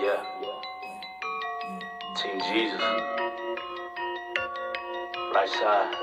Yeah. Team Jesus. Right side.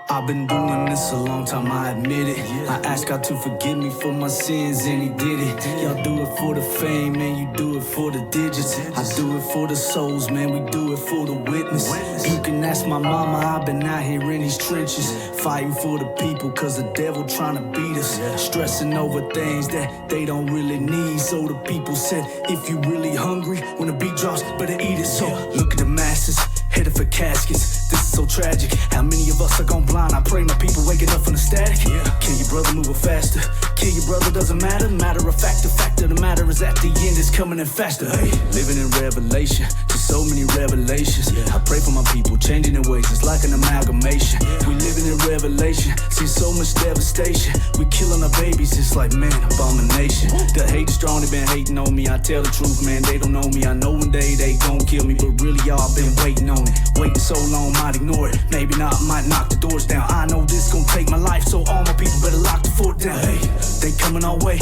I've been doing this a long time, I admit it. I ask God to forgive me for my sins, and He did it. Y'all do it for the fame, man, you do it for the digits. I do it for the souls, man, we do it for the witness. You can ask my mama, I've been out here in these trenches, fighting for the people, cause the devil trying to beat us. Stressing over things that they don't really need. So the people said, if you really hungry, when the beat drops, better eat it. So look at the masses, headed for caskets. This is so tragic. How many of us are gone blind? I pray my people waking up from the static. Kill your brother, move it faster. Kill your brother, doesn't matter. Matter of fact, the fact of the matter is at the end it's coming in faster. Hey, living in revelation, just so many revelations. I pray for my people, changing their ways, it's like an amalgamation. We living in revelation, see so much devastation. We killing our babies, it's like, man, abomination. The hate strong, they been hating on me. I tell the truth, man, they don't know me. I know one day they gon' kill me, but really y'all been waiting on it. Waiting so long, might ignore it. Maybe not, might knock the doors down. I know this gon' take my life, so all my people better lock the fort down. Hey, they coming our way.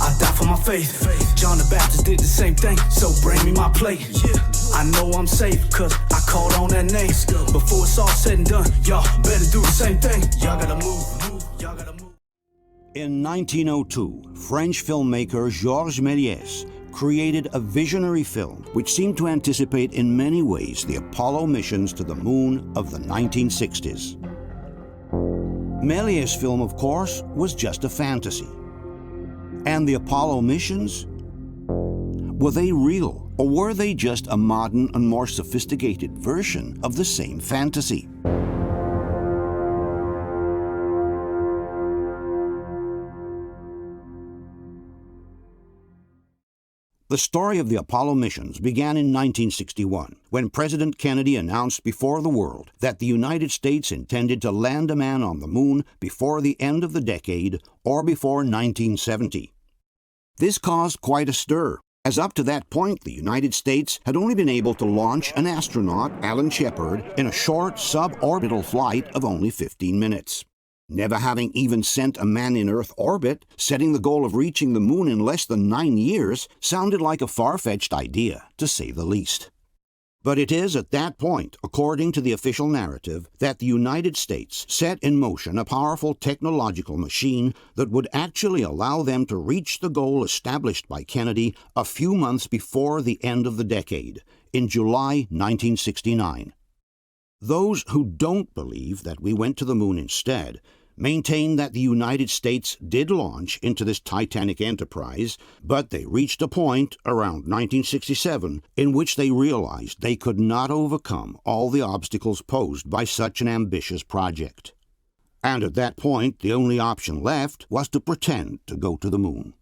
I die for my faith. John the Baptist did the same thing, so bring me my plate. I know I'm safe, cause I called on that name. Before it's all said and done, y'all better do the same thing. Y'all gotta move, y'all gotta move. In 1902, French filmmaker Georges Méliès created a visionary film which seemed to anticipate in many ways the Apollo missions to the moon of the 1960s. Méliès' film, of course, was just a fantasy. And the Apollo missions? Were they real, or were they just a modern and more sophisticated version of the same fantasy? The story of the Apollo missions began in 1961, when President Kennedy announced before the world that the United States intended to land a man on the moon before the end of the decade or before 1970. This caused quite a stir, as up to that point the United States had only been able to launch an astronaut, Alan Shepard, in a short suborbital flight of only 15 minutes. Never having even sent a man in Earth orbit, setting the goal of reaching the moon in less than 9 years sounded like a far-fetched idea, to say the least. But it is at that point, according to the official narrative, that the United States set in motion a powerful technological machine that would actually allow them to reach the goal established by Kennedy a few months before the end of the decade, in July 1969. Those who don't believe that we went to the moon instead maintain that the United States did launch into this titanic enterprise, but they reached a point around 1967 in which they realized they could not overcome all the obstacles posed by such an ambitious project. And at that point, the only option left was to pretend to go to the moon.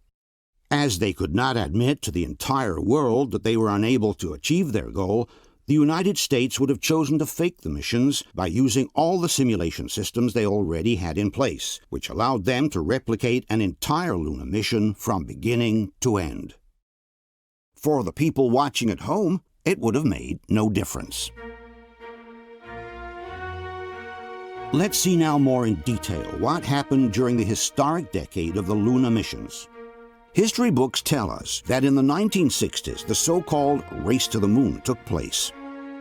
As they could not admit to the entire world that they were unable to achieve their goal, the United States would have chosen to fake the missions by using all the simulation systems they already had in place, which allowed them to replicate an entire lunar mission from beginning to end. For the people watching at home, it would have made no difference. Let's see now more in detail what happened during the historic decade of the lunar missions. History books tell us that in the 1960s, the so-called race to the moon took place.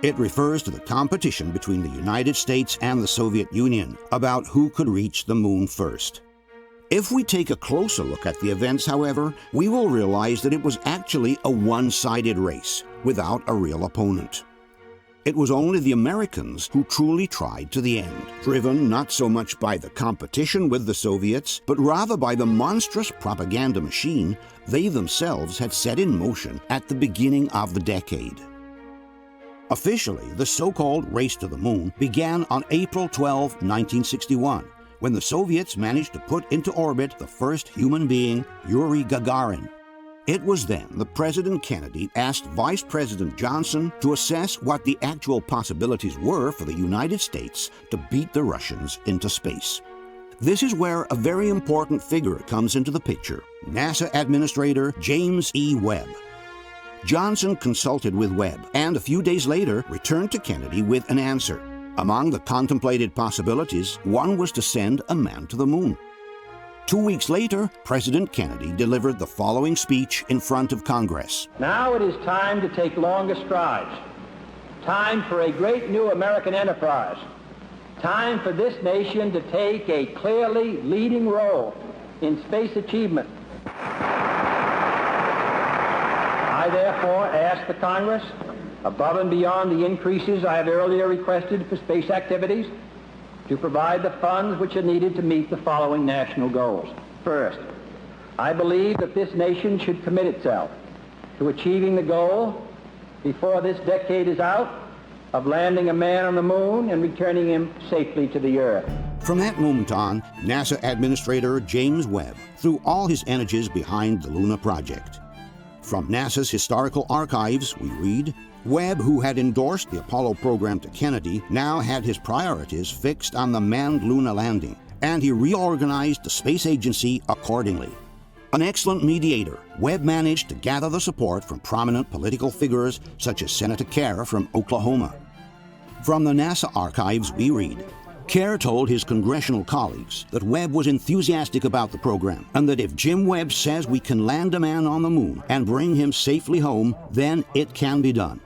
It refers to the competition between the United States and the Soviet Union about who could reach the moon first. If we take a closer look at the events, however, we will realize that it was actually a one-sided race, without a real opponent. It was only the Americans who truly tried to the end, driven not so much by the competition with the Soviets, but rather by the monstrous propaganda machine they themselves had set in motion at the beginning of the decade. Officially, the so-called race to the moon began on April 12, 1961, when the Soviets managed to put into orbit the first human being, Yuri Gagarin. It was then that President Kennedy asked Vice President Johnson to assess what the actual possibilities were for the United States to beat the Russians into space. This is where a very important figure comes into the picture, NASA Administrator James E. Webb. Johnson consulted with Webb and a few days later returned to Kennedy with an answer. Among the contemplated possibilities, one was to send a man to the moon. 2 weeks later, President Kennedy delivered the following speech in front of Congress. Now it is time to take longer strides. Time for a great new American enterprise. Time for this nation to take a clearly leading role in space achievement. I therefore ask the Congress, above and beyond the increases I have earlier requested for space activities, to provide the funds which are needed to meet the following national goals. First, I believe that this nation should commit itself to achieving the goal, before this decade is out, of landing a man on the moon and returning him safely to the Earth. From that moment on, NASA Administrator James Webb threw all his energies behind the Luna project. From NASA's historical archives, we read, Webb, who had endorsed the Apollo program to Kennedy, now had his priorities fixed on the manned Luna landing, and he reorganized the space agency accordingly. An excellent mediator, Webb managed to gather the support from prominent political figures such as Senator Kerr from Oklahoma. From the NASA archives, we read, Kerr told his congressional colleagues that Webb was enthusiastic about the program and that if Jim Webb says we can land a man on the moon and bring him safely home, then it can be done.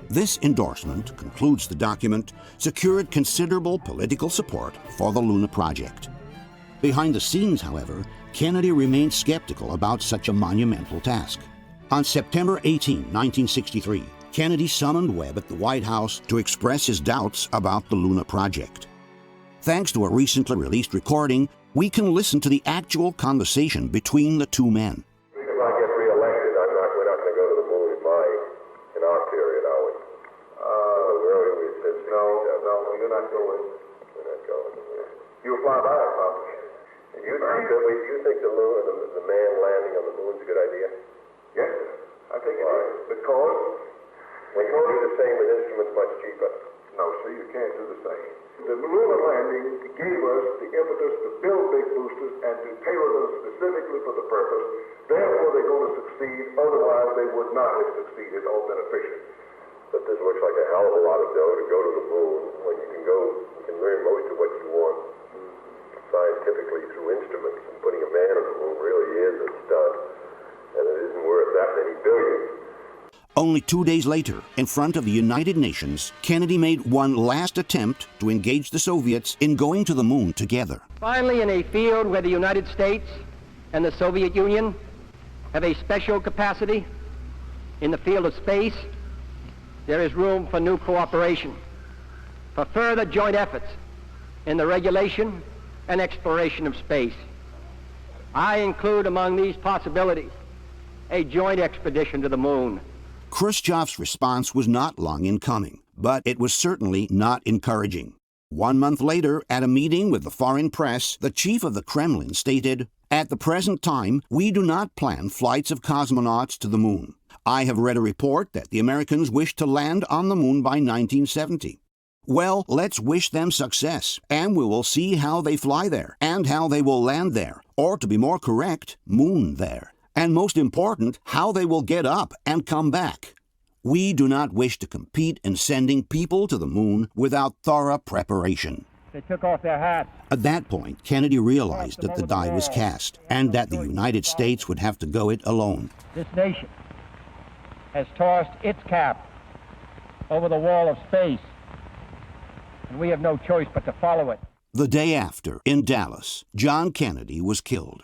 This endorsement, concludes the document, secured considerable political support for the Luna project. Behind the scenes, however, Kennedy remained skeptical about such a monumental task. On September 18, 1963, Kennedy summoned Webb at the White House to express his doubts about the Luna project. Thanks to a recently released recording, we can listen to the actual conversation between the two men. If I get reelected, we're not going to go to the moon in our period, are we? No, you're not going. We're not going. You'll fly by it, probably. You think the man landing on the moon is a good idea? Yes, I think it is. Because when you do the same with instruments much cheaper. No, sir, you can't do the same. The lunar landing gave us the impetus to build big boosters and to tailor them specifically for the purpose. Therefore, they're going to succeed. Otherwise, they would not have succeeded or been efficient. But this looks like a hell of a lot of dough to go to the moon when you can learn most of what you want scientifically through instruments. And putting a man on the moon really is a stunt, and it isn't worth that many billions. Only 2 days later, in front of the United Nations, Kennedy made one last attempt to engage the Soviets in going to the moon together. Finally, in a field where the United States and the Soviet Union have a special capacity, in the field of space, there is room for new cooperation, for further joint efforts in the regulation and exploration of space. I include among these possibilities a joint expedition to the moon. Khrushchev's response was not long in coming, but it was certainly not encouraging. 1 month later, at a meeting with the foreign press, the chief of the Kremlin stated, "At the present time, we do not plan flights of cosmonauts to the moon. I have read a report that the Americans wish to land on the moon by 1970. Well, let's wish them success, and we will see how they fly there, and how they will land there, or to be more correct, moon there. And most important, how they will get up and come back. We do not wish to compete in sending people to the moon without thorough preparation." They took off their hats. At that point, Kennedy realized that the die was cast, and that the United States would have to go it alone. This nation has tossed its cap over the wall of space, and we have no choice but to follow it. The day after, in Dallas, John Kennedy was killed.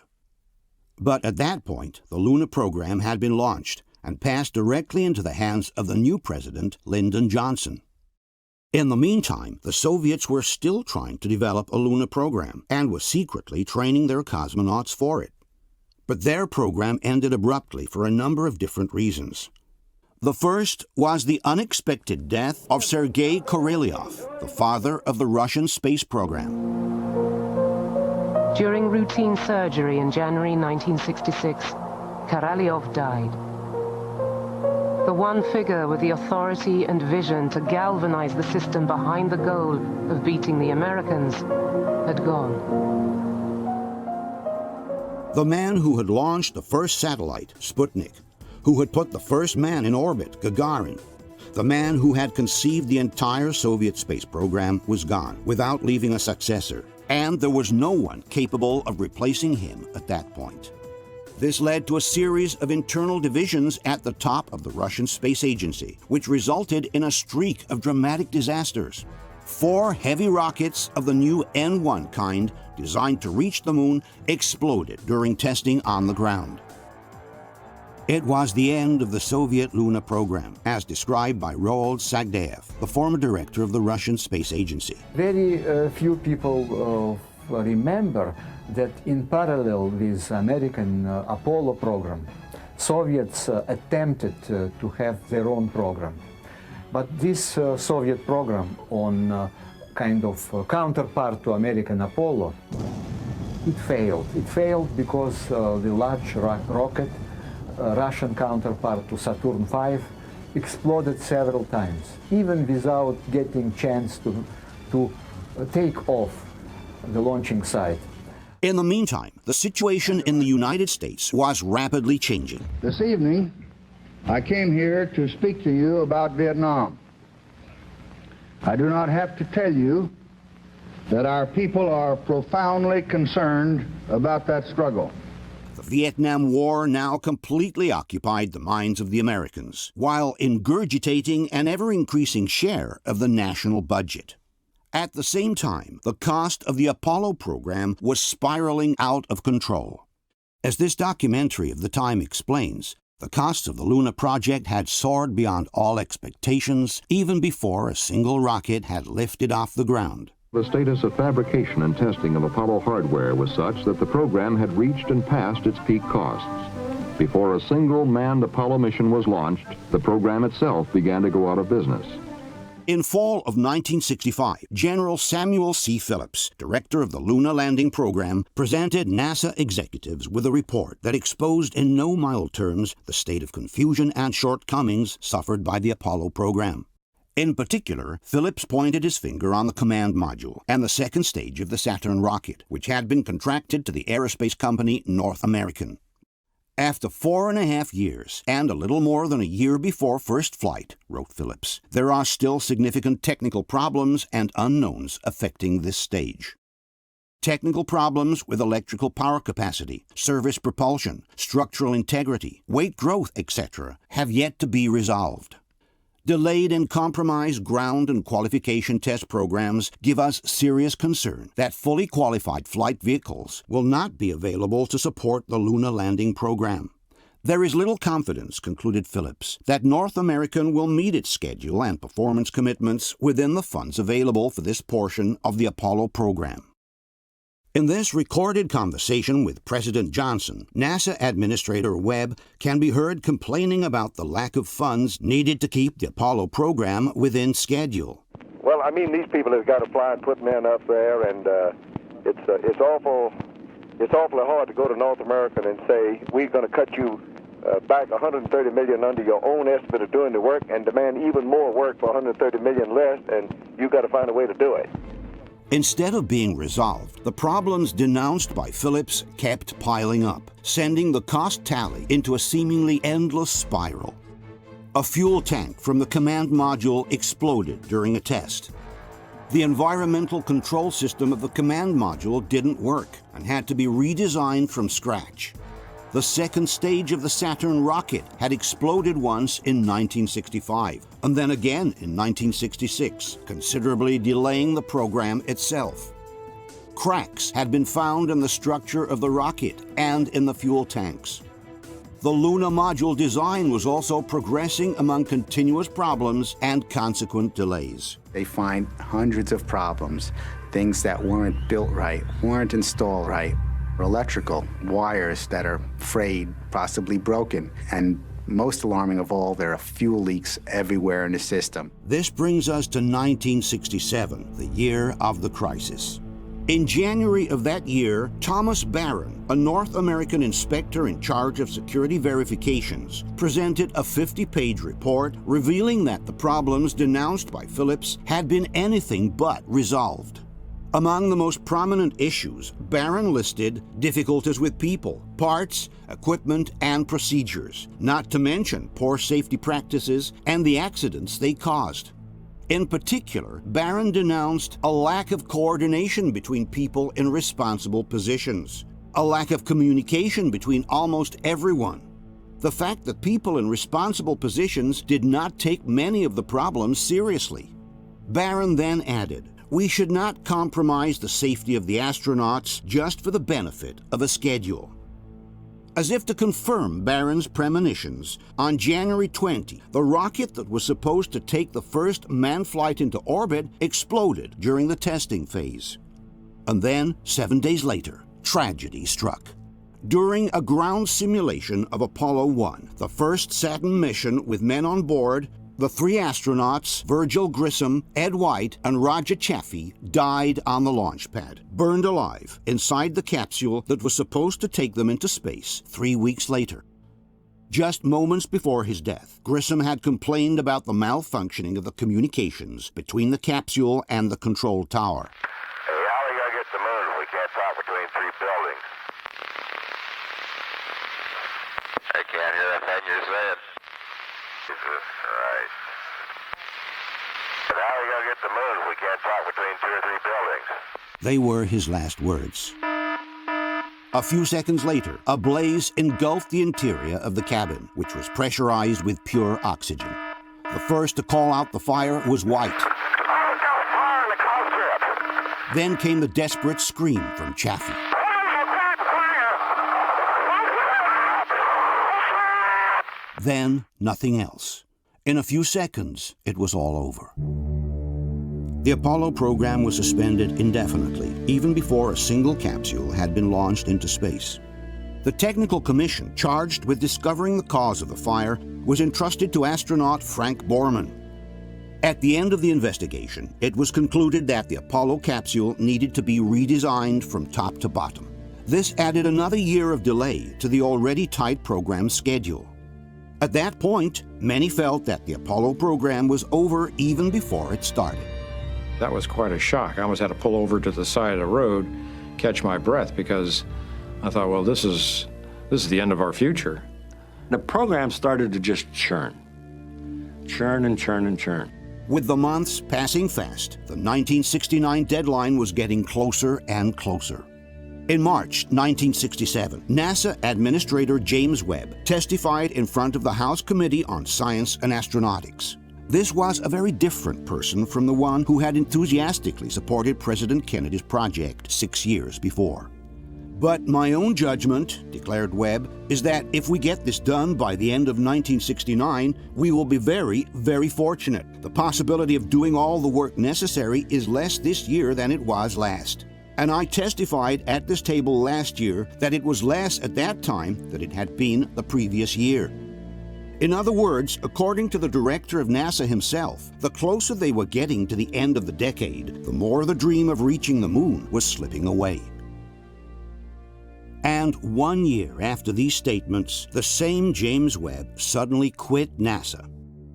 But at that point, the Luna program had been launched and passed directly into the hands of the new president, Lyndon Johnson. In the meantime, the Soviets were still trying to develop a Luna program and were secretly training their cosmonauts for it. But their program ended abruptly for a number of different reasons. The first was the unexpected death of Sergei Korolyov, the father of the Russian space program. During routine surgery in January 1966, Korolyov died. The one figure with the authority and vision to galvanize the system behind the goal of beating the Americans had gone. The man who had launched the first satellite, Sputnik, who had put the first man in orbit, Gagarin, the man who had conceived the entire Soviet space program was gone without leaving a successor. and there was no one capable of replacing him at that point. This led to a series of internal divisions at the top of the Russian Space Agency, which resulted in a streak of dramatic disasters. 4 heavy rockets of the new N-1 kind, designed to reach the moon, exploded during testing on the ground. It was the end of the Soviet Luna program, as described by Roald Sagdaev, the former director of the Russian Space Agency. Very few people remember that in parallel with American Apollo program, Soviets attempted to have their own program. But this Soviet program on kind of counterpart to American Apollo, it failed. It failed because the large rocket, Russian counterpart to Saturn V, exploded several times, even without getting chance to take off the launching site. In the meantime, the situation in the United States was rapidly changing. This evening, I came here to speak to you about Vietnam. I do not have to tell you that our people are profoundly concerned about that struggle. The Vietnam War now completely occupied the minds of the Americans, while ingurgitating an ever-increasing share of the national budget. At the same time, the cost of the Apollo program was spiraling out of control. As this documentary of the time explains, the cost of the Luna project had soared beyond all expectations even before a single rocket had lifted off the ground. The status of fabrication and testing of Apollo hardware was such that the program had reached and passed its peak costs. Before a single manned Apollo mission was launched, the program itself began to go out of business. In fall of 1965, General Samuel C. Phillips, director of the Luna landing program, presented NASA executives with a report that exposed in no mild terms the state of confusion and shortcomings suffered by the Apollo program. In particular, Phillips pointed his finger on the command module and the second stage of the Saturn rocket, which had been contracted to the aerospace company North American. After 4.5 years, and a little more than a year before first flight, wrote Phillips, there are still significant technical problems and unknowns affecting this stage. Technical problems with electrical power capacity, service propulsion, structural integrity, weight growth, etc. have yet to be resolved. Delayed and compromised ground and qualification test programs give us serious concern that fully qualified flight vehicles will not be available to support the Luna landing program. There is little confidence, concluded Phillips, that North American will meet its schedule and performance commitments within the funds available for this portion of the Apollo program. In this recorded conversation with President Johnson, NASA Administrator Webb can be heard complaining about the lack of funds needed to keep the Apollo program within schedule. Well, I mean, these people have got to fly and put men up there, and it's awfully hard to go to North American and say, we're going to cut you back $130 million under your own estimate of doing the work and demand even more work for $130 million less, and you've got to find a way to do it. Instead of being resolved, the problems denounced by Phillips kept piling up, sending the cost tally into a seemingly endless spiral. A fuel tank from the command module exploded during a test. The environmental control system of the command module didn't work and had to be redesigned from scratch. The second stage of the Saturn rocket had exploded once in 1965, and then again in 1966, considerably delaying the program itself. Cracks had been found in the structure of the rocket and in the fuel tanks. The Luna module design was also progressing among continuous problems and consequent delays. They find hundreds of problems, things that weren't built right, weren't installed right, electrical wires that are frayed, possibly broken, and most alarming of all, there are fuel leaks everywhere in the system. This brings us to 1967, the year of the crisis. In January of that year, Thomas Barron, a North American inspector in charge of security verifications, presented a 50-page report revealing that the problems denounced by Phillips had been anything but resolved. Among the most prominent issues, Barron listed difficulties with people, parts, equipment, and procedures, not to mention poor safety practices and the accidents they caused. In particular, Barron denounced a lack of coordination between people in responsible positions, a lack of communication between almost everyone, the fact that people in responsible positions did not take many of the problems seriously. Barron then added, "We should not compromise the safety of the astronauts just for the benefit of a schedule." As if to confirm Barron's premonitions, on January 20, the rocket that was supposed to take the first manned flight into orbit exploded during the testing phase. And then, 7 days later, tragedy struck. During a ground simulation of Apollo 1, the first Saturn mission with men on board, the 3 astronauts, Virgil Grissom, Ed White, and Roger Chaffee, died on the launch pad, burned alive inside the capsule that was supposed to take them into space 3 weeks later. Just moments before his death, Grissom had complained about the malfunctioning of the communications between the capsule and the control tower. Hey, how are we gonna get to the moon if we can't talk between 3 buildings? I can't hear a thing you're saying. Jesus Christ. But how are we gonna get to the moon if we can't talk between 2 or 3 buildings? They were his last words. A few seconds later, a blaze engulfed the interior of the cabin, which was pressurized with pure oxygen. The first to call out the fire was White. Oh, there's no fire in the cockpit! Then came the desperate scream from Chaffee. Then, nothing else. In a few seconds, it was all over. The Apollo program was suspended indefinitely, even before a single capsule had been launched into space. The technical commission charged with discovering the cause of the fire was entrusted to astronaut Frank Borman. At the end of the investigation, it was concluded that the Apollo capsule needed to be redesigned from top to bottom. This added another year of delay to the already tight program schedule. At that point, many felt that the Apollo program was over even before it started. That was quite a shock. I almost had to pull over to the side of the road, catch my breath, because I thought, well, this is the end of our future. The program started to just churn. Churn and churn and churn. With the months passing fast, the 1969 deadline was getting closer and closer. In March 1967, NASA Administrator James Webb testified in front of the House Committee on Science and Astronautics. This was a very different person from the one who had enthusiastically supported President Kennedy's project 6 years before. "But my own judgment," declared Webb, "is that if we get this done by the end of 1969, we will be very, very fortunate. The possibility of doing all the work necessary is less this year than it was last. And I testified at this table last year that it was less at that time than it had been the previous year." In other words, according to the director of NASA himself, the closer they were getting to the end of the decade, the more the dream of reaching the moon was slipping away. And 1 year after these statements, the same James Webb suddenly quit NASA.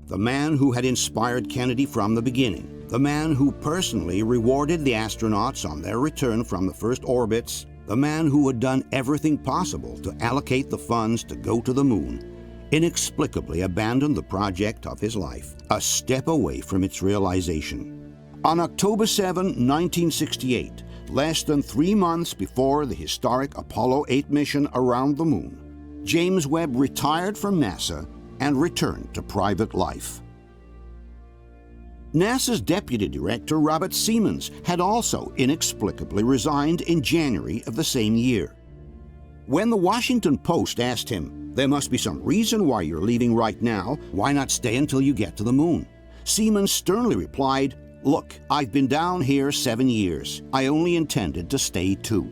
The man who had inspired Kennedy from the beginning, the man who personally rewarded the astronauts on their return from the first orbits, the man who had done everything possible to allocate the funds to go to the moon, inexplicably abandoned the project of his life, a step away from its realization. On October 7, 1968, less than 3 months before the historic Apollo 8 mission around the moon, James Webb retired from NASA and returned to private life. NASA's deputy director, Robert Siemens, had also inexplicably resigned in January of the same year. When the Washington Post asked him, "There must be some reason why you're leaving right now. Why not stay until you get to the moon?" Siemens sternly replied, "Look, I've been down here 7 years. I only intended to stay 2.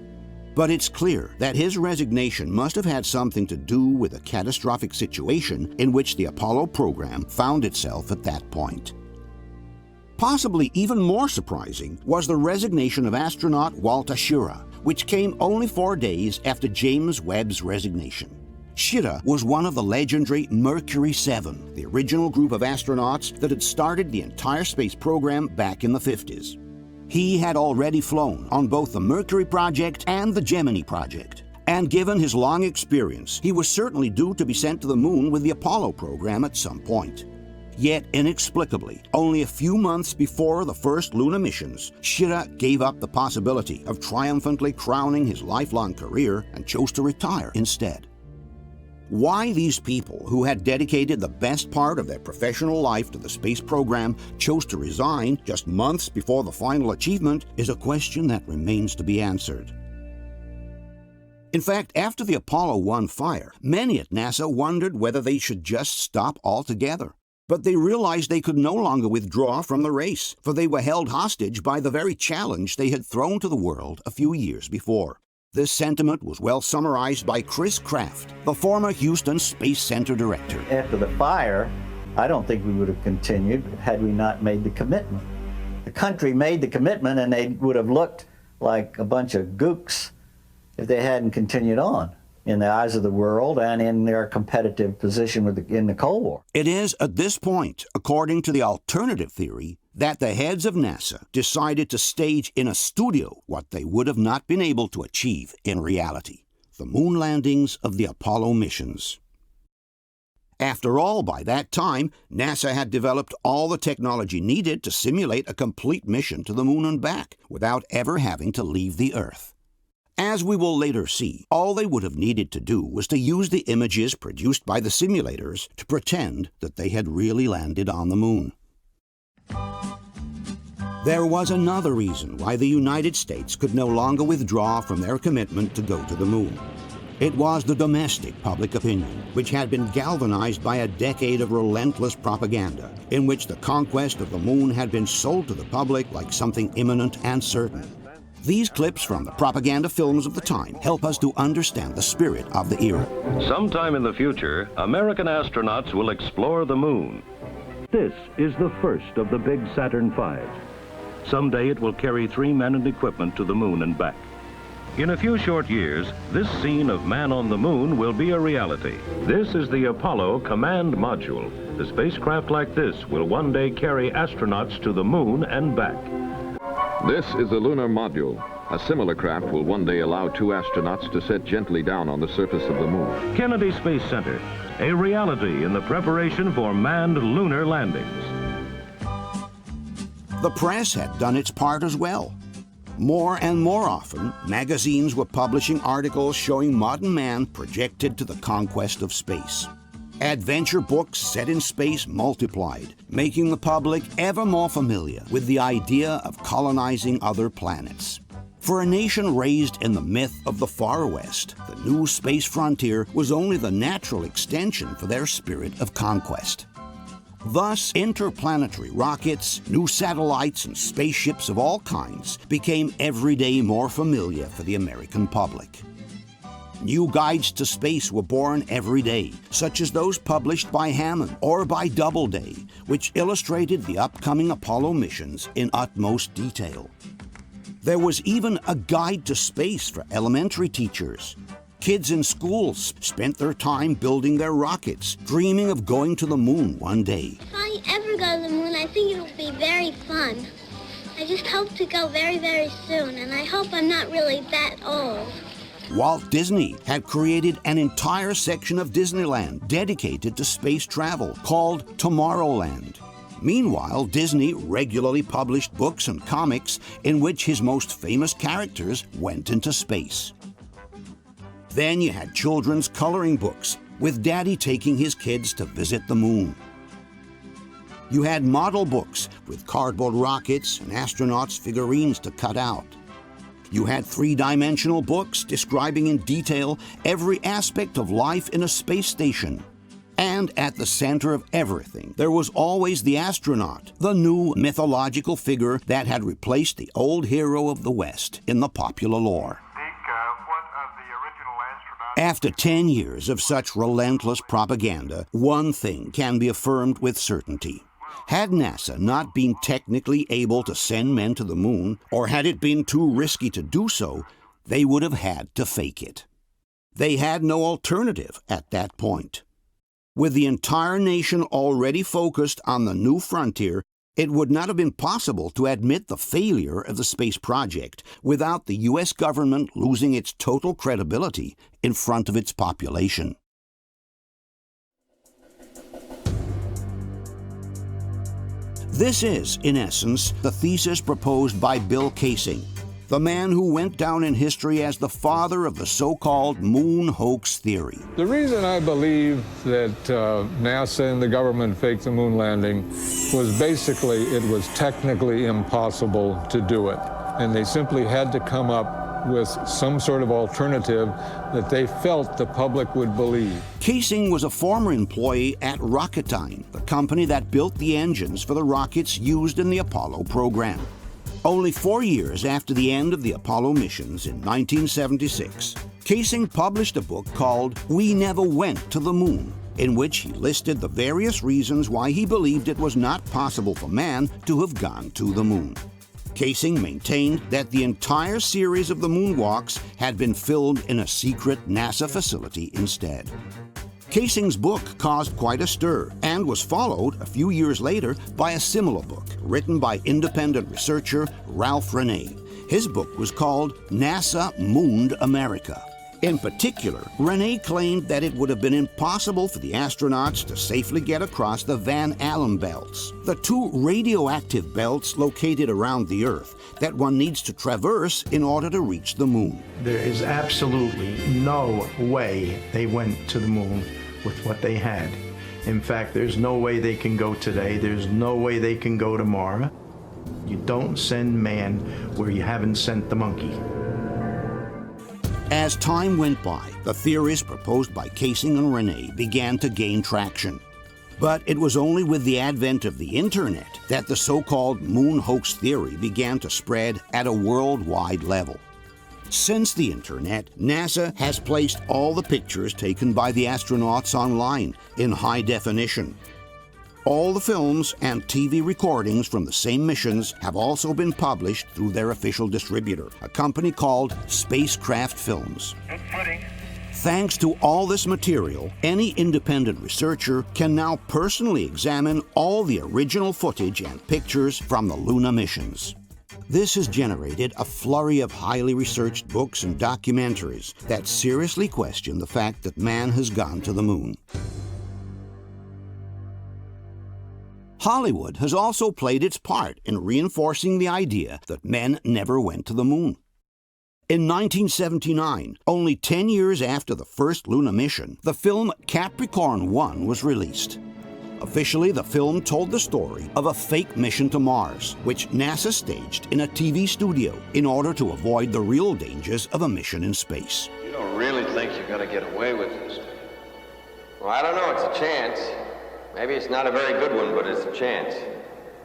But it's clear that his resignation must have had something to do with a catastrophic situation in which the Apollo program found itself at that point. Possibly even more surprising was the resignation of astronaut Walter Schirra, which came only 4 days after James Webb's resignation. Schirra was one of the legendary Mercury 7, the original group of astronauts that had started the entire space program back in the 50s. He had already flown on both the Mercury project and the Gemini project, and given his long experience, he was certainly due to be sent to the moon with the Apollo program at some point. Yet inexplicably, only a few months before the first lunar missions, Schirra gave up the possibility of triumphantly crowning his lifelong career and chose to retire instead. Why these people, who had dedicated the best part of their professional life to the space program, chose to resign just months before the final achievement is a question that remains to be answered. In fact, after the Apollo 1 fire, many at NASA wondered whether they should just stop altogether. But they realized they could no longer withdraw from the race, for they were held hostage by the very challenge they had thrown to the world a few years before. This sentiment was well summarized by Chris Kraft, the former Houston Space Center director. After the fire, I don't think we would have continued had we not made the commitment. The country made the commitment, and they would have looked like a bunch of gooks if they hadn't continued on in the eyes of the world and in their competitive position in the Cold War. It is at this point, according to the alternative theory, that the heads of NASA decided to stage in a studio what they would have not been able to achieve in reality: the moon landings of the Apollo missions. After all, by that time, NASA had developed all the technology needed to simulate a complete mission to the moon and back without ever having to leave the Earth. As we will later see, all they would have needed to do was to use the images produced by the simulators to pretend that they had really landed on the moon. There was another reason why the United States could no longer withdraw from their commitment to go to the moon. It was the domestic public opinion, which had been galvanized by a decade of relentless propaganda, in which the conquest of the moon had been sold to the public like something imminent and certain. These clips from the propaganda films of the time help us to understand the spirit of the era. Sometime in the future, American astronauts will explore the moon. This is the first of the big Saturn V. Someday it will carry 3 men and equipment to the moon and back. In a few short years, this scene of man on the moon will be a reality. This is the Apollo Command Module. A spacecraft like this will one day carry astronauts to the moon and back. This is the lunar module. A similar craft will one day allow 2 astronauts to set gently down on the surface of the moon. Kennedy Space Center, a reality in the preparation for manned lunar landings. The press had done its part as well. More and more often, magazines were publishing articles showing modern man projected to the conquest of space. Adventure books set in space multiplied, making the public ever more familiar with the idea of colonizing other planets. For a nation raised in the myth of the Far West, the new space frontier was only the natural extension for their spirit of conquest. Thus, interplanetary rockets, new satellites, and spaceships of all kinds became every day more familiar for the American public. New guides to space were born every day, such as those published by Hammond or by Doubleday, which illustrated the upcoming Apollo missions in utmost detail. There was even a guide to space for elementary teachers. Kids in schools spent their time building their rockets, dreaming of going to the moon one day. If I ever go to the moon, I think it'll be very fun. I just hope to go very, very soon, and I hope I'm not really that old. Walt Disney had created an entire section of Disneyland dedicated to space travel called Tomorrowland. Meanwhile, Disney regularly published books and comics in which his most famous characters went into space. Then you had children's coloring books, with Daddy taking his kids to visit the moon. You had model books with cardboard rockets and astronauts' figurines to cut out. You had 3-dimensional books describing in detail every aspect of life in a space station. And at the center of everything, there was always the astronaut, the new mythological figure that had replaced the old hero of the West in the popular lore. After 10 years of such relentless propaganda, one thing can be affirmed with certainty. Had NASA not been technically able to send men to the moon, or had it been too risky to do so, they would have had to fake it. They had no alternative at that point. With the entire nation already focused on the new frontier, it would not have been possible to admit the failure of the space project without the U.S. government losing its total credibility in front of its population. This is, in essence, the thesis proposed by Bill Kaysing, the man who went down in history as the father of the so-called moon hoax theory. The reason I believe that NASA and the government faked the moon landing was basically it was technically impossible to do it. And they simply had to come up with some sort of alternative that they felt the public would believe. Kaysing was a former employee at Rocketdyne, the company that built the engines for the rockets used in the Apollo program. Only 4 years after the end of the Apollo missions in 1976, Kaysing published a book called We Never Went to the Moon, in which he listed the various reasons why he believed it was not possible for man to have gone to the moon. Kaysing maintained that the entire series of the moonwalks had been filmed in a secret NASA facility instead. Kaysing's book caused quite a stir and was followed a few years later by a similar book written by independent researcher Ralph Ranen. His book was called NASA Mooned America. In particular, Ranen claimed that it would have been impossible for the astronauts to safely get across the Van Allen belts, the two radioactive belts located around the Earth that one needs to traverse in order to reach the moon. There is absolutely no way they went to the moon with what they had. In fact, there's no way they can go today. There's no way they can go tomorrow. You don't send man where you haven't sent the monkey. As time went by, the theories proposed by Kaysing and Ranen began to gain traction. But it was only with the advent of the internet that the so-called moon hoax theory began to spread at a worldwide level. Since the internet, NASA has placed all the pictures taken by the astronauts online in high definition. All the films and TV recordings from the same missions have also been published through their official distributor, a company called Spacecraft Films. Thanks to all this material, any independent researcher can now personally examine all the original footage and pictures from the lunar missions. This has generated a flurry of highly researched books and documentaries that seriously question the fact that man has gone to the moon. Hollywood has also played its part in reinforcing the idea that men never went to the moon. In 1979, only 10 years after the first lunar mission, the film Capricorn 1 was released. Officially, the film told the story of a fake mission to Mars, which NASA staged in a TV studio in order to avoid the real dangers of a mission in space. You don't really think you're going to get away with this? Well, I don't know. It's a chance. Maybe it's not a very good one, but it's a chance.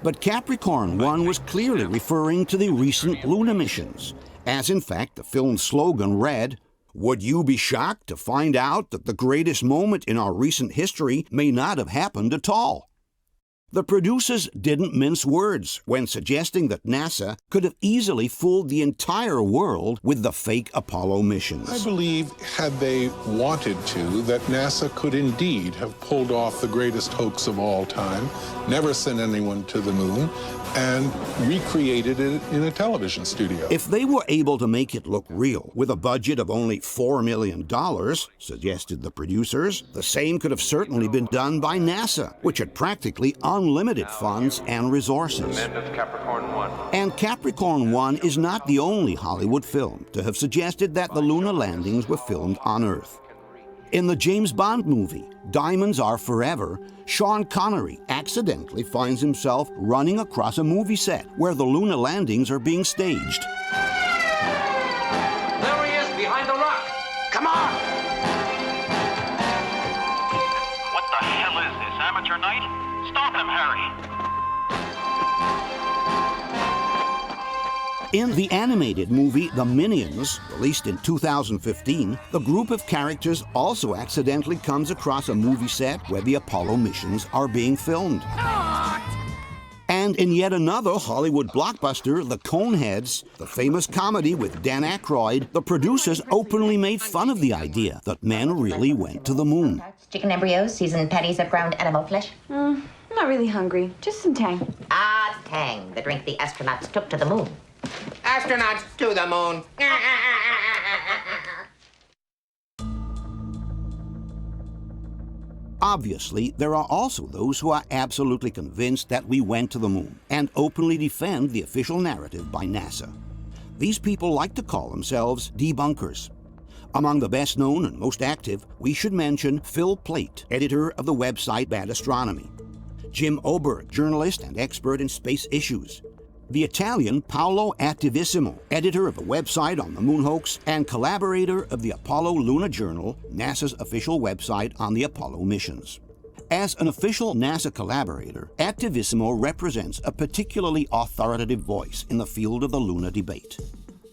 But Capricorn 1 was clearly referring to the recent lunar missions, as in fact the film's slogan read, "Would you be shocked to find out that the greatest moment in our recent history may not have happened at all?" The producers didn't mince words when suggesting that NASA could have easily fooled the entire world with the fake Apollo missions. I believe, had they wanted to, that NASA could indeed have pulled off the greatest hoax of all time, never sent anyone to the moon, and recreated it in a television studio. If they were able to make it look real with a budget of only $4 million, suggested the producers, the same could have certainly been done by NASA, which had practically unlimited funds and resources. And Capricorn 1 is not the only Hollywood film to have suggested that the lunar landings were filmed on Earth. In the James Bond movie, Diamonds Are Forever, Sean Connery accidentally finds himself running across a movie set where the lunar landings are being staged. There he is, behind the rock. Come on! What the hell is this, amateur night? Stop him, Harry! In the animated movie The Minions, released in 2015, the group of characters also accidentally comes across a movie set where the Apollo missions are being filmed. And in yet another Hollywood blockbuster, The Coneheads, the famous comedy with Dan Aykroyd, the producers openly made fun of the idea that men really went to the moon. Chicken embryos, seasoned patties of ground animal flesh. I'm not really hungry. Just some Tang. Ah, Tang, the drink the astronauts took to the moon. Astronauts to the moon. Obviously, there are also those who are absolutely convinced that we went to the moon and openly defend the official narrative by NASA. These people like to call themselves debunkers. Among the best known and most active, we should mention Phil Plait, editor of the website Bad Astronomy; Jim Oberg, journalist and expert in space issues; the Italian Paolo Attivissimo, editor of the website on the moon hoax and collaborator of the Apollo Lunar Journal, NASA's official website on the Apollo missions. As an official NASA collaborator, Attivissimo represents a particularly authoritative voice in the field of the lunar debate.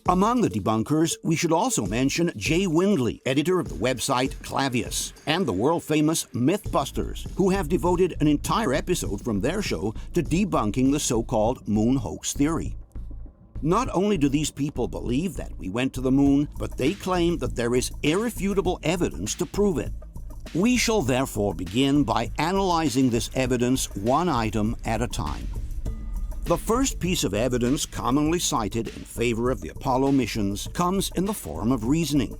Among the debunkers, we should also mention Jay Windley, editor of the website Clavius, and the world-famous Mythbusters, who have devoted an entire episode from their show to debunking the so-called moon hoax theory. Not only do these people believe that we went to the moon, but they claim that there is irrefutable evidence to prove it. We shall therefore begin by analyzing this evidence one item at a time. The first piece of evidence commonly cited in favor of the Apollo missions comes in the form of reasoning.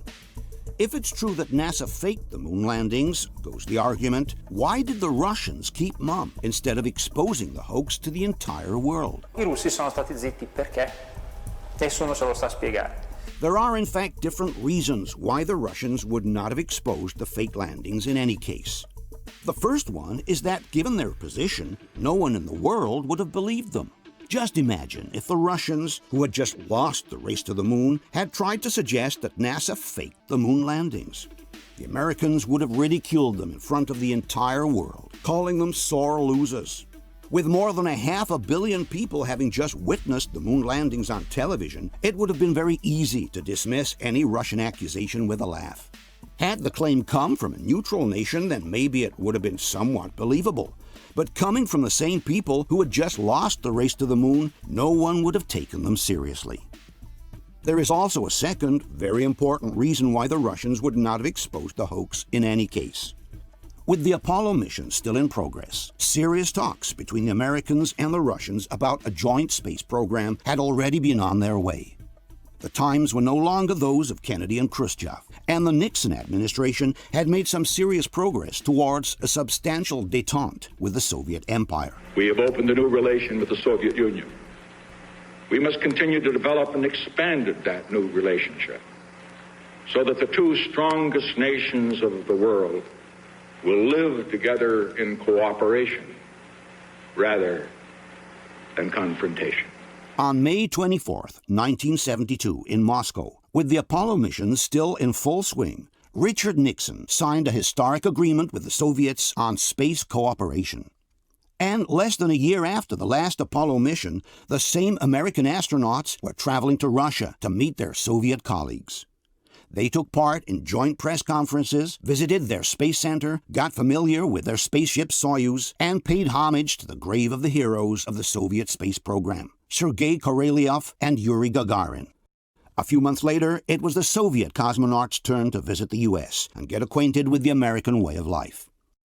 If it's true that NASA faked the moon landings, goes the argument, why did the Russians keep mum instead of exposing the hoax to the entire world? I russi sono stati zitti perché? Nessuno ce lo sa spiegare. There are in fact different reasons why the Russians would not have exposed the fake landings in any case. The first one is that, given their position, no one in the world would have believed them. Just imagine if the Russians, who had just lost the race to the moon, had tried to suggest that NASA faked the moon landings. The Americans would have ridiculed them in front of the entire world, calling them sore losers. With more than 500 million people having just witnessed the moon landings on television, it would have been very easy to dismiss any Russian accusation with a laugh. Had the claim come from a neutral nation, then maybe it would have been somewhat believable. But coming from the same people who had just lost the race to the moon, no one would have taken them seriously. There is also a second, very important reason why the Russians would not have exposed the hoax in any case. With the Apollo mission still in progress, serious talks between the Americans and the Russians about a joint space program had already been on their way. The times were no longer those of Kennedy and Khrushchev, and the Nixon administration had made some serious progress towards a substantial détente with the Soviet Empire. We have opened a new relation with the Soviet Union. We must continue to develop and expand that new relationship so that the two strongest nations of the world will live together in cooperation rather than confrontation. On May 24, 1972, in Moscow, with the Apollo missions still in full swing, Richard Nixon signed a historic agreement with the Soviets on space cooperation. And less than a year after the last Apollo mission, the same American astronauts were traveling to Russia to meet their Soviet colleagues. They took part in joint press conferences, visited their space center, got familiar with their spaceship Soyuz, and paid homage to the grave of the heroes of the Soviet space program, Sergei Korolev and Yuri Gagarin. A few months later, it was the Soviet cosmonauts' turn to visit the U.S. and get acquainted with the American way of life.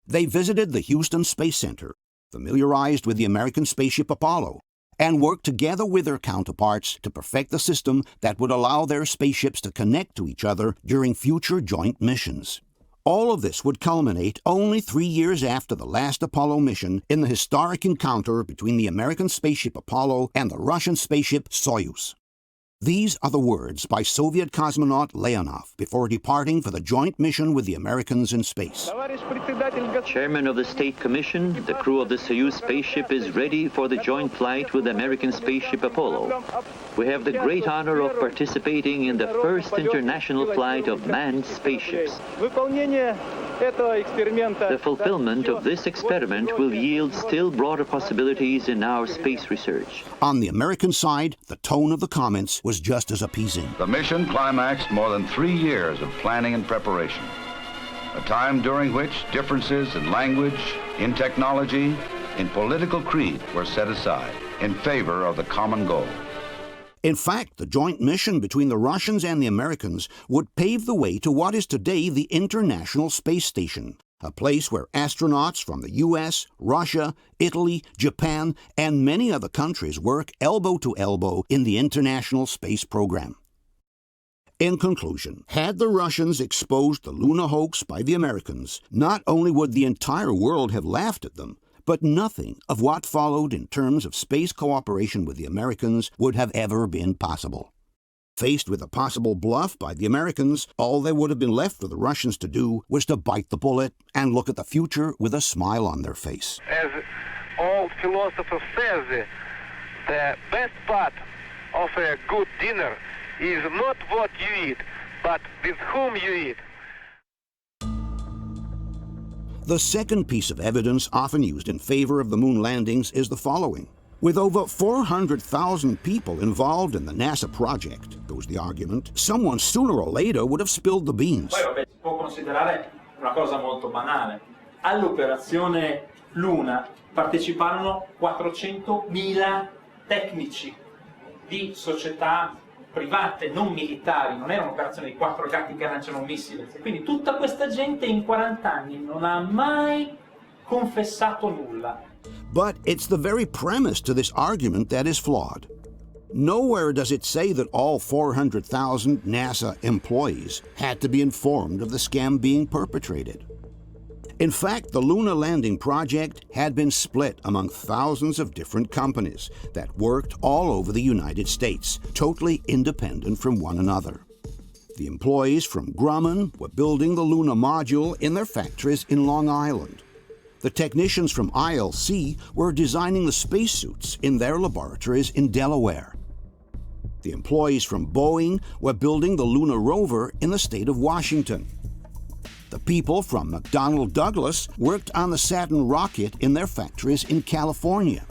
They visited the Houston Space Center, familiarized with the American spaceship Apollo, and worked together with their counterparts to perfect the system that would allow their spaceships to connect to each other during future joint missions. All of this would culminate only 3 years after the last Apollo mission in the historic encounter between the American spaceship Apollo and the Russian spaceship Soyuz. These are the words by Soviet cosmonaut Leonov before departing for the joint mission with the Americans in space. Chairman of the State Commission, the crew of the Soyuz spaceship is ready for the joint flight with the American spaceship Apollo. We have the great honor of participating in the first international flight of manned spaceships. The fulfillment of this experiment will yield still broader possibilities in our space research. On the American side, the tone of the comments was just as appeasing. The mission climaxed more than 3 years of planning and preparation, a time during which differences in language, in technology, in political creed were set aside in favor of the common goal. In fact, the joint mission between the Russians and the Americans would pave the way to what is today the International Space Station, a place where astronauts from the U.S., Russia, Italy, Japan, and many other countries work elbow to elbow in the International Space Program. In conclusion, had the Russians exposed the Luna hoax by the Americans, not only would the entire world have laughed at them, but nothing of what followed in terms of space cooperation with the Americans would have ever been possible. Faced with a possible bluff by the Americans, all there would have been left for the Russians to do was to bite the bullet and look at the future with a smile on their face. As old philosopher says, the best part of a good dinner is not what you eat, but with whom you eat. The second piece of evidence often used in favor of the moon landings is the following. With over 400,000 people involved in the NASA project, goes the argument, someone sooner or later would have spilled the beans. Poi vabbè, si può considerare una cosa molto banale. All'operazione Luna parteciparono 400.000 tecnici di società private, non militari, non era un'operazione di 4 gatti che lanciano un missile. Quindi tutta questa gente in 40 anni non ha mai confessato nulla. But it's the very premise to this argument that is flawed. Nowhere does it say that all 400,000 NASA employees had to be informed of the scam being perpetrated. In fact, the Luna landing project had been split among thousands of different companies that worked all over the United States, totally independent from one another. The employees from Grumman were building the Luna module in their factories in Long Island. The technicians from ILC were designing the spacesuits in their laboratories in Delaware. The employees from Boeing were building the Luna rover in the state of Washington. The people from McDonnell Douglas worked on the Saturn rocket in their factories in California.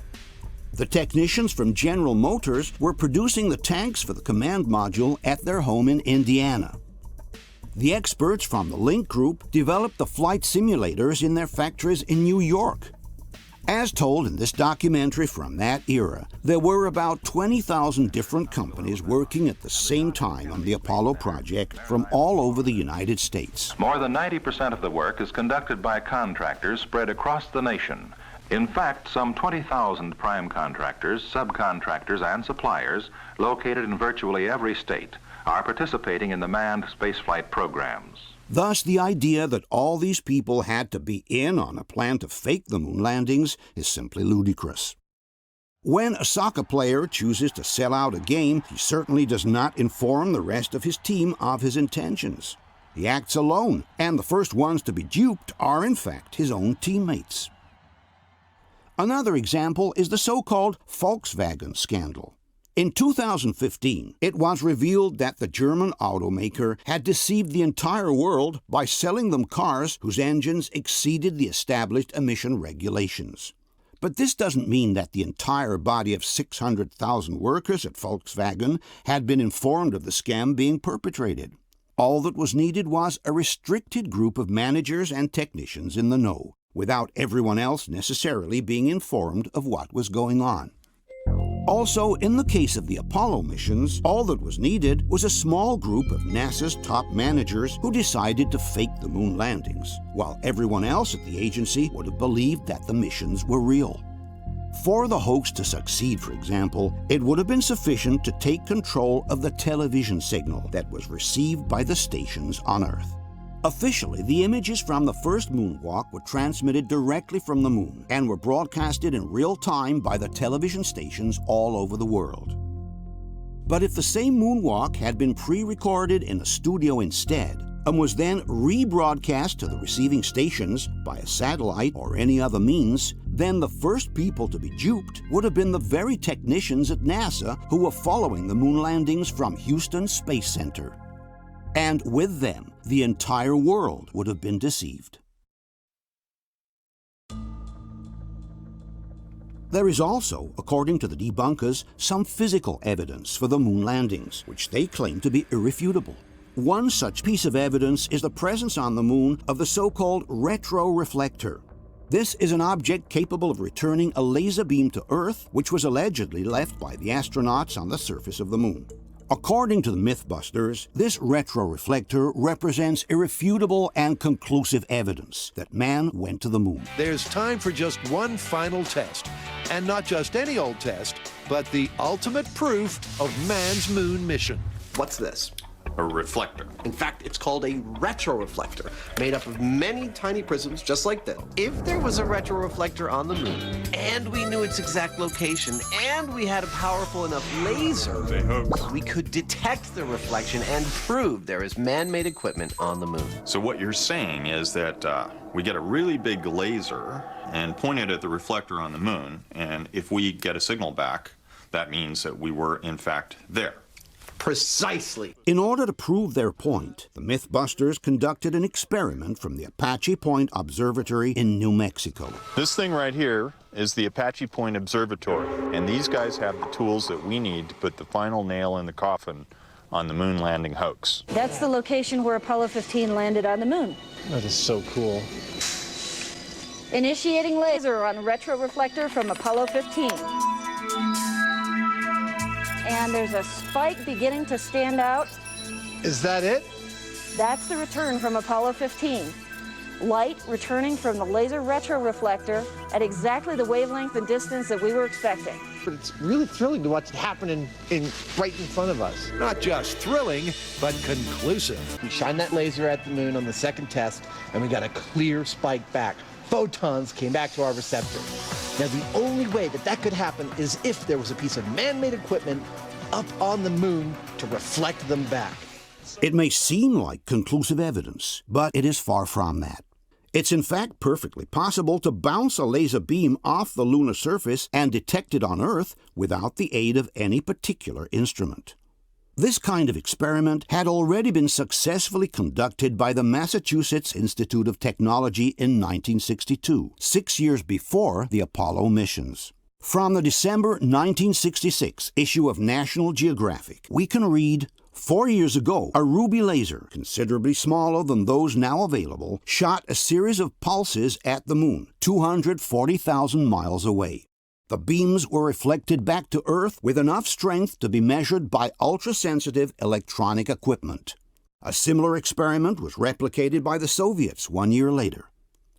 The technicians from General Motors were producing the tanks for the command module at their home in Indiana. The experts from the Link Group developed the flight simulators in their factories in New York. As told in this documentary from that era, there were about 20,000 different companies working at the same time on the Apollo project from all over the United States. More than 90% of the work is conducted by contractors spread across the nation. In fact, some 20,000 prime contractors, subcontractors, and suppliers located in virtually every state are participating in the manned spaceflight programs. Thus, the idea that all these people had to be in on a plan to fake the moon landings is simply ludicrous. When a soccer player chooses to sell out a game, he certainly does not inform the rest of his team of his intentions. He acts alone, and the first ones to be duped are, in fact, his own teammates. Another example is the so-called Volkswagen scandal. In 2015, it was revealed that the German automaker had deceived the entire world by selling them cars whose engines exceeded the established emission regulations. But this doesn't mean that the entire body of 600,000 workers at Volkswagen had been informed of the scam being perpetrated. All that was needed was a restricted group of managers and technicians in the know, without everyone else necessarily being informed of what was going on. Also, in the case of the Apollo missions, all that was needed was a small group of NASA's top managers who decided to fake the moon landings, while everyone else at the agency would have believed that the missions were real. For the hoax to succeed, for example, it would have been sufficient to take control of the television signal that was received by the stations on Earth. Officially, the images from the first moonwalk were transmitted directly from the moon and were broadcasted in real time by the television stations all over the world. But if the same moonwalk had been pre-recorded in a studio instead and was then rebroadcast to the receiving stations by a satellite or any other means, then the first people to be duped would have been the very technicians at NASA who were following the moon landings from Houston Space Center. And with them, the entire world would have been deceived. There is also, according to the debunkers, some physical evidence for the moon landings, which they claim to be irrefutable. One such piece of evidence is the presence on the moon of the so-called retroreflector. This is an object capable of returning a laser beam to Earth, which was allegedly left by the astronauts on the surface of the moon. According to the Mythbusters, this retroreflector represents irrefutable and conclusive evidence that man went to the moon. There's time for just one final test. And not just any old test, but the ultimate proof of man's moon mission. What's this? a reflector. In fact, it's called a retroreflector, made up of many tiny prisms just like this. If there was a retroreflector on the moon, and we knew its exact location, and we had a powerful enough laser, we could detect the reflection and prove there is man-made equipment on the moon. So what you're saying is that we get a really big laser and point it at the reflector on the moon, and if we get a signal back, that means that we were, in fact, there. Precisely. In order to prove their point, the Mythbusters conducted an experiment from the Apache Point Observatory in New Mexico. This thing right here is the Apache Point Observatory, and these guys have the tools that we need to put the final nail in the coffin on the moon landing hoax. That's the location where Apollo 15 landed on the moon. That is so cool. Initiating laser on retroreflector from Apollo 15. And there's a spike beginning to stand out. Is that it? That's the return from Apollo 15. Light returning from the laser retroreflector at exactly the wavelength and distance that we were expecting. But it's really thrilling to watch it happen right in front of us. Not just thrilling, but conclusive. We shined that laser at the moon on the second test, and we got a clear spike back. Photons came back to our receptor. Now, the only way that that could happen is if there was a piece of man-made equipment up on the moon to reflect them back. It may seem like conclusive evidence, but it is far from that. It's in fact perfectly possible to bounce a laser beam off the lunar surface and detect it on Earth without the aid of any particular instrument. This kind of experiment had already been successfully conducted by the Massachusetts Institute of Technology in 1962, 6 years before the Apollo missions. From the December 1966 issue of National Geographic, we can read, 4 years ago, a ruby laser, considerably smaller than those now available, shot a series of pulses at the moon, 240,000 miles away. The beams were reflected back to Earth with enough strength to be measured by ultra-sensitive electronic equipment. A similar experiment was replicated by the Soviets 1 year later.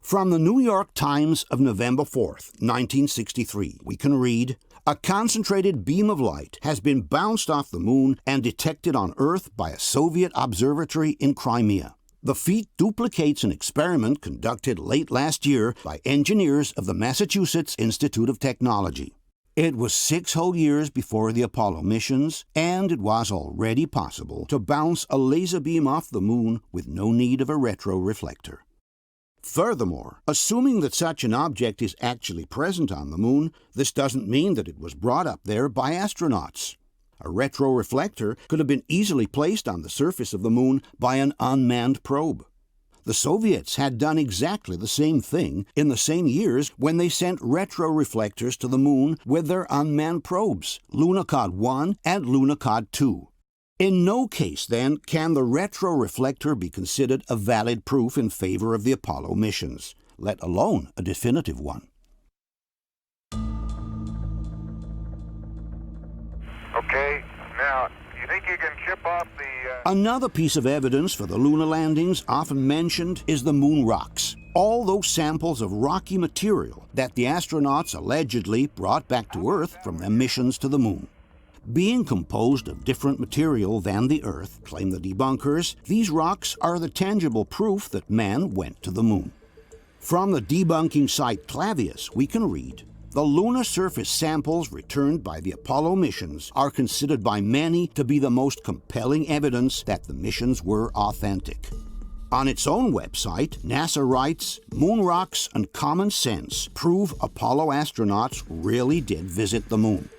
From the New York Times of November 4th, 1963, we can read, a concentrated beam of light has been bounced off the moon and detected on Earth by a Soviet observatory in Crimea. The feat duplicates an experiment conducted late last year by engineers of the Massachusetts Institute of Technology. It was 6 whole years before the Apollo missions, and it was already possible to bounce a laser beam off the moon with no need of a retroreflector. Furthermore, assuming that such an object is actually present on the moon, this doesn't mean that it was brought up there by astronauts. A retroreflector could have been easily placed on the surface of the moon by an unmanned probe. The Soviets had done exactly the same thing in the same years when they sent retroreflectors to the moon with their unmanned probes, Lunokhod 1 and Lunokhod 2. In no case, then, can the retroreflector be considered a valid proof in favor of the Apollo missions, let alone a definitive one. Okay, now, you think you can chip off the... Another piece of evidence for the lunar landings often mentioned is the moon rocks. All those samples of rocky material that the astronauts allegedly brought back to Earth from their missions to the moon. Being composed of different material than the Earth, claim the debunkers, these rocks are the tangible proof that man went to the moon. From the debunking site Clavius, we can read, the lunar surface samples returned by the Apollo missions are considered by many to be the most compelling evidence that the missions were authentic. On its own website, NASA writes, moon rocks and common sense prove Apollo astronauts really did visit the moon.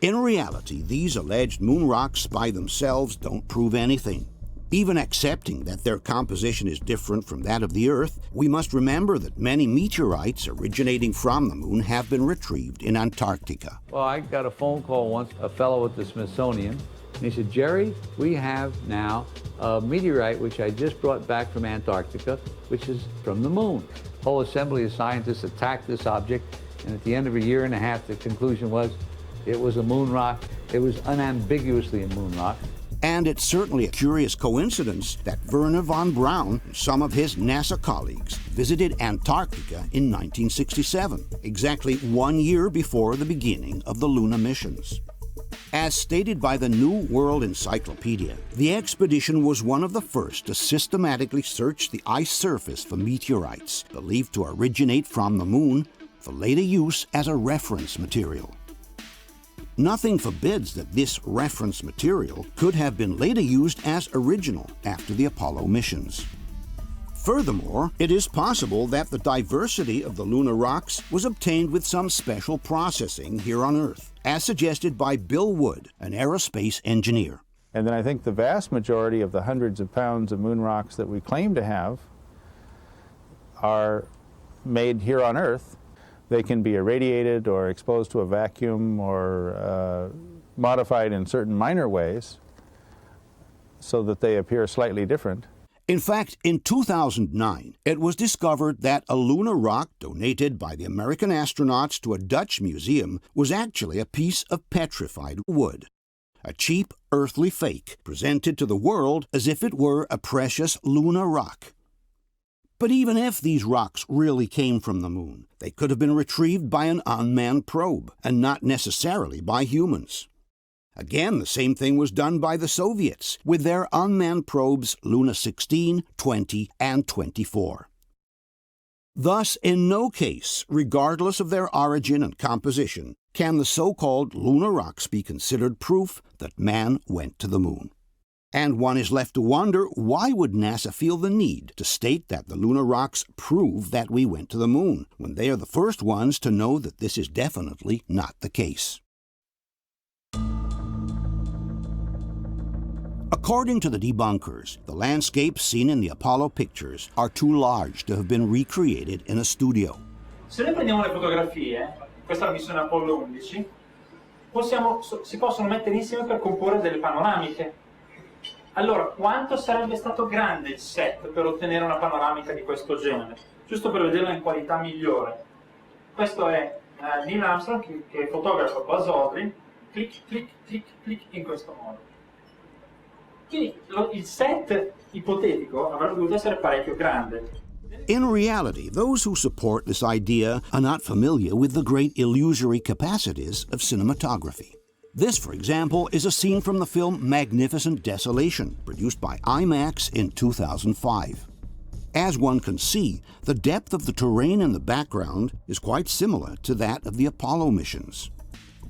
In reality, these alleged moon rocks by themselves don't prove anything. Even accepting that their composition is different from that of the Earth, we must remember that many meteorites originating from the moon have been retrieved in Antarctica. Well, I got a phone call once, a fellow at the Smithsonian, and he said, Jerry, we have now a meteorite which I just brought back from Antarctica, which is from the moon. The whole assembly of scientists attacked this object, and at the end of a year and a half, the conclusion was it was a moon rock. It was unambiguously a moon rock. And it's certainly a curious coincidence that Wernher von Braun and some of his NASA colleagues visited Antarctica in 1967, exactly 1 year before the beginning of the lunar missions. As stated by the New World Encyclopedia, the expedition was one of the first to systematically search the ice surface for meteorites believed to originate from the moon for later use as a reference material. Nothing forbids that this reference material could have been later used as original after the Apollo missions. Furthermore, it is possible that the diversity of the lunar rocks was obtained with some special processing here on Earth, as suggested by Bill Wood, an aerospace engineer. And then I think the vast majority of the hundreds of pounds of moon rocks that we claim to have are made here on Earth. They can be irradiated or exposed to a vacuum or modified in certain minor ways so that they appear slightly different. In fact, in 2009, it was discovered that a lunar rock donated by the American astronauts to a Dutch museum was actually a piece of petrified wood, a cheap earthly fake presented to the world as if it were a precious lunar rock. But even if these rocks really came from the moon, they could have been retrieved by an unmanned probe, and not necessarily by humans. Again, the same thing was done by the Soviets with their unmanned probes Luna 16, 20, and 24. Thus, in no case, regardless of their origin and composition, can the so-called lunar rocks be considered proof that man went to the moon. And one is left to wonder, why would NASA feel the need to state that the lunar rocks prove that we went to the moon, when they are the first ones to know that this is definitely not the case? According to the debunkers, the landscapes seen in the Apollo pictures are too large to have been recreated in a studio. Se noi prendiamo le fotografie, questa è la missione Apollo 11, si possono mettere insieme per comporre delle panoramiche. Allora, quanto sarebbe stato grande il set per ottenere una panoramica di questo genere? Giusto per vederla in qualità migliore. Questo è Neil Armstrong che fotografa Buzz Aldrin, clic, clic, clic, clic, in questo modo. Quindi il set ipotetico avrebbe dovuto essere parecchio grande. In reality, those who support this idea are not familiar with the great illusory capacities of cinematography. This, for example, is a scene from the film Magnificent Desolation, produced by IMAX in 2005. As one can see, the depth of the terrain in the background is quite similar to that of the Apollo missions.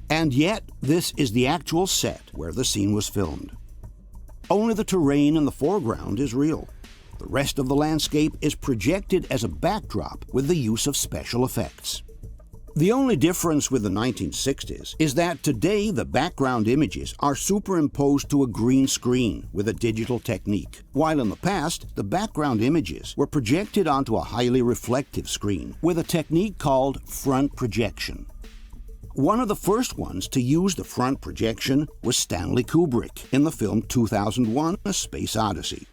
And yet, this is the actual set where the scene was filmed. Only the terrain in the foreground is real. The rest of the landscape is projected as a backdrop with the use of special effects. The only difference with the 1960s is that today the background images are superimposed to a green screen with a digital technique, while in the past the background images were projected onto a highly reflective screen with a technique called front projection. One of the first ones to use the front projection was Stanley Kubrick in the film 2001: A Space Odyssey.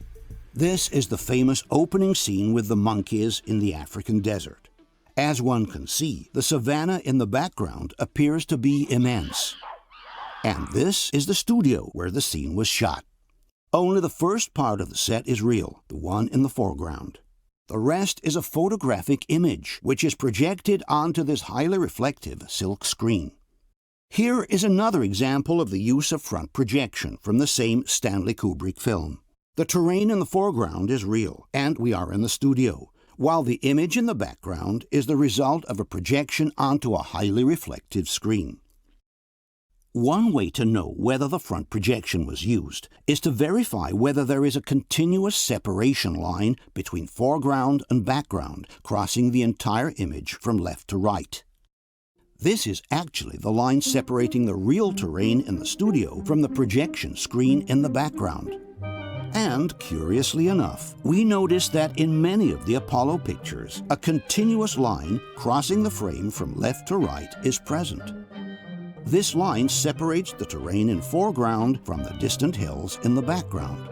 This is the famous opening scene with the monkeys in the African desert. As one can see, the savanna in the background appears to be immense. And this is the studio where the scene was shot. Only the first part of the set is real, the one in the foreground. The rest is a photographic image, which is projected onto this highly reflective silk screen. Here is another example of the use of front projection from the same Stanley Kubrick film. The terrain in the foreground is real, and we are in the studio, while the image in the background is the result of a projection onto a highly reflective screen. One way to know whether the front projection was used is to verify whether there is a continuous separation line between foreground and background crossing the entire image from left to right. This is actually the line separating the real terrain in the studio from the projection screen in the background. And, curiously enough, we notice that in many of the Apollo pictures, a continuous line crossing the frame from left to right is present. This line separates the terrain in foreground from the distant hills in the background.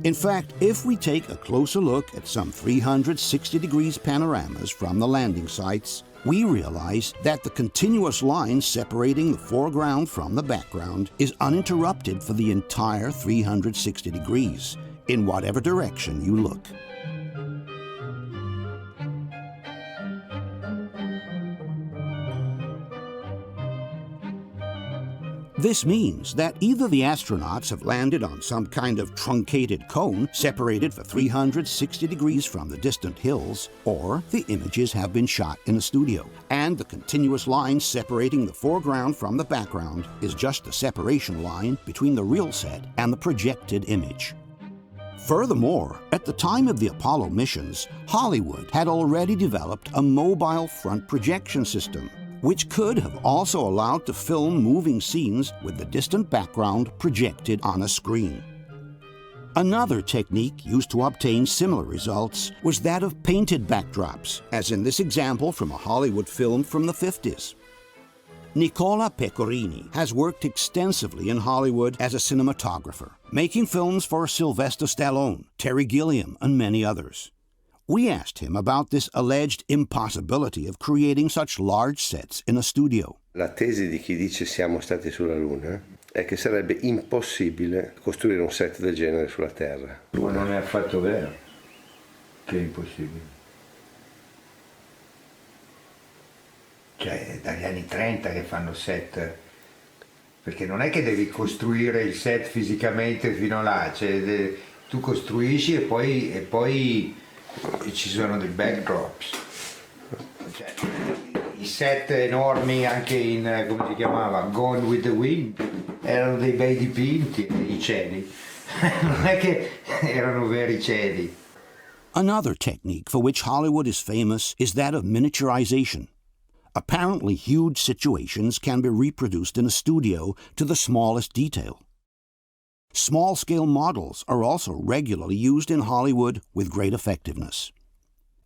In fact, if we take a closer look at some 360 degrees panoramas from the landing sites, we realize that the continuous line separating the foreground from the background is uninterrupted for the entire 360 degrees, in whatever direction you look. This means that either the astronauts have landed on some kind of truncated cone separated for 360 degrees from the distant hills, or the images have been shot in a studio, and the continuous line separating the foreground from the background is just the separation line between the real set and the projected image. Furthermore, at the time of the Apollo missions, Hollywood had already developed a mobile front projection system, which could have also allowed to film moving scenes with the distant background projected on a screen. Another technique used to obtain similar results was that of painted backdrops, as in this example from a Hollywood film from the 50s. Nicola Pecorini has worked extensively in Hollywood as a cinematographer, making films for Sylvester Stallone, Terry Gilliam, and many others. We asked him about this alleged impossibility of creating such large sets in a studio. La tesi di chi dice siamo stati sulla Luna è che sarebbe impossibile costruire un set del genere sulla Terra. Ma non è affatto vero che è impossibile. Cioè, dagli anni 30 che fanno set, perché non è che devi costruire il set fisicamente fino là, cioè, tu costruisci e poi ci sono dei backdrops, cioè, i set enormi anche in, come si chiamava, Gone with the Wind, erano dei bei dipinti, i cieli, non è che erano veri cieli. Another technique for which Hollywood is famous is that of miniaturization. Apparently huge situations can be reproduced in a studio to the smallest detail. Small-scale models are also regularly used in Hollywood with great effectiveness.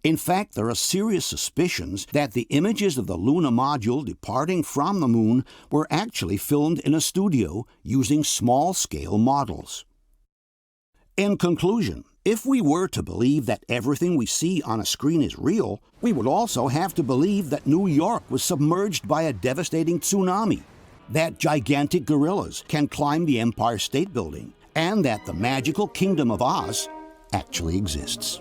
In fact, there are serious suspicions that the images of the lunar module departing from the moon were actually filmed in a studio using small-scale models. In conclusion, if we were to believe that everything we see on a screen is real, we would also have to believe that New York was submerged by a devastating tsunami, that gigantic gorillas can climb the Empire State Building, and that the magical Kingdom of Oz actually exists.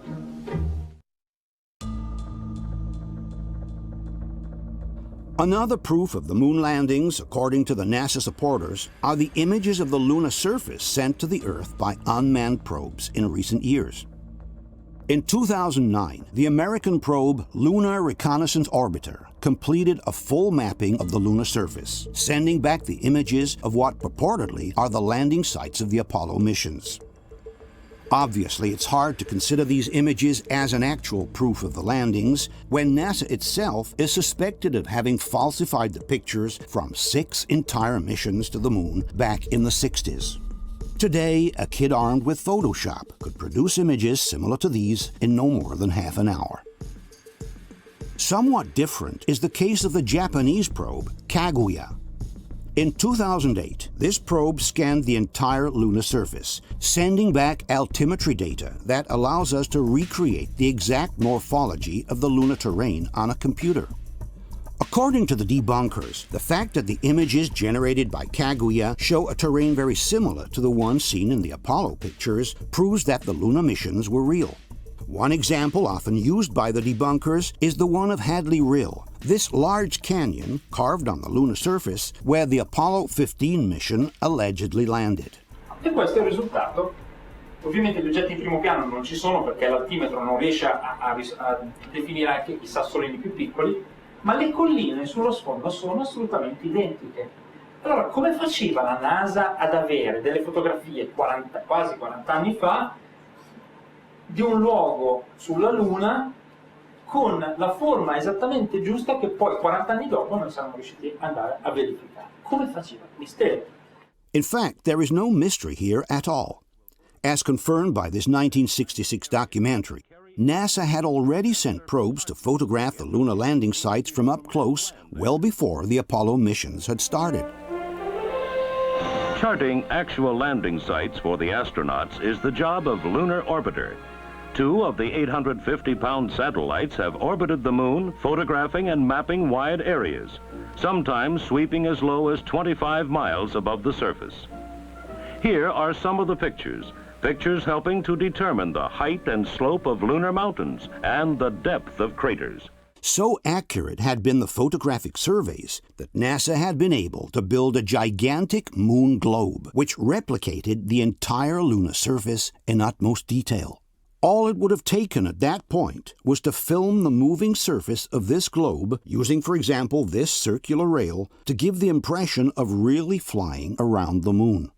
Another proof of the moon landings, according to the NASA supporters, are the images of the lunar surface sent to the Earth by unmanned probes in recent years. In 2009, the American probe Lunar Reconnaissance Orbiter completed a full mapping of the lunar surface, sending back the images of what purportedly are the landing sites of the Apollo missions. Obviously, it's hard to consider these images as an actual proof of the landings when NASA itself is suspected of having falsified the pictures from 6 entire missions to the moon back in the 60s. Today, a kid armed with Photoshop could produce images similar to these in no more than half an hour. Somewhat different is the case of the Japanese probe Kaguya. In 2008, this probe scanned the entire lunar surface, sending back altimetry data that allows us to recreate the exact morphology of the lunar terrain on a computer. According to the debunkers, the fact that the images generated by Kaguya show a terrain very similar to the one seen in the Apollo pictures proves that the lunar missions were real. One example often used by the debunkers is the one of Hadley Rill, this large canyon carved on the lunar surface where the Apollo 15 mission allegedly landed. E questo è il risultato. Ovviamente gli oggetti in primo piano non ci sono perché l'altimetro non riesce a definire anche i sassolini più piccoli, ma le colline sullo sfondo sono assolutamente identiche. Allora, come faceva la NASA ad avere delle fotografie quasi 40 anni fa di un luogo sulla Luna con la forma esattamente giusta che poi 40 anni dopo noi siamo riusciti ad andare a verificare? Come faceva? Mistero. In fact, there is no mystery here at all. As confirmed by this 1966 documentary, NASA had already sent probes to photograph the lunar landing sites from up close well before the Apollo missions had started. Charting actual landing sites for the astronauts is the job of Lunar Orbiter. 2 of the 850-pound satellites have orbited the moon, photographing and mapping wide areas, sometimes sweeping as low as 25 miles above the surface. Here are some of the pictures helping to determine the height and slope of lunar mountains and the depth of craters. So accurate had been the photographic surveys that NASA had been able to build a gigantic moon globe which replicated the entire lunar surface in utmost detail. All it would have taken at that point was to film the moving surface of this globe using, for example, this circular rail to give the impression of really flying around the moon.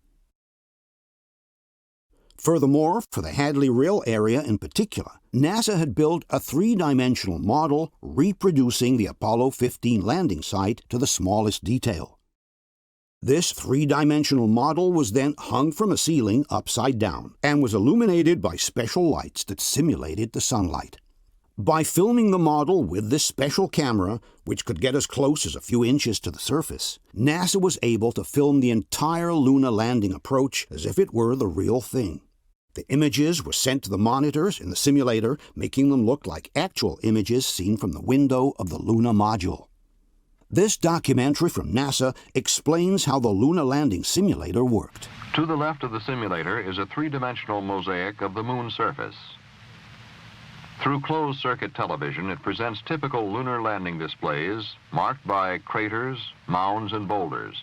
Furthermore, for the Hadley Rail area in particular, NASA had built a three-dimensional model reproducing the Apollo 15 landing site to the smallest detail. This three-dimensional model was then hung from a ceiling upside down and was illuminated by special lights that simulated the sunlight. By filming the model with this special camera, which could get as close as a few inches to the surface, NASA was able to film the entire lunar landing approach as if it were the real thing. The images were sent to the monitors in the simulator, making them look like actual images seen from the window of the lunar module. This documentary from NASA explains how the lunar landing simulator worked. To the left of the simulator is a three-dimensional mosaic of the moon's surface. Through closed-circuit television, it presents typical lunar landing displays marked by craters, mounds, and boulders.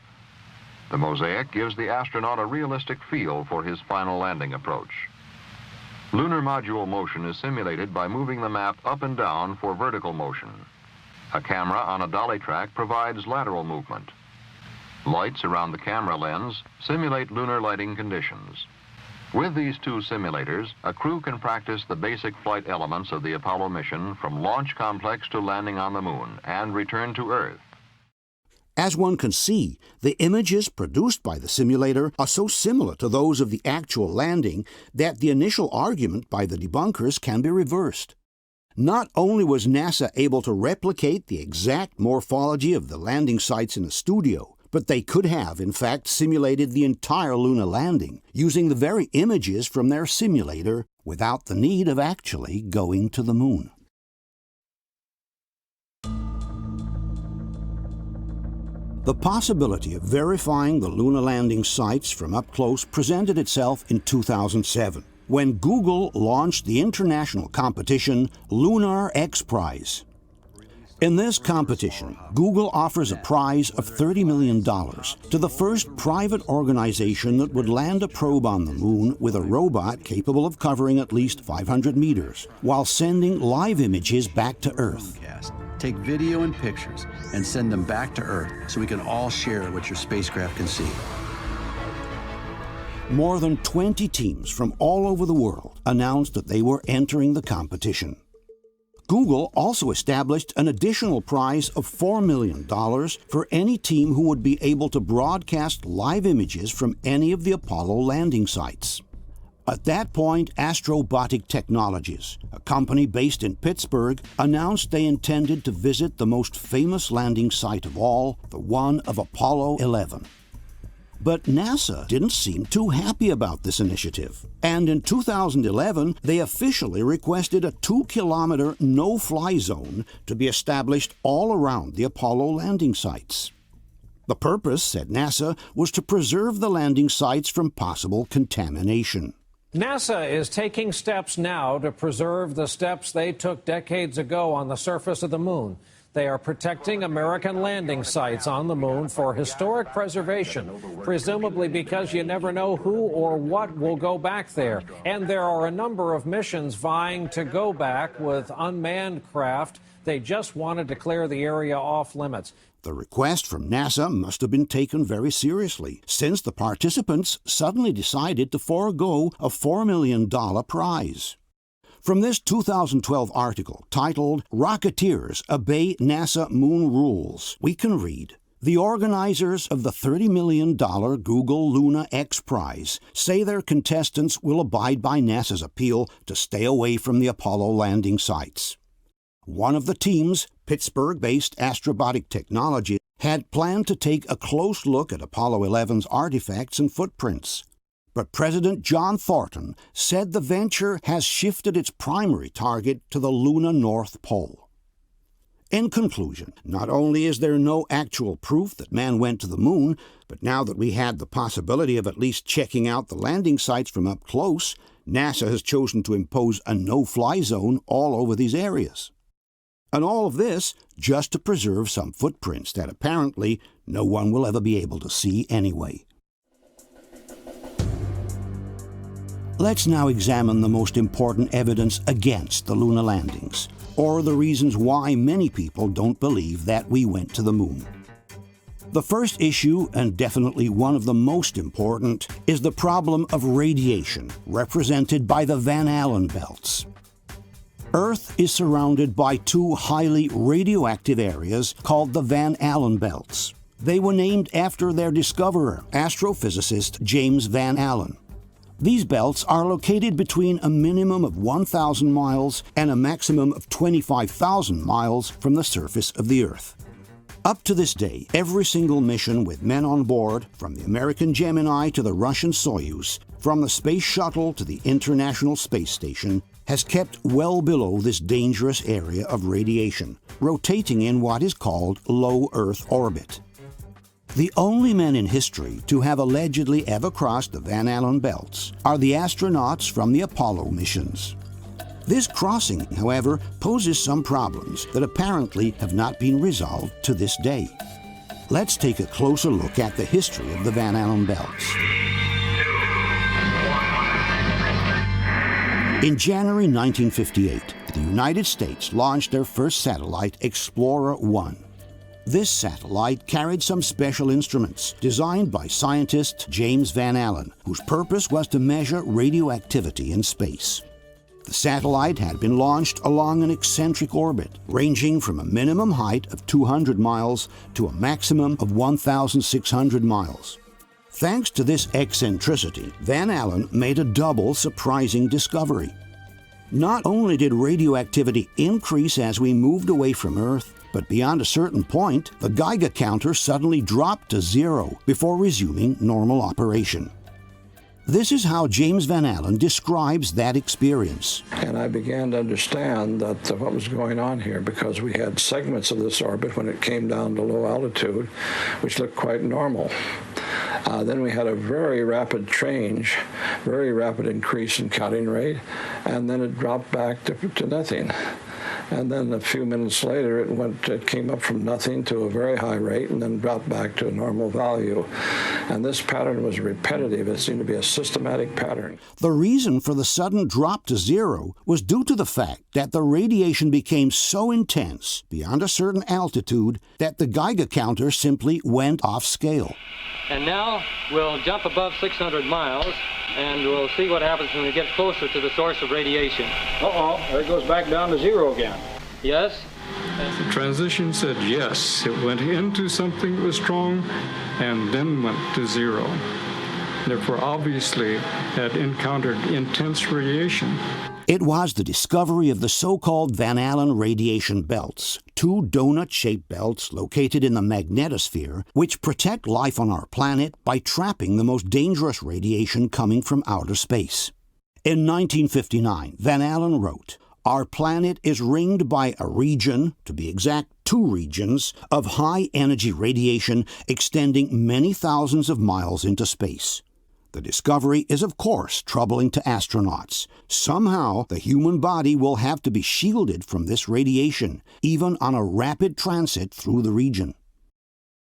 The mosaic gives the astronaut a realistic feel for his final landing approach. Lunar module motion is simulated by moving the map up and down for vertical motion. A camera on a dolly track provides lateral movement. Lights around the camera lens simulate lunar lighting conditions. With these two simulators, a crew can practice the basic flight elements of the Apollo mission from launch complex to landing on the moon and return to Earth. As one can see, the images produced by the simulator are so similar to those of the actual landing that the initial argument by the debunkers can be reversed. Not only was NASA able to replicate the exact morphology of the landing sites in the studio, but they could have, in fact, simulated the entire lunar landing using the very images from their simulator without the need of actually going to the moon. The possibility of verifying the lunar landing sites from up close presented itself in 2007. When Google launched the international competition Lunar X Prize. In this competition, Google offers a prize of $30 million to the first private organization that would land a probe on the moon with a robot capable of covering at least 500 meters, while sending live images back to Earth. Take video and pictures and send them back to Earth so we can all share what your spacecraft can see. More than 20 teams from all over the world announced that they were entering the competition. Google also established an additional prize of $4 million for any team who would be able to broadcast live images from any of the Apollo landing sites. At that point, Astrobotic Technologies, a company based in Pittsburgh, announced they intended to visit the most famous landing site of all, the one of Apollo 11. But NASA didn't seem too happy about this initiative, and in 2011 they officially requested a 2-kilometer no-fly zone to be established all around the Apollo landing sites. The purpose, said NASA, was to preserve the landing sites from possible contamination. NASA is taking steps now to preserve the steps they took decades ago on the surface of the moon. They are protecting American landing sites on the moon for historic preservation, presumably because you never know who or what will go back there. And there are a number of missions vying to go back with unmanned craft. They just wanted to clear the area off limits. The request from NASA must have been taken very seriously, since the participants suddenly decided to forego a $4 million prize. From this 2012 article titled "Rocketeers Obey NASA Moon Rules," we can read, "The organizers of the $30 million Google Luna X Prize say their contestants will abide by NASA's appeal to stay away from the Apollo landing sites. One of the teams, Pittsburgh-based Astrobotic Technology, had planned to take a close look at Apollo 11's artifacts and footprints. But President John Thornton said the venture has shifted its primary target to the lunar North Pole. In conclusion, not only is there no actual proof that man went to the moon, but now that we had the possibility of at least checking out the landing sites from up close, NASA has chosen to impose a no-fly zone all over these areas. And all of this just to preserve some footprints that apparently no one will ever be able to see anyway. Let's now examine the most important evidence against the lunar landings, or the reasons why many people don't believe that we went to the moon. The first issue, and definitely one of the most important, is the problem of radiation, represented by the Van Allen belts. Earth is surrounded by two highly radioactive areas called the Van Allen belts. They were named after their discoverer, astrophysicist James Van Allen. These belts are located between a minimum of 1,000 miles and a maximum of 25,000 miles from the surface of the Earth. Up to this day, every single mission with men on board, from the American Gemini to the Russian Soyuz, from the Space Shuttle to the International Space Station, has kept well below this dangerous area of radiation, rotating in what is called low Earth orbit. The only men in history to have allegedly ever crossed the Van Allen belts are the astronauts from the Apollo missions. This crossing, however, poses some problems that apparently have not been resolved to this day. Let's take a closer look at the history of the Van Allen belts. In January 1958, the United States launched their first satellite, Explorer 1. This satellite carried some special instruments designed by scientist James Van Allen, whose purpose was to measure radioactivity in space. The satellite had been launched along an eccentric orbit, ranging from a minimum height of 200 miles to a maximum of 1,600 miles. Thanks to this eccentricity, Van Allen made a double surprising discovery. Not only did radioactivity increase as we moved away from Earth, but beyond a certain point, the Geiger counter suddenly dropped to zero before resuming normal operation. This is how James Van Allen describes that experience. And I began to understand that what was going on here, because we had segments of this orbit when it came down to low altitude, which looked quite normal. Then we had a very rapid change, very rapid increase in cutting rate, and then it dropped back to nothing. And then a few minutes later, it came up from nothing to a very high rate and then dropped back to a normal value. And this pattern was repetitive. It seemed to be a systematic pattern. The reason for the sudden drop to zero was due to the fact that the radiation became so intense beyond a certain altitude that the Geiger counter simply went off scale. And now we'll jump above 600 miles, and we'll see what happens when we get closer to the source of radiation. Uh-oh, there it goes back down to zero again. Yes? The transition said yes. It went into something that was strong and then went to zero. Therefore, obviously, had encountered intense radiation. It was the discovery of the so-called Van Allen radiation belts, two donut-shaped belts located in the magnetosphere, which protect life on our planet by trapping the most dangerous radiation coming from outer space. In 1959, Van Allen wrote, "Our planet is ringed by a region, to be exact, two regions, of high-energy radiation extending many thousands of miles into space. The discovery is, of course, troubling to astronauts. Somehow, the human body will have to be shielded from this radiation, even on a rapid transit through the region."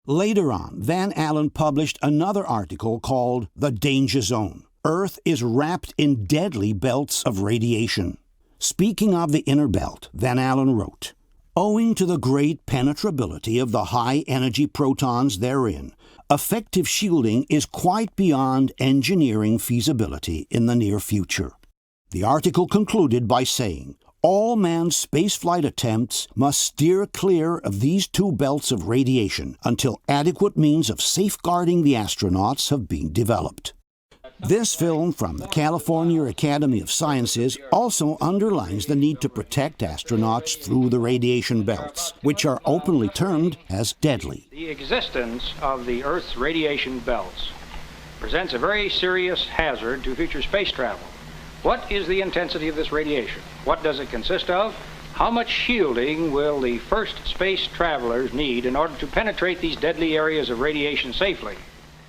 Later on, Van Allen published another article called "The Danger Zone. Earth is wrapped in deadly belts of radiation." Speaking of the inner belt, Van Allen wrote, "Owing to the great penetrability of the high-energy protons therein, effective shielding is quite beyond engineering feasibility in the near future." The article concluded by saying, "All manned spaceflight attempts must steer clear of these two belts of radiation until adequate means of safeguarding the astronauts have been developed." This film from the California Academy of Sciences also underlines the need to protect astronauts through the radiation belts, which are openly termed as deadly. The existence of the Earth's radiation belts presents a very serious hazard to future space travel. What is the intensity of this radiation? What does it consist of? How much shielding will the first space travelers need in order to penetrate these deadly areas of radiation safely?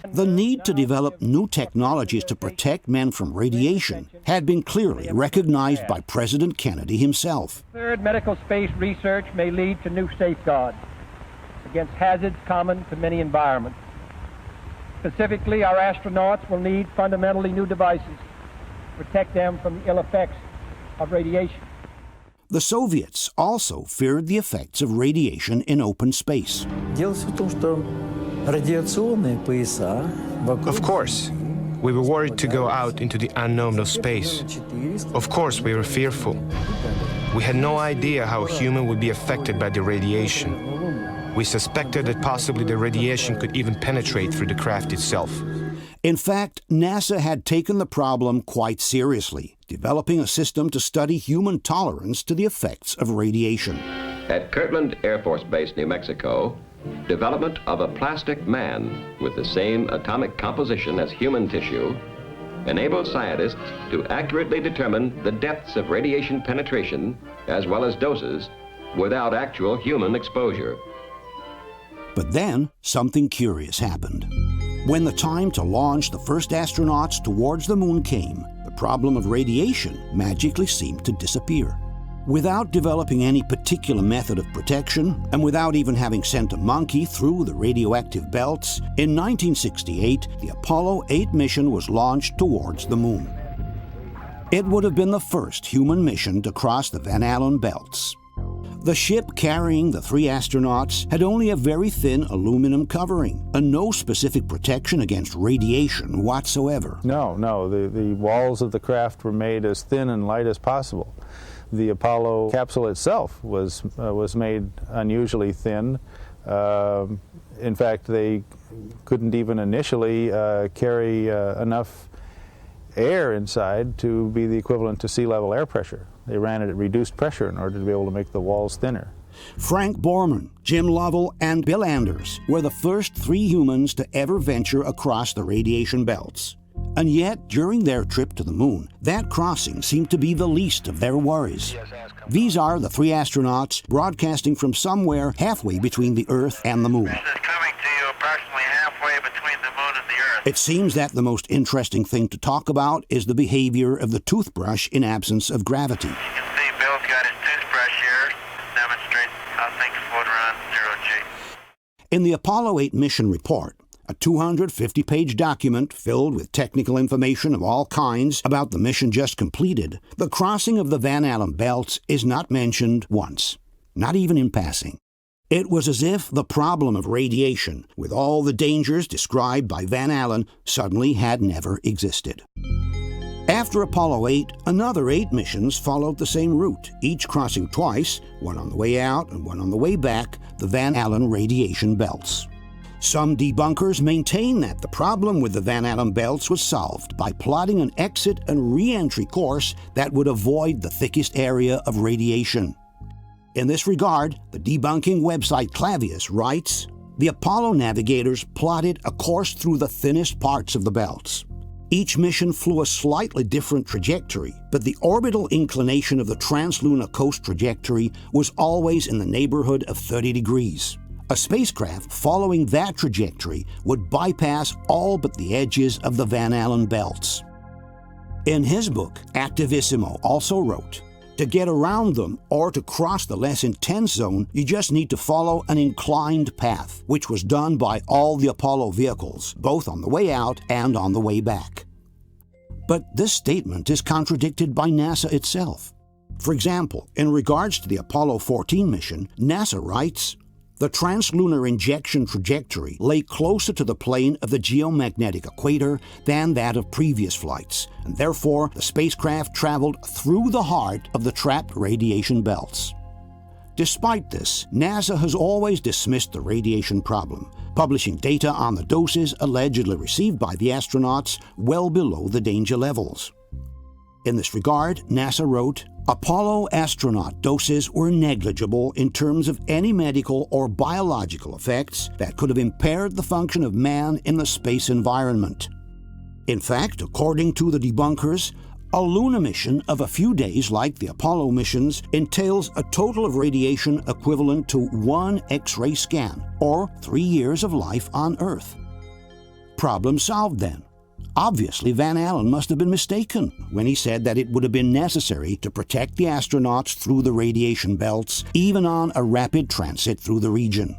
The need to develop new technologies to protect men from radiation had been clearly recognized by President Kennedy himself. Third, medical space research may lead to new safeguards against hazards common to many environments. Specifically, our astronauts will need fundamentally new devices to protect them from the ill effects of radiation. The Soviets also feared the effects of radiation in open space. Of course, we were worried to go out into the unknown of space. Of course, we were fearful. We had no idea how a human would be affected by the radiation. We suspected that possibly the radiation could even penetrate through the craft itself. In fact, NASA had taken the problem quite seriously, developing a system to study human tolerance to the effects of radiation. At Kirtland Air Force Base, New Mexico, development of a plastic man with the same atomic composition as human tissue enabled scientists to accurately determine the depths of radiation penetration as well as doses without actual human exposure. But then something curious happened. When the time to launch the first astronauts towards the moon came, the problem of radiation magically seemed to disappear. Without developing any particular method of protection, and without even having sent a monkey through the radioactive belts, in 1968, the Apollo 8 mission was launched towards the moon. It would have been the first human mission to cross the Van Allen belts. The ship carrying the 3 astronauts had only a very thin aluminum covering, and no specific protection against radiation whatsoever. No, the walls of the craft were made as thin and light as possible. The Apollo capsule itself was made unusually thin. In fact, they couldn't even initially carry enough air inside to be the equivalent to sea level air pressure. They ran it at reduced pressure in order to be able to make the walls thinner. Frank Borman, Jim Lovell, and Bill Anders were the first 3 humans to ever venture across the radiation belts. And yet, during their trip to the moon, that crossing seemed to be the least of their worries. These are the 3 astronauts broadcasting from somewhere halfway between the Earth and the moon. It seems that the most interesting thing to talk about is the behavior of the toothbrush in absence of gravity. You can see Bill's got his toothbrush here, demonstrates how things float around 0G. In the Apollo 8 mission report, a 250-page document filled with technical information of all kinds about the mission just completed, the crossing of the Van Allen belts is not mentioned once, not even in passing. It was as if the problem of radiation, with all the dangers described by Van Allen, suddenly had never existed. After Apollo 8, another 8 missions followed the same route, each crossing twice, one on the way out and one on the way back, the Van Allen radiation belts. Some debunkers maintain that the problem with the Van Allen belts was solved by plotting an exit and re-entry course that would avoid the thickest area of radiation. In this regard, the debunking website Clavius writes, "The Apollo navigators plotted a course through the thinnest parts of the belts. Each mission flew a slightly different trajectory, but the orbital inclination of the translunar coast trajectory was always in the neighborhood of 30 degrees. A spacecraft following that trajectory would bypass all but the edges of the Van Allen belts." In his book, Activissimo also wrote, "To get around them or to cross the less intense zone, you just need to follow an inclined path, which was done by all the Apollo vehicles, both on the way out and on the way back." But this statement is contradicted by NASA itself. For example, in regards to the Apollo 14 mission, NASA writes, "The translunar injection trajectory lay closer to the plane of the geomagnetic equator than that of previous flights, and therefore the spacecraft traveled through the heart of the trapped radiation belts." Despite this, NASA has always dismissed the radiation problem, publishing data on the doses allegedly received by the astronauts well below the danger levels. In this regard, NASA wrote, "Apollo astronaut doses were negligible in terms of any medical or biological effects that could have impaired the function of man in the space environment." In fact, according to the debunkers, a lunar mission of a few days like the Apollo missions entails a total of radiation equivalent to 1 X-ray scan, or 3 years of life on Earth. problem solved then? Obviously, Van Allen must have been mistaken when he said that it would have been necessary to protect the astronauts through the radiation belts, even on a rapid transit through the region.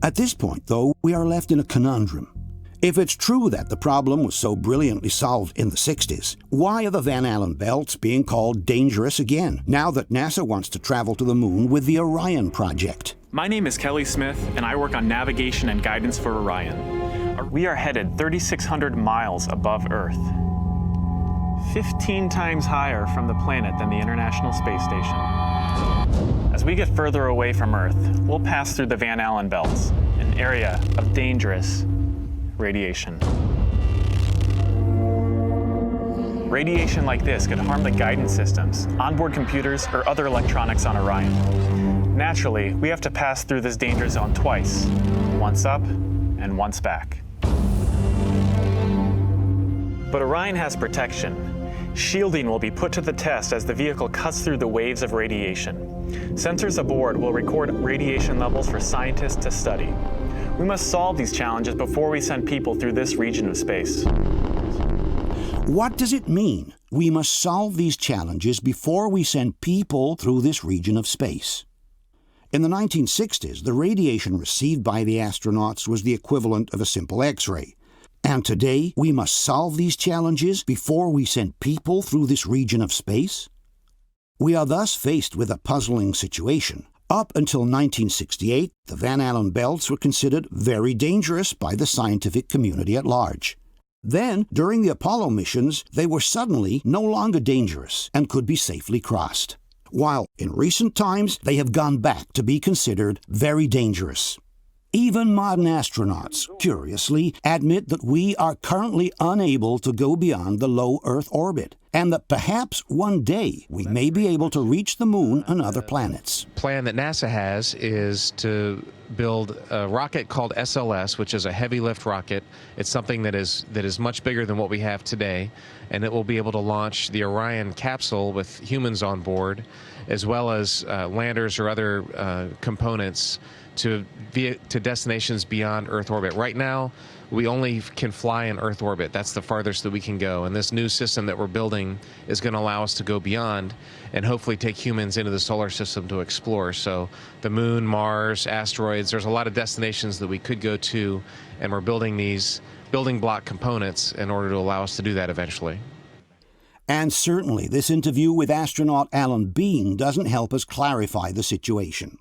At this point, though, we are left in a conundrum. If it's true that the problem was so brilliantly solved in the 60s, why are the Van Allen belts being called dangerous again, now that NASA wants to travel to the moon with the Orion project? My name is Kelly Smith, and I work on navigation and guidance for Orion. We are headed 3,600 miles above Earth, 15 times higher from the planet than the International Space Station. As we get further away from Earth, we'll pass through the Van Allen belts, an area of dangerous radiation. Radiation like this could harm the guidance systems, onboard computers, or other electronics on Orion. Naturally, we have to pass through this danger zone twice, once up and once back. But Orion has protection. Shielding will be put to the test as the vehicle cuts through the waves of radiation. Sensors aboard will record radiation levels for scientists to study. We must solve these challenges before we send people through this region of space. What does it mean, we must solve these challenges before we send people through this region of space? In the 1960s, the radiation received by the astronauts was the equivalent of a simple X-ray. And today, we must solve these challenges before we send people through this region of space? We are thus faced with a puzzling situation. Up until 1968, the Van Allen belts were considered very dangerous by the scientific community at large. Then, during the Apollo missions, they were suddenly no longer dangerous and could be safely crossed, while in recent times they have gone back to be considered very dangerous. Even modern astronauts, curiously, admit that we are currently unable to go beyond the low Earth orbit, and that perhaps one day we may be able to reach the moon and other planets. The plan that NASA has is to build a rocket called SLS, which is a heavy lift rocket. It's something that is much bigger than what we have today, and it will be able to launch the Orion capsule with humans on board, as well as landers or other components to destinations beyond Earth orbit. Right now, we only can fly in Earth orbit. That's the farthest that we can go. And this new system that we're building is going to allow us to go beyond and hopefully take humans into the solar system to explore. So the moon, Mars, asteroids, there's a lot of destinations that we could go to, and we're building these building block components in order to allow us to do that eventually. And certainly this interview with astronaut Alan Bean doesn't help us clarify the situation.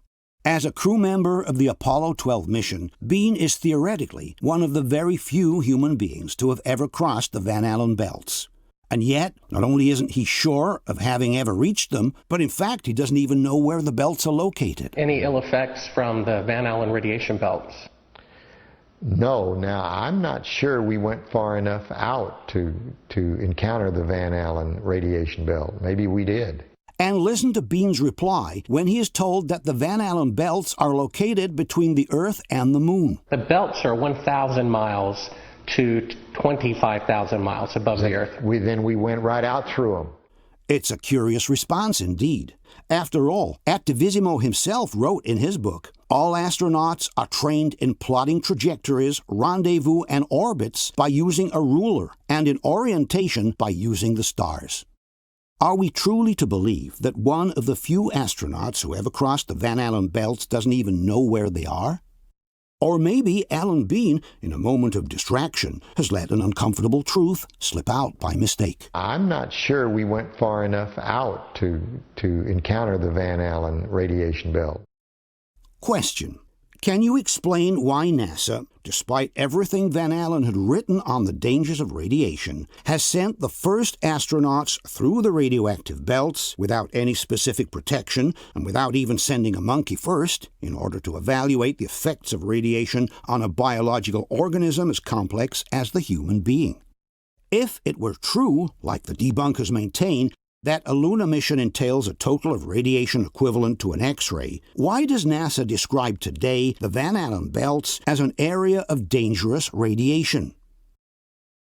As a crew member of the Apollo 12 mission, Bean is theoretically one of the very few human beings to have ever crossed the Van Allen belts. And yet, not only isn't he sure of having ever reached them, but in fact he doesn't even know where the belts are located. Any ill effects from the Van Allen radiation belts? No. Now, I'm not sure we went far enough out to encounter the Van Allen radiation belt. Maybe we did. And listen to Bean's reply when he is told that the Van Allen belts are located between the Earth and the Moon. The belts are 1,000 miles to 25,000 miles above the Earth. Then we went right out through them. It's a curious response indeed. After all, Attivissimo himself wrote in his book, all astronauts are trained in plotting trajectories, rendezvous, and orbits by using a ruler, and in orientation by using the stars. Are we truly to believe that one of the few astronauts who ever crossed the Van Allen belts doesn't even know where they are? Or maybe Alan Bean, in a moment of distraction, has let an uncomfortable truth slip out by mistake. I'm not sure we went far enough out to encounter the Van Allen radiation belt. Question. Can you explain why NASA, despite everything Van Allen had written on the dangers of radiation, has sent the first astronauts through the radioactive belts without any specific protection and without even sending a monkey first in order to evaluate the effects of radiation on a biological organism as complex as the human being? If it were true, like the debunkers maintain, that a lunar mission entails a total of radiation equivalent to an X-ray, why does NASA describe today the Van Allen belts as an area of dangerous radiation?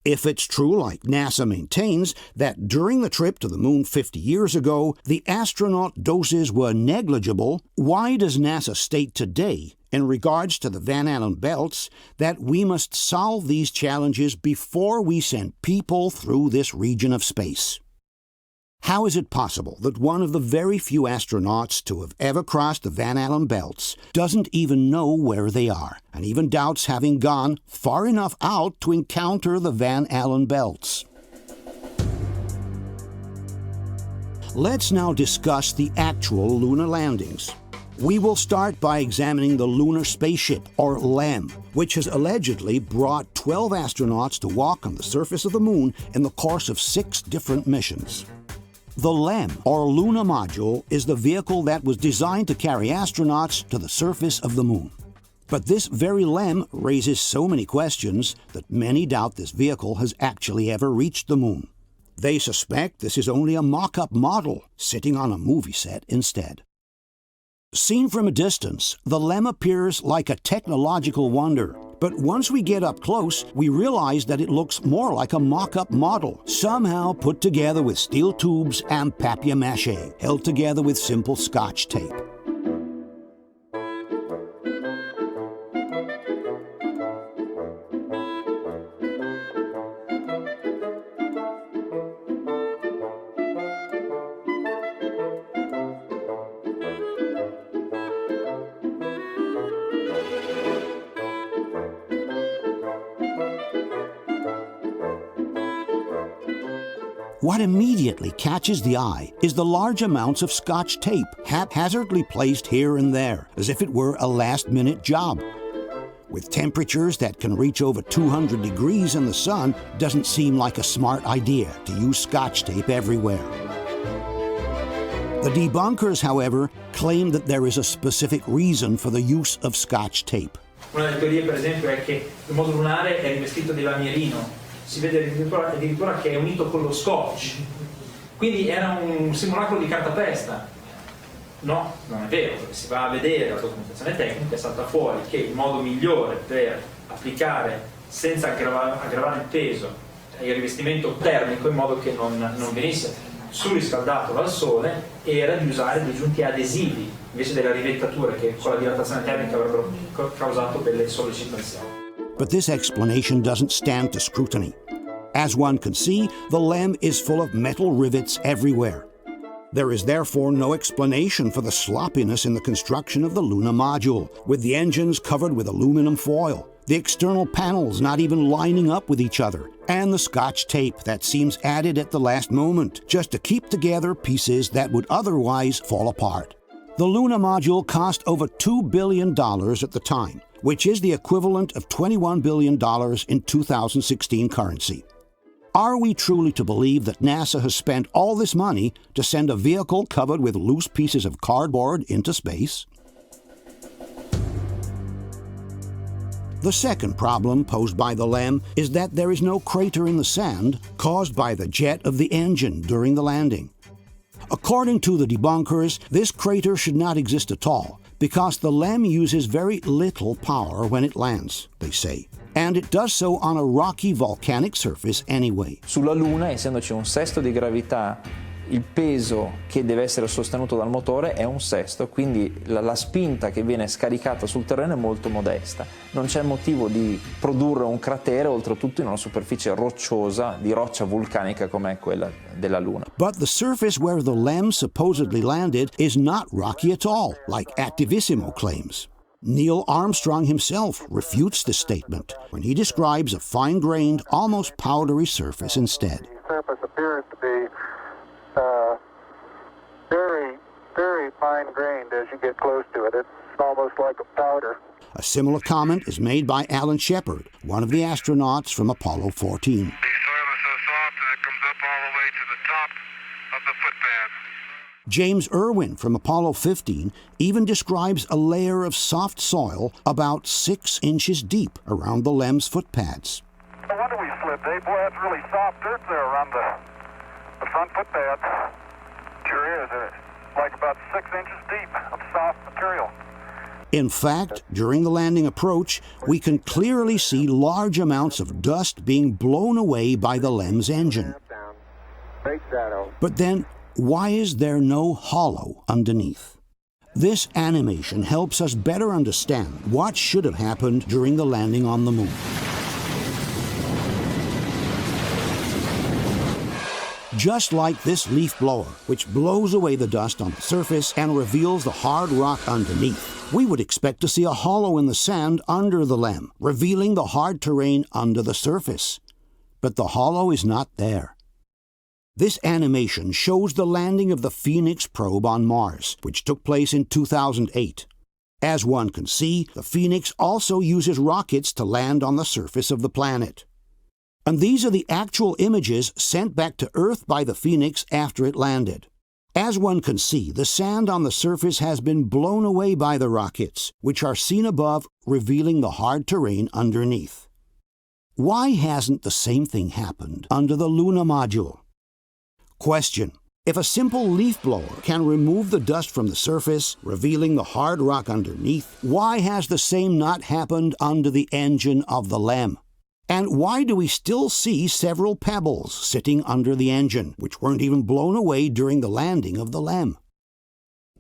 If it's true, like NASA maintains, that during the trip to the moon 50 years ago, the astronaut doses were negligible, why does NASA state today in regards to the Van Allen belts that we must solve these challenges before we send people through this region of space. How is it possible that one of the very few astronauts to have ever crossed the Van Allen belts doesn't even know where they are, and even doubts having gone far enough out to encounter the Van Allen belts? Let's now discuss the actual lunar landings. We will start by examining the lunar spaceship, or LEM, which has allegedly brought 12 astronauts to walk on the surface of the moon in the course of 6 different missions. The LEM, or Lunar Module, is the vehicle that was designed to carry astronauts to the surface of the moon. But this very LEM raises so many questions that many doubt this vehicle has actually ever reached the moon. They suspect this is only a mock-up model sitting on a movie set instead. Seen from a distance, the LEM appears like a technological wonder. But once we get up close, we realize that it looks more like a mock-up model, somehow put together with steel tubes and papier-mâché, held together with simple Scotch tape. What immediately catches the eye is the large amounts of Scotch tape haphazardly placed here and there, as if it were a last-minute job. With temperatures that can reach over 200 degrees in the sun, doesn't seem like a smart idea to use Scotch tape everywhere. The debunkers, however, claim that there is a specific reason for the use of Scotch tape. Una delle teorie, per esempio, è che il modulo lunare è rivestito di lamierino. Si vede addirittura che è unito con lo scotch, quindi era un simulacro di cartapesta. No, non è vero, perché si va a vedere la documentazione tecnica, salta fuori che il modo migliore per applicare senza aggravare il peso il rivestimento termico in modo che non venisse surriscaldato dal sole era di usare dei giunti adesivi invece della rivettatura che con la dilatazione termica avrebbero causato delle sollecitazioni. But this explanation doesn't stand to scrutiny. As one can see, the LEM is full of metal rivets everywhere. There is therefore no explanation for the sloppiness in the construction of the lunar module, with the engines covered with aluminum foil, the external panels not even lining up with each other, and the Scotch tape that seems added at the last moment, just to keep together pieces that would otherwise fall apart. The lunar module cost over $2 billion at the time, which is the equivalent of $21 billion in 2016 currency. Are we truly to believe that NASA has spent all this money to send a vehicle covered with loose pieces of cardboard into space? The second problem posed by the LEM is that there is no crater in the sand caused by the jet of the engine during the landing. According to the debunkers, this crater should not exist at all, because the LEM uses very little power when it lands, they say. And it does so on a rocky volcanic surface anyway. Sulla Luna, essendoci un sesto di gravità, il peso che deve essere sostenuto dal motore è un sesto, quindi la spinta che viene scaricata sul terreno è molto modesta. Non c'è motivo di produrre un cratere, oltretutto in una superficie rocciosa, di roccia vulcanica come è quella della Luna. But the surface where the LEM supposedly landed is not rocky at all, like Attivissimo claims. Neil Armstrong himself refutes this statement when he describes a fine-grained, almost powdery surface instead. The surface appears to be very, very fine-grained as you get close to it. It's almost like a powder. A similar comment is made by Alan Shepard, one of the astronauts from Apollo 14. The soil is so soft that it comes up all the way to the top of the footpath. James Irwin from Apollo 15 even describes a layer of soft soil about 6 inches deep around the LEM's footpads. No wonder we slipped, eh? Boy, that's really soft dirt there around the front footpads. Sure is. Like about 6 inches deep of soft material. In fact, during the landing approach, we can clearly see large amounts of dust being blown away by the LEM's engine. But then, why is there no hollow underneath? This animation helps us better understand what should have happened during the landing on the moon. Just like this leaf blower, which blows away the dust on the surface and reveals the hard rock underneath, we would expect to see a hollow in the sand under the LEM, revealing the hard terrain under the surface. But the hollow is not there. This animation shows the landing of the Phoenix probe on Mars, which took place in 2008. As one can see, the Phoenix also uses rockets to land on the surface of the planet. And these are the actual images sent back to Earth by the Phoenix after it landed. As one can see, the sand on the surface has been blown away by the rockets, which are seen above, revealing the hard terrain underneath. Why hasn't the same thing happened under the Luna module? Question: if a simple leaf blower can remove the dust from the surface, revealing the hard rock underneath, why has the same not happened under the engine of the LEM? And why do we still see several pebbles sitting under the engine, which weren't even blown away during the landing of the LEM?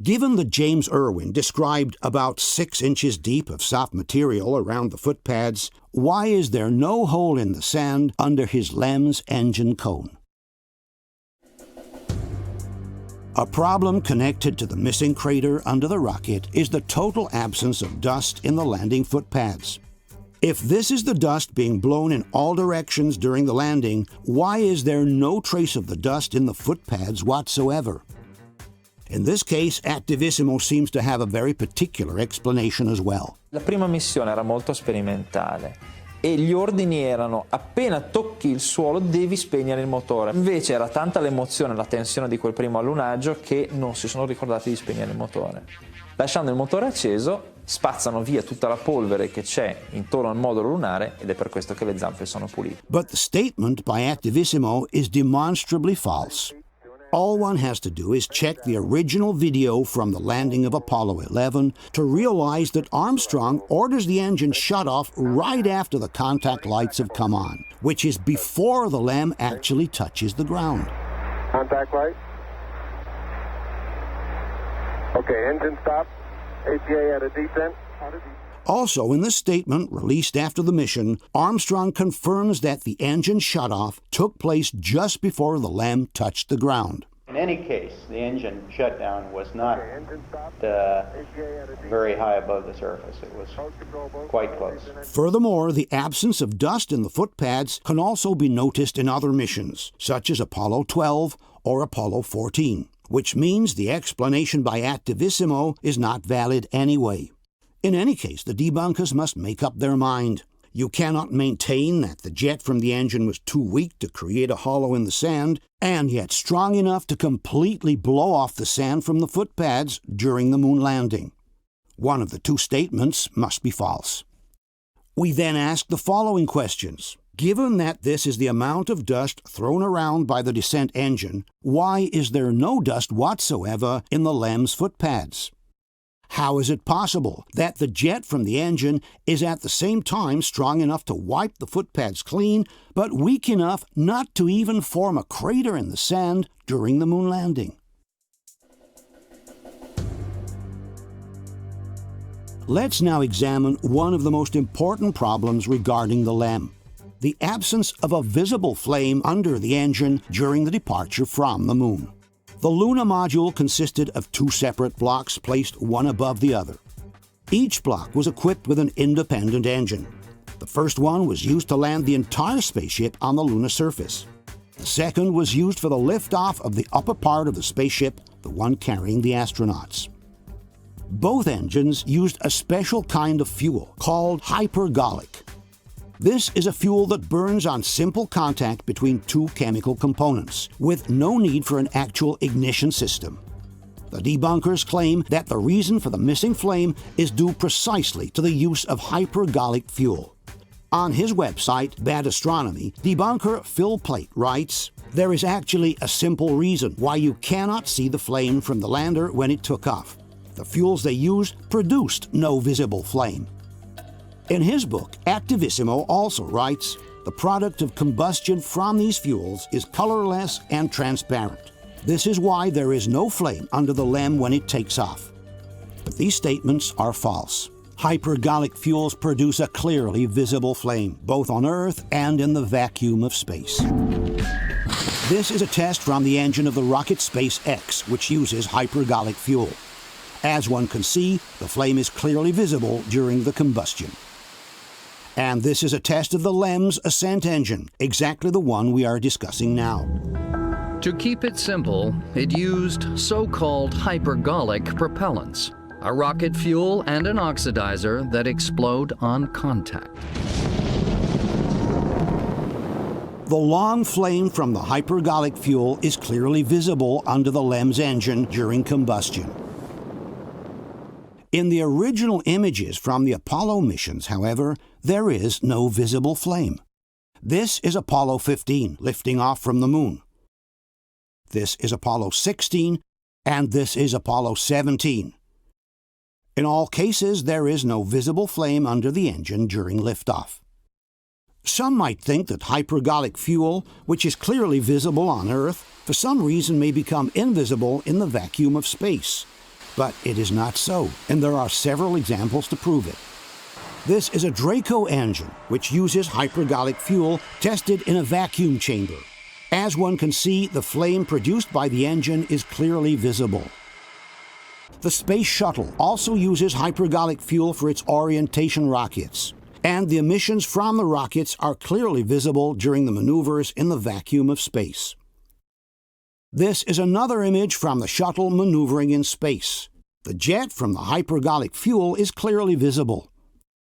Given that James Irwin described about 6 inches deep of soft material around the footpads, why is there no hole in the sand under his LEM's engine cone? A problem connected to the missing crater under the rocket is the total absence of dust in the landing footpads. If this is the dust being blown in all directions during the landing, why is there no trace of the dust in the footpads whatsoever? In this case, Attivissimo seems to have a very particular explanation as well. La prima missione era molto sperimentale e gli ordini erano: appena tocchi il suolo devi spegnere il motore. Invece era tanta l'emozione e la tensione di quel primo allunaggio che non si sono ricordati di spegnere il motore. Lasciando il motore acceso, spazzano via tutta la polvere che c'è intorno al modulo lunare ed è per questo che le zampe sono pulite. But the statement by Attivissimo is demonstrably false. All one has to do is check the original video from the landing of Apollo 11 to realize that Armstrong orders the engine shut off right after the contact lights have come on, which is before the LEM actually touches the ground. Contact light. Okay, engine stop. APA at a descent. Also, in this statement released after the mission, Armstrong confirms that the engine shutoff took place just before the LEM touched the ground. In any case, the engine shutdown was not very high above the surface. It was quite close. Furthermore, the absence of dust in the footpads can also be noticed in other missions, such as Apollo 12 or Apollo 14, which means the explanation by Attivissimo is not valid anyway. In any case, the debunkers must make up their mind. You cannot maintain that the jet from the engine was too weak to create a hollow in the sand, and yet strong enough to completely blow off the sand from the footpads during the moon landing. One of the two statements must be false. We then ask the following questions. Given that this is the amount of dust thrown around by the descent engine, why is there no dust whatsoever in the LEM's footpads? How is it possible that the jet from the engine is at the same time strong enough to wipe the footpads clean, but weak enough not to even form a crater in the sand during the moon landing? Let's now examine one of the most important problems regarding the LEM: the absence of a visible flame under the engine during the departure from the moon. The Luna module consisted of 2 separate blocks placed one above the other. Each block was equipped with an independent engine. The first one was used to land the entire spaceship on the lunar surface. The second was used for the liftoff of the upper part of the spaceship, the one carrying the astronauts. Both engines used a special kind of fuel called hypergolic. This is a fuel that burns on simple contact between 2 chemical components, with no need for an actual ignition system. The debunkers claim that the reason for the missing flame is due precisely to the use of hypergolic fuel. On his website, Bad Astronomy, debunker Phil Plait writes, "There is actually a simple reason why you cannot see the flame from the lander when it took off. The fuels they used produced no visible flame." In his book, Attivissimo also writes, "The product of combustion from these fuels is colorless and transparent. This is why there is no flame under the LEM when it takes off. But these statements are false. Hypergolic fuels produce a clearly visible flame, both on Earth and in the vacuum of space. This is a test from the engine of the rocket SpaceX, which uses hypergolic fuel. As one can see, the flame is clearly visible during the combustion. And this is a test of the LEM's ascent engine, exactly the one we are discussing now. To keep it simple, it used so-called hypergolic propellants, a rocket fuel and an oxidizer that explode on contact. The long flame from the hypergolic fuel is clearly visible under the LEM's engine during combustion. In the original images from the Apollo missions, however, there is no visible flame. This is Apollo 15, lifting off from the moon. This is Apollo 16, and this is Apollo 17. In all cases, there is no visible flame under the engine during liftoff. Some might think that hypergolic fuel, which is clearly visible on Earth, for some reason may become invisible in the vacuum of space. But it is not so, and there are several examples to prove it. This is a Draco engine, which uses hypergolic fuel tested in a vacuum chamber. As one can see, the flame produced by the engine is clearly visible. The Space Shuttle also uses hypergolic fuel for its orientation rockets, and the emissions from the rockets are clearly visible during the maneuvers in the vacuum of space. This is another image from the shuttle maneuvering in space. The jet from the hypergolic fuel is clearly visible.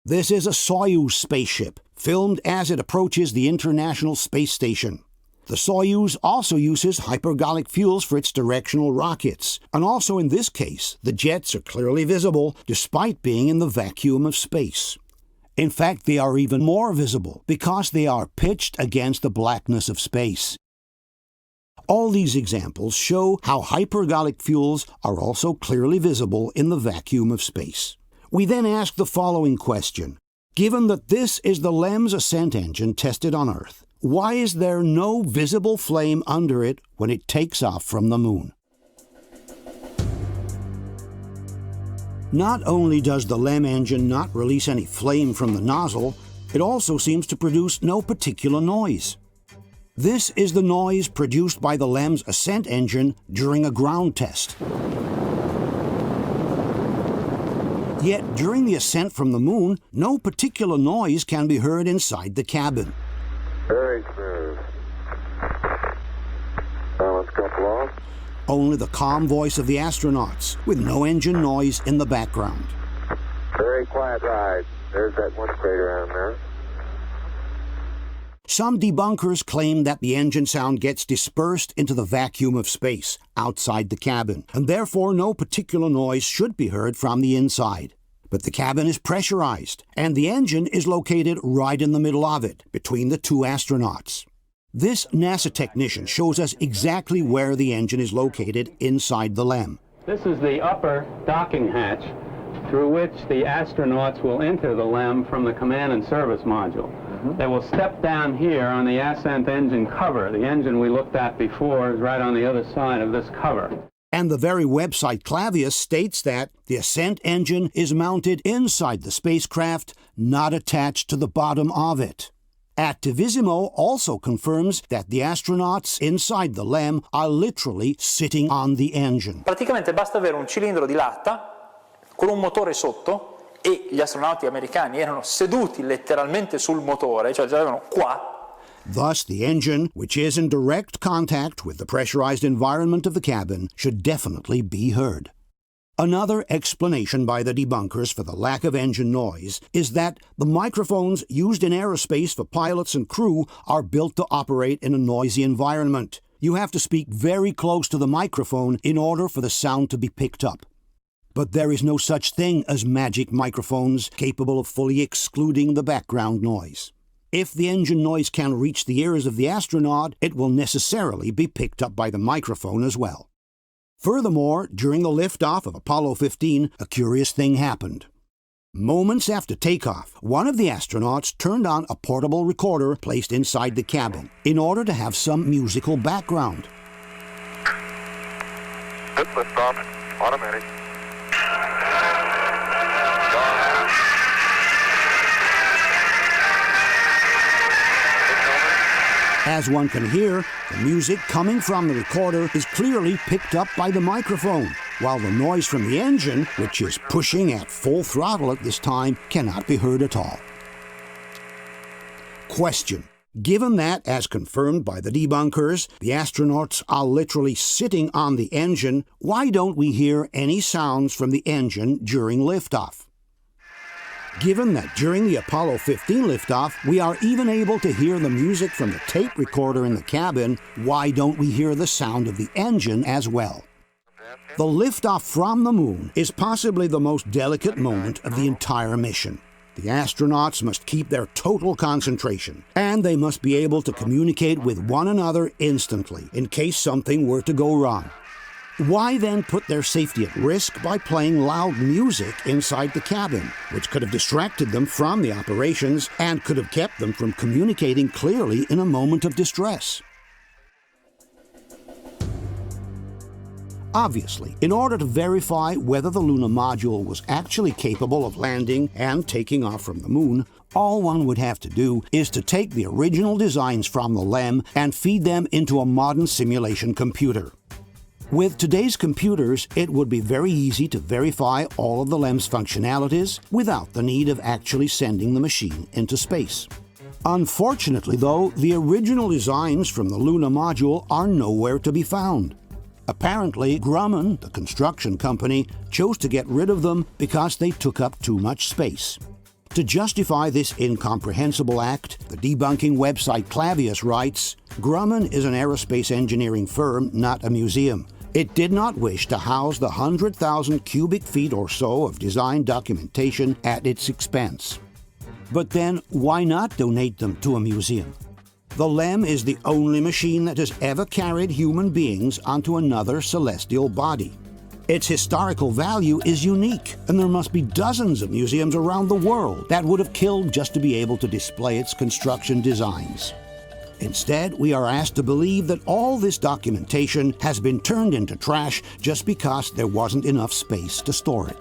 This is a Soyuz spaceship, filmed as it approaches the International Space Station. The Soyuz also uses hypergolic fuels for its directional rockets, and also in this case, the jets are clearly visible despite being in the vacuum of space. In fact, they are even more visible because they are pitched against the blackness of space. All these examples show how hypergolic fuels are also clearly visible in the vacuum of space. We then ask the following question. Given that this is the LEM's ascent engine tested on Earth, why is there no visible flame under it when it takes off from the moon? Not only does the LEM engine not release any flame from the nozzle, it also seems to produce no particular noise. This is the noise produced by the LEM's ascent engine during a ground test. Yet during the ascent from the moon, no particular noise can be heard inside the cabin. Very smooth. Let's couple off. Only the calm voice of the astronauts, with no engine noise in the background. Very quiet ride. There's that one crater on there. Some debunkers claim that the engine sound gets dispersed into the vacuum of space outside the cabin, and therefore no particular noise should be heard from the inside. But the cabin is pressurized, and the engine is located right in the middle of it, between the two astronauts. This NASA technician shows us exactly where the engine is located inside the LEM. This is the upper docking hatch through which the astronauts will enter the LEM from the command and service module. They will step down here on the ascent engine cover. The engine we looked at before is right on the other side of this cover. And the very website Clavius states that the ascent engine is mounted inside the spacecraft, not attached to the bottom of it. Attivisimo also confirms that the astronauts inside the LEM are literally sitting on the engine. Praticamente basta avere un cilindro di latta con un motore sotto e gli astronauti americani erano seduti letteralmente sul motore, cioè ce l'avevano qua. Thus, the engine, which is in direct contact with the pressurized environment of the cabin, should definitely be heard. Another explanation by the debunkers for the lack of engine noise is that the microphones used in aerospace for pilots and crew are built to operate in a noisy environment. You have to speak very close to the microphone in order for the sound to be picked up. But there is no such thing as magic microphones capable of fully excluding the background noise. If the engine noise can reach the ears of the astronaut, it will necessarily be picked up by the microphone as well. Furthermore, during the liftoff of Apollo 15, a curious thing happened. Moments after takeoff, one of the astronauts turned on a portable recorder placed inside the cabin in order to have some musical background. Good liftoff. Automatic. As one can hear, the music coming from the recorder is clearly picked up by the microphone, while the noise from the engine, which is pushing at full throttle at this time, cannot be heard at all. Question. Given that, as confirmed by the debunkers, the astronauts are literally sitting on the engine, why don't we hear any sounds from the engine during liftoff? Given that during the Apollo 15 liftoff, we are even able to hear the music from the tape recorder in the cabin, why don't we hear the sound of the engine as well? The liftoff from the moon is possibly the most delicate moment of the entire mission. The astronauts must keep their total concentration, and they must be able to communicate with one another instantly in case something were to go wrong. Why then put their safety at risk by playing loud music inside the cabin, which could have distracted them from the operations and could have kept them from communicating clearly in a moment of distress? Obviously, in order to verify whether the lunar module was actually capable of landing and taking off from the moon, all one would have to do is to take the original designs from the LEM and feed them into a modern simulation computer. With today's computers, it would be very easy to verify all of the LEM's functionalities without the need of actually sending the machine into space. Unfortunately, though, the original designs from the lunar module are nowhere to be found. Apparently, Grumman, the construction company, chose to get rid of them because they took up too much space. To justify this incomprehensible act, the debunking website Clavius writes, Grumman is an aerospace engineering firm, not a museum. It did not wish to house the 100,000 cubic feet or so of design documentation at its expense. But then, why not donate them to a museum? The LEM is the only machine that has ever carried human beings onto another celestial body. Its historical value is unique, and there must be dozens of museums around the world that would have killed just to be able to display its construction designs. Instead, we are asked to believe that all this documentation has been turned into trash just because there wasn't enough space to store it.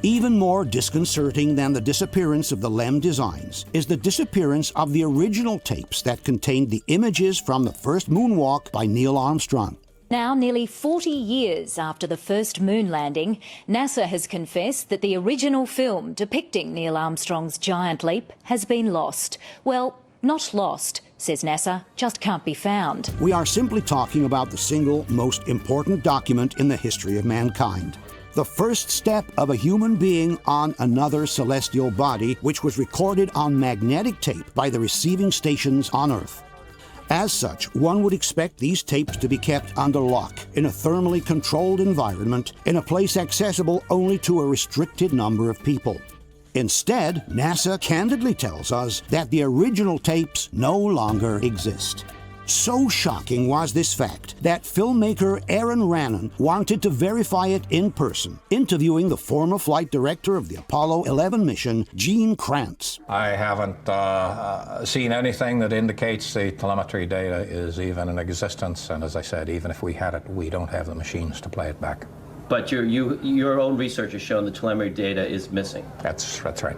Even more disconcerting than the disappearance of the LEM designs is the disappearance of the original tapes that contained the images from the first moonwalk by Neil Armstrong. Now, nearly 40 years after the first moon landing, NASA has confessed that the original film depicting Neil Armstrong's giant leap has been lost. Well, not lost, says NASA, just can't be found. We are simply talking about the single most important document in the history of mankind. The first step of a human being on another celestial body, which was recorded on magnetic tape by the receiving stations on Earth. As such, one would expect these tapes to be kept under lock, in a thermally controlled environment, in a place accessible only to a restricted number of people. Instead, NASA candidly tells us that the original tapes no longer exist. So shocking was this fact that filmmaker Aron Ranen wanted to verify it in person, interviewing the former flight director of the Apollo 11 mission, Gene Kranz. I haven't seen anything that indicates the telemetry data is even in existence, and as I said, even if we had it, we don't have the machines to play it back. But your own research has shown the telemetry data is missing. That's right.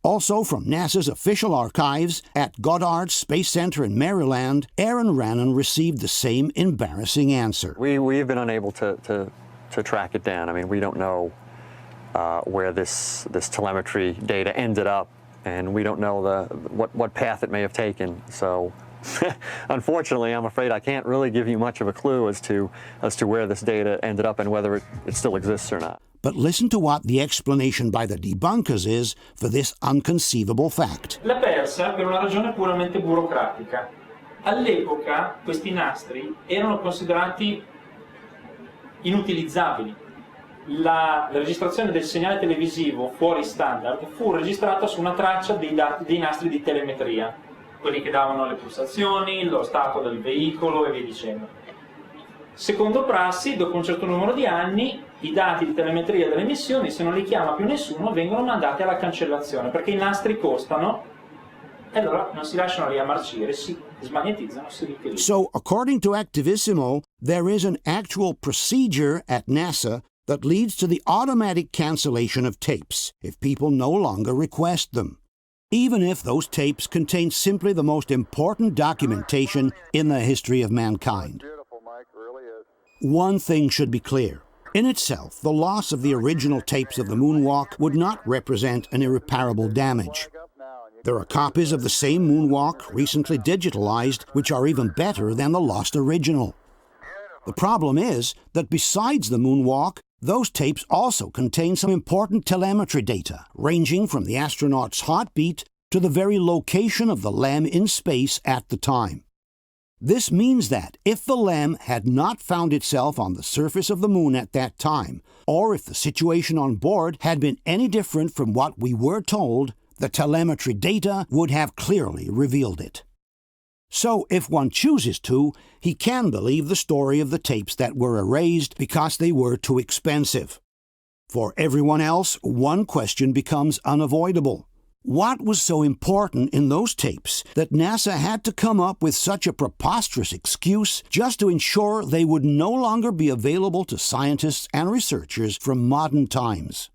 Also from NASA's official archives at Goddard Space Center in Maryland, Aron Ranen received the same embarrassing answer. We've been unable to track it down. I mean, we don't know where this telemetry data ended up, and we don't know what path it may have taken. So, unfortunately, I'm afraid I can't really give you much of a clue as to where this data ended up and whether it still exists or not. But listen to what the explanation by the debunkers is for this inconceivable fact. L'ha persa per una ragione puramente burocratica. All'epoca questi nastri erano considerati inutilizzabili. La registrazione del segnale televisivo fuori standard fu registrata su una traccia dei nastri di telemetria, quelli che davano le pulsazioni, lo stato del veicolo e via dicendo. Secondo prassi, dopo un certo numero di anni, i dati di telemetria delle missioni, se non li chiama più nessuno, vengono mandati alla cancellazione, perché i nastri costano e allora non si lasciano lì a marcire, si smagnetizzano, si riutilizzano. So, according to Activissimo, there is an actual procedure at NASA that leads to the automatic cancellation of tapes if people no longer request them. even if those tapes contain simply the most important documentation in the history of mankind. One thing should be clear. In itself, the loss of the original tapes of the moonwalk would not represent an irreparable damage. There are copies of the same moonwalk recently digitalized, which are even better than the lost original. The problem is that besides the moonwalk, those tapes also contain some important telemetry data, ranging from the astronaut's heartbeat to the very location of the LEM in space at the time. This means that if the LEM had not found itself on the surface of the moon at that time, or if the situation on board had been any different from what we were told, the telemetry data would have clearly revealed it. So, if one chooses to, he can believe the story of the tapes that were erased because they were too expensive. For everyone else, one question becomes unavoidable. What was so important in those tapes that NASA had to come up with such a preposterous excuse just to ensure they would no longer be available to scientists and researchers from modern times?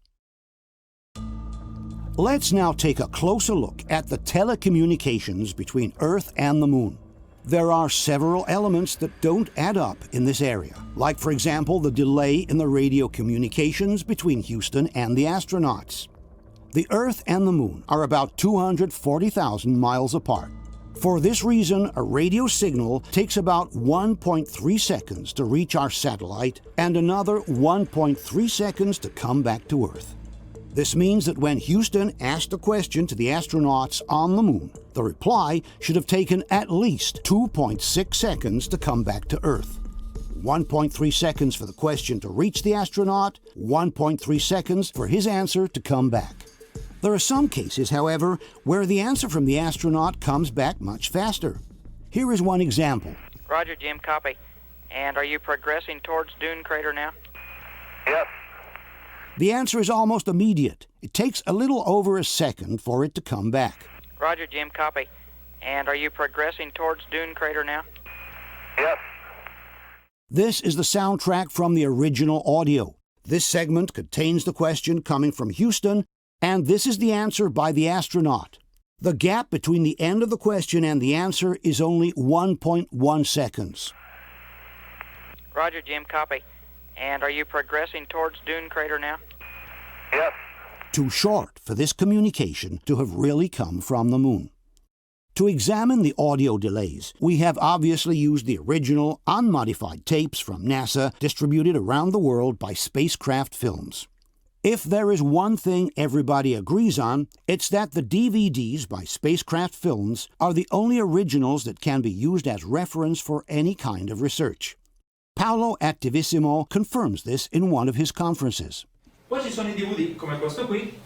Let's now take a closer look at the telecommunications between Earth and the Moon. There are several elements that don't add up in this area, like, for example, the delay in the radio communications between Houston and the astronauts. The Earth and the Moon are about 240,000 miles apart. For this reason, a radio signal takes about 1.3 seconds to reach our satellite and another 1.3 seconds to come back to Earth. This means that when Houston asked a question to the astronauts on the Moon, the reply should have taken at least 2.6 seconds to come back to Earth. 1.3 seconds for the question to reach the astronaut, 1.3 seconds for his answer to come back. There are some cases, however, where the answer from the astronaut comes back much faster. Here is one example. Roger, Jim, copy. And are you progressing towards Dune Crater now? Yes. The answer is almost immediate. It takes a little over a second for it to come back. Roger, Jim, copy. And are you progressing towards Dune Crater now? Yes. This is the soundtrack from the original audio. This segment contains the question coming from Houston, and this is the answer by the astronaut. The gap between the end of the question and the answer is only 1.1 seconds. Roger, Jim, copy. And are you progressing towards Dune Crater now? Yes. Too short for this communication to have really come from the Moon. To examine the audio delays, we have obviously used the original, unmodified tapes from NASA distributed around the world by Spacecraft Films. If there is one thing everybody agrees on, it's that the DVDs by Spacecraft Films are the only originals that can be used as reference for any kind of research. Paolo Attivissimo confirms this in one of his conferences. Poi ci sono i DVD come questo qui,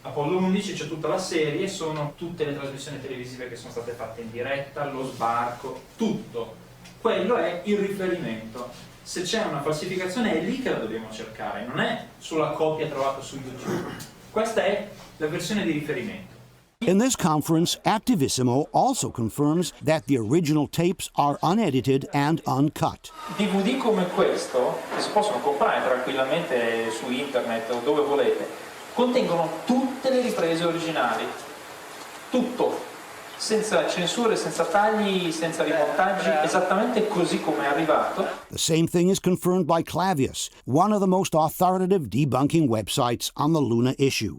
Apollo 11, c'è tutta la serie, sono tutte le trasmissioni televisive che sono state fatte in diretta, lo sbarco, tutto. Quello è il riferimento. Se c'è una falsificazione è lì che la dobbiamo cercare, non è sulla copia trovata su YouTube. Questa è la versione di riferimento. In this conference, Attivissimo also confirms that the original tapes are unedited and uncut. DVD come questo, che si possono comprare tranquillamente su internet o dove volete, contengono tutte le riprese originali. Tutto. Senza censure, senza tagli, senza rimontaggi, esattamente così come è arrivato. The same thing is confirmed by Clavius, one of the most authoritative debunking websites on the Luna issue.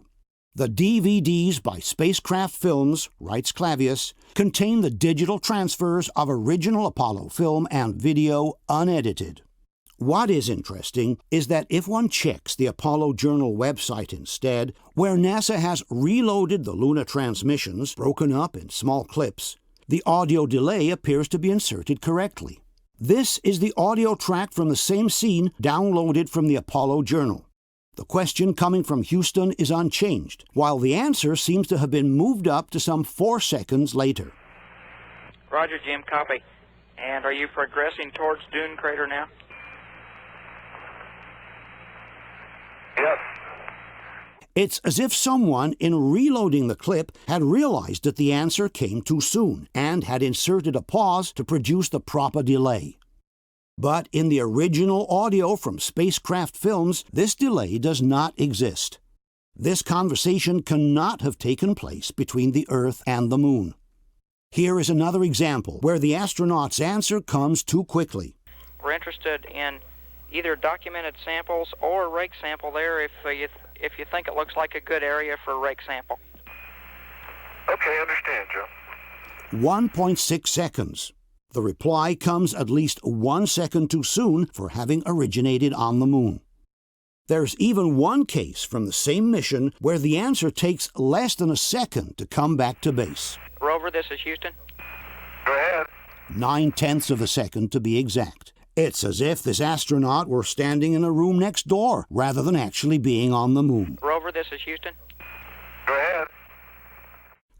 The DVDs by Spacecraft Films, writes Clavius, contain the digital transfers of original Apollo film and video unedited. What is interesting is that if one checks the Apollo Journal website instead, where NASA has reloaded the Luna transmissions, broken up in small clips, the audio delay appears to be inserted correctly. This is the audio track from the same scene downloaded from the Apollo Journal. The question coming from Houston is unchanged, while the answer seems to have been moved up to some 4 seconds later. Roger, Jim, copy. And are you progressing towards Dune Crater now? Yes. It's as if someone, in reloading the clip, had realized that the answer came too soon and had inserted a pause to produce the proper delay. But in the original audio from Spacecraft Films, this delay does not exist. This conversation cannot have taken place between the Earth and the Moon. Here is another example where the astronaut's answer comes too quickly. We're interested in either documented samples or a rake sample there if you think it looks like a good area for a rake sample. Okay, understand, Joe. 1.6 seconds. The reply comes at least 1 second too soon for having originated on the Moon. There's even one case from the same mission where the answer takes less than a second to come back to base. Rover, this is Houston. Go ahead. 9/10 of a second to be exact. It's as if this astronaut were standing in a room next door rather than actually being on the Moon. Rover, this is Houston. Go ahead.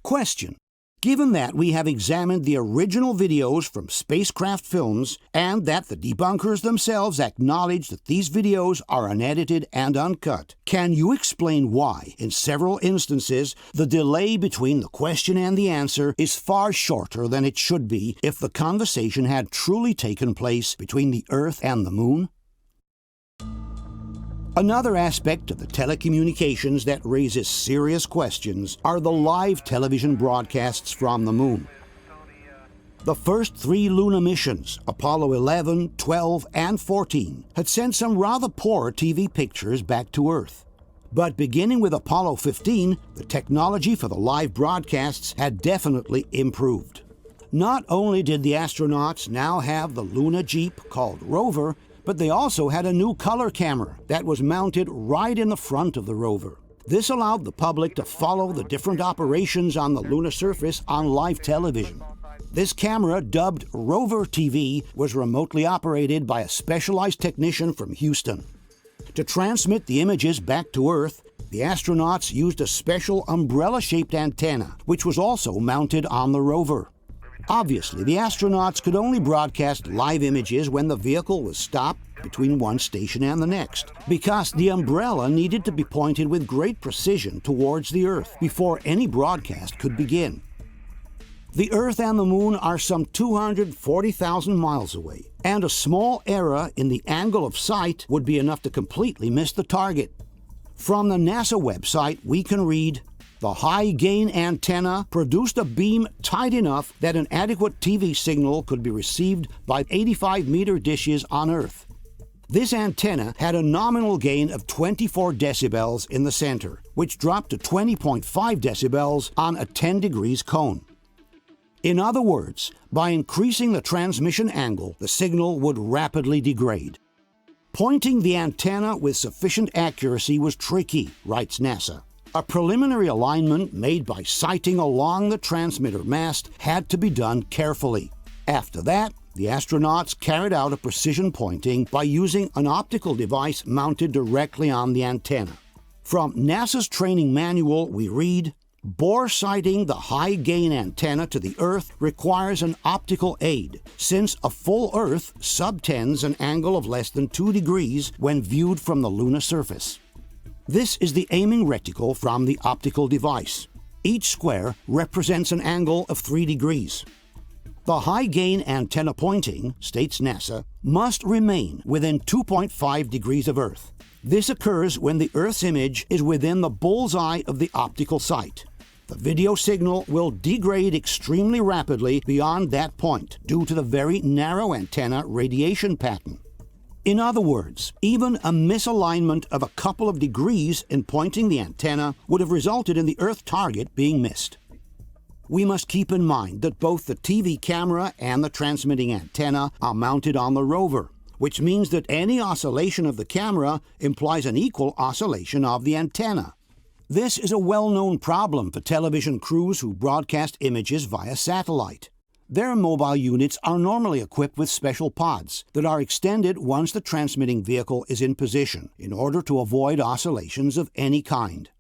Question. Given that we have examined the original videos from spacecraft films and that the debunkers themselves acknowledge that these videos are unedited and uncut, can you explain why, in several instances, the delay between the question and the answer is far shorter than it should be if the conversation had truly taken place between the Earth and the Moon? Another aspect of the telecommunications that raises serious questions are the live television broadcasts from the Moon. The first 3 lunar missions, Apollo 11, 12, and 14, had sent some rather poor TV pictures back to Earth. But beginning with Apollo 15, the technology for the live broadcasts had definitely improved. Not only did the astronauts now have the lunar Jeep called Rover, but they also had a new color camera that was mounted right in the front of the rover. This allowed the public to follow the different operations on the lunar surface on live television. This camera, dubbed Rover TV, was remotely operated by a specialized technician from Houston. To transmit the images back to Earth, the astronauts used a special umbrella-shaped antenna, which was also mounted on the rover. Obviously, the astronauts could only broadcast live images when the vehicle was stopped between one station and the next, because the umbrella needed to be pointed with great precision towards the Earth before any broadcast could begin. The Earth and the Moon are some 240,000 miles away, and a small error in the angle of sight would be enough to completely miss the target. From the NASA website, we can read, "The high-gain antenna produced a beam tight enough that an adequate TV signal could be received by 85-meter dishes on Earth. This antenna had a nominal gain of 24 decibels in the center, which dropped to 20.5 decibels on a 10 degrees cone." In other words, by increasing the transmission angle, the signal would rapidly degrade. Pointing the antenna with sufficient accuracy was tricky, writes NASA. A preliminary alignment made by sighting along the transmitter mast had to be done carefully. After that, the astronauts carried out a precision pointing by using an optical device mounted directly on the antenna. From NASA's training manual, we read, "Bore sighting the high-gain antenna to the Earth requires an optical aid, since a full Earth subtends an angle of less than 2 degrees when viewed from the lunar surface." This is the aiming reticle from the optical device. Each square represents an angle of 3 degrees. The high-gain antenna pointing, states NASA, must remain within 2.5 degrees of Earth. This occurs when the Earth's image is within the bullseye of the optical sight. The video signal will degrade extremely rapidly beyond that point due to the very narrow antenna radiation pattern. In other words, even a misalignment of a couple of degrees in pointing the antenna would have resulted in the Earth target being missed. We must keep in mind that both the TV camera and the transmitting antenna are mounted on the rover, which means that any oscillation of the camera implies an equal oscillation of the antenna. This is a well-known problem for television crews who broadcast images via satellite. Their mobile units are normally equipped with special pods that are extended once the transmitting vehicle is in position in order to avoid oscillations of any kind.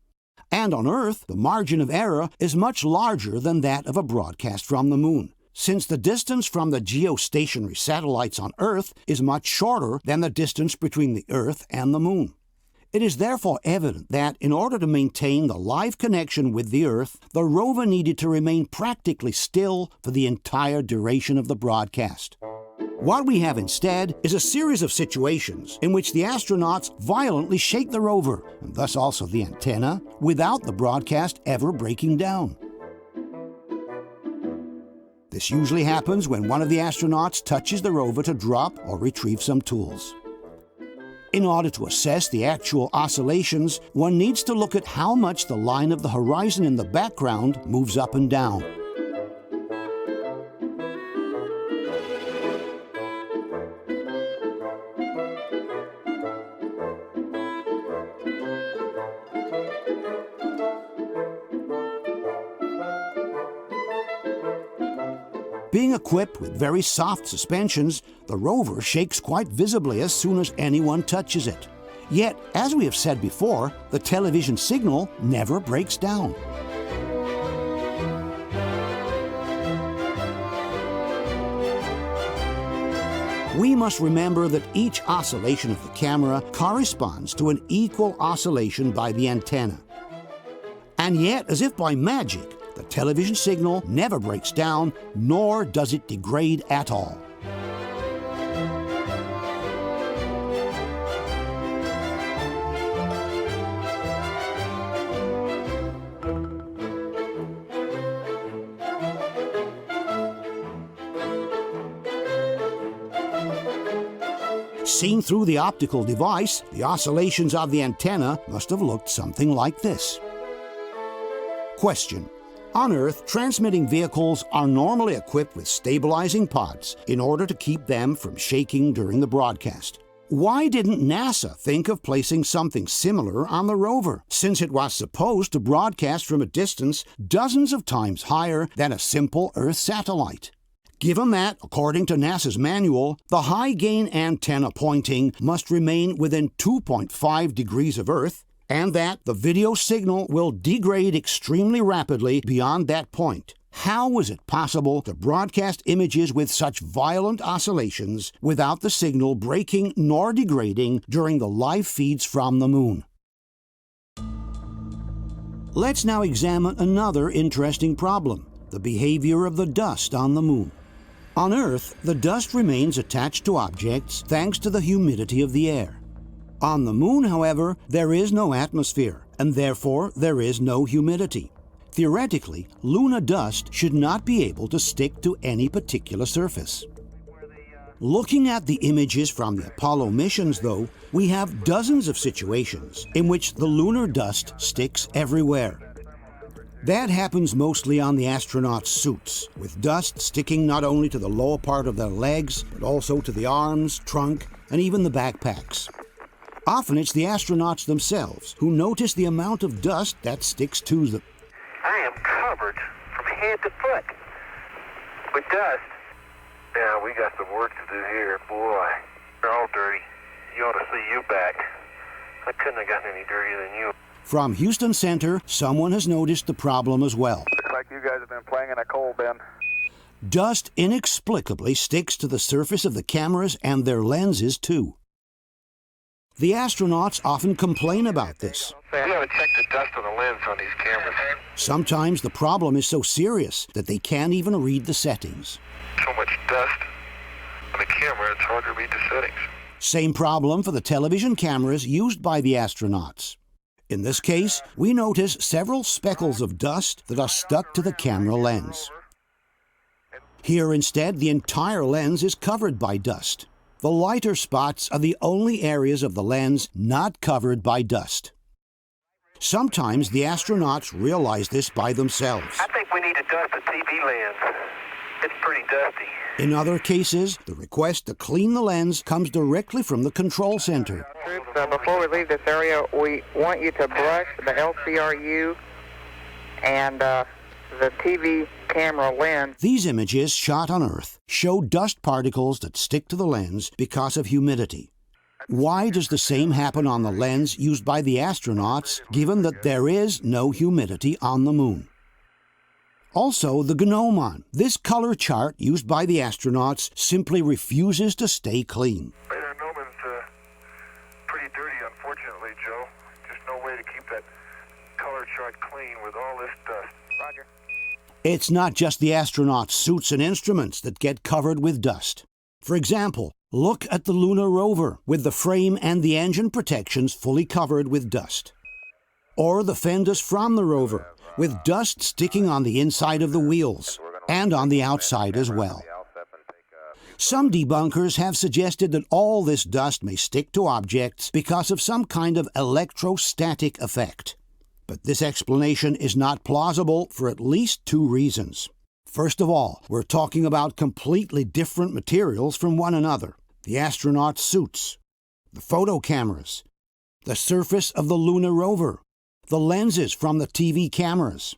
And on Earth, the margin of error is much larger than that of a broadcast from the Moon, since the distance from the geostationary satellites on Earth is much shorter than the distance between the Earth and the Moon. It is therefore evident that, in order to maintain the live connection with the Earth, the rover needed to remain practically still for the entire duration of the broadcast. What we have instead is a series of situations in which the astronauts violently shake the rover, and thus also the antenna, without the broadcast ever breaking down. This usually happens when one of the astronauts touches the rover to drop or retrieve some tools. In order to assess the actual oscillations, one needs to look at how much the line of the horizon in the background moves up and down. Being equipped with very soft suspensions, the rover shakes quite visibly as soon as anyone touches it. Yet, as we have said before, the television signal never breaks down. We must remember that each oscillation of the camera corresponds to an equal oscillation by the antenna. And yet, as if by magic, the television signal never breaks down, nor does it degrade at all. Seen through the optical device, the oscillations of the antenna must have looked something like this. Question. On Earth, transmitting vehicles are normally equipped with stabilizing pods in order to keep them from shaking during the broadcast. Why didn't NASA think of placing something similar on the rover, since it was supposed to broadcast from a distance dozens of times higher than a simple Earth satellite? Given that, according to NASA's manual, the high-gain antenna pointing must remain within 2.5 degrees of Earth, and that the video signal will degrade extremely rapidly beyond that point, how was it possible to broadcast images with such violent oscillations without the signal breaking nor degrading during the live feeds from the moon? Let's now examine another interesting problem, the behavior of the dust on the moon. On Earth, the dust remains attached to objects thanks to the humidity of the air. On the moon, however, there is no atmosphere, and therefore there is no humidity. Theoretically, lunar dust should not be able to stick to any particular surface. Looking at the images from the Apollo missions, though, we have dozens of situations in which the lunar dust sticks everywhere. That happens mostly on the astronauts' suits, with dust sticking not only to the lower part of their legs, but also to the arms, trunk, and even the backpacks. Often it's the astronauts themselves who notice the amount of dust that sticks to them. I am covered from head to foot with dust. Yeah, we got some work to do here. Boy, they're all dirty. You ought to see you back. I couldn't have gotten any dirtier than you. From Houston Center, someone has noticed the problem as well. Looks like you guys have been playing in a coal bin. Dust inexplicably sticks to the surface of the cameras and their lenses, too. The astronauts often complain about this. We haven't checked the dust on the lens on these cameras. Sometimes the problem is so serious that they can't even read the settings. So much dust on the camera, it's hard to read the settings. Same problem for the television cameras used by the astronauts. In this case, we notice several speckles of dust that are stuck to the camera lens. Here instead, the entire lens is covered by dust. The lighter spots are the only areas of the lens not covered by dust. Sometimes the astronauts realize this by themselves. I think we need to dust the TV lens. It's pretty dusty. In other cases, the request to clean the lens comes directly from the control center. Before we leave this area, we want you to brush the LCRU and the TV camera lens. These images, shot on Earth, show dust particles that stick to the lens because of humidity. Why does the same happen on the lens used by the astronauts, given that there is no humidity on the moon? Also, the gnomon, this color chart used by the astronauts, simply refuses to stay clean. The gnomon's pretty dirty, unfortunately, Joe. Just no way to keep that color chart clean with all this dust. Roger. It's not just the astronauts' suits and instruments that get covered with dust. For example, look at the lunar rover with the frame and the engine protections fully covered with dust. Or the fenders from the rover, with dust sticking on the inside of the wheels and on the outside as well. Some debunkers have suggested that all this dust may stick to objects because of some kind of electrostatic effect. But this explanation is not plausible for at least two reasons. First of all, we're talking about completely different materials from one another. The astronaut suits, the photo cameras, the surface of the lunar rover, the lenses from the TV cameras.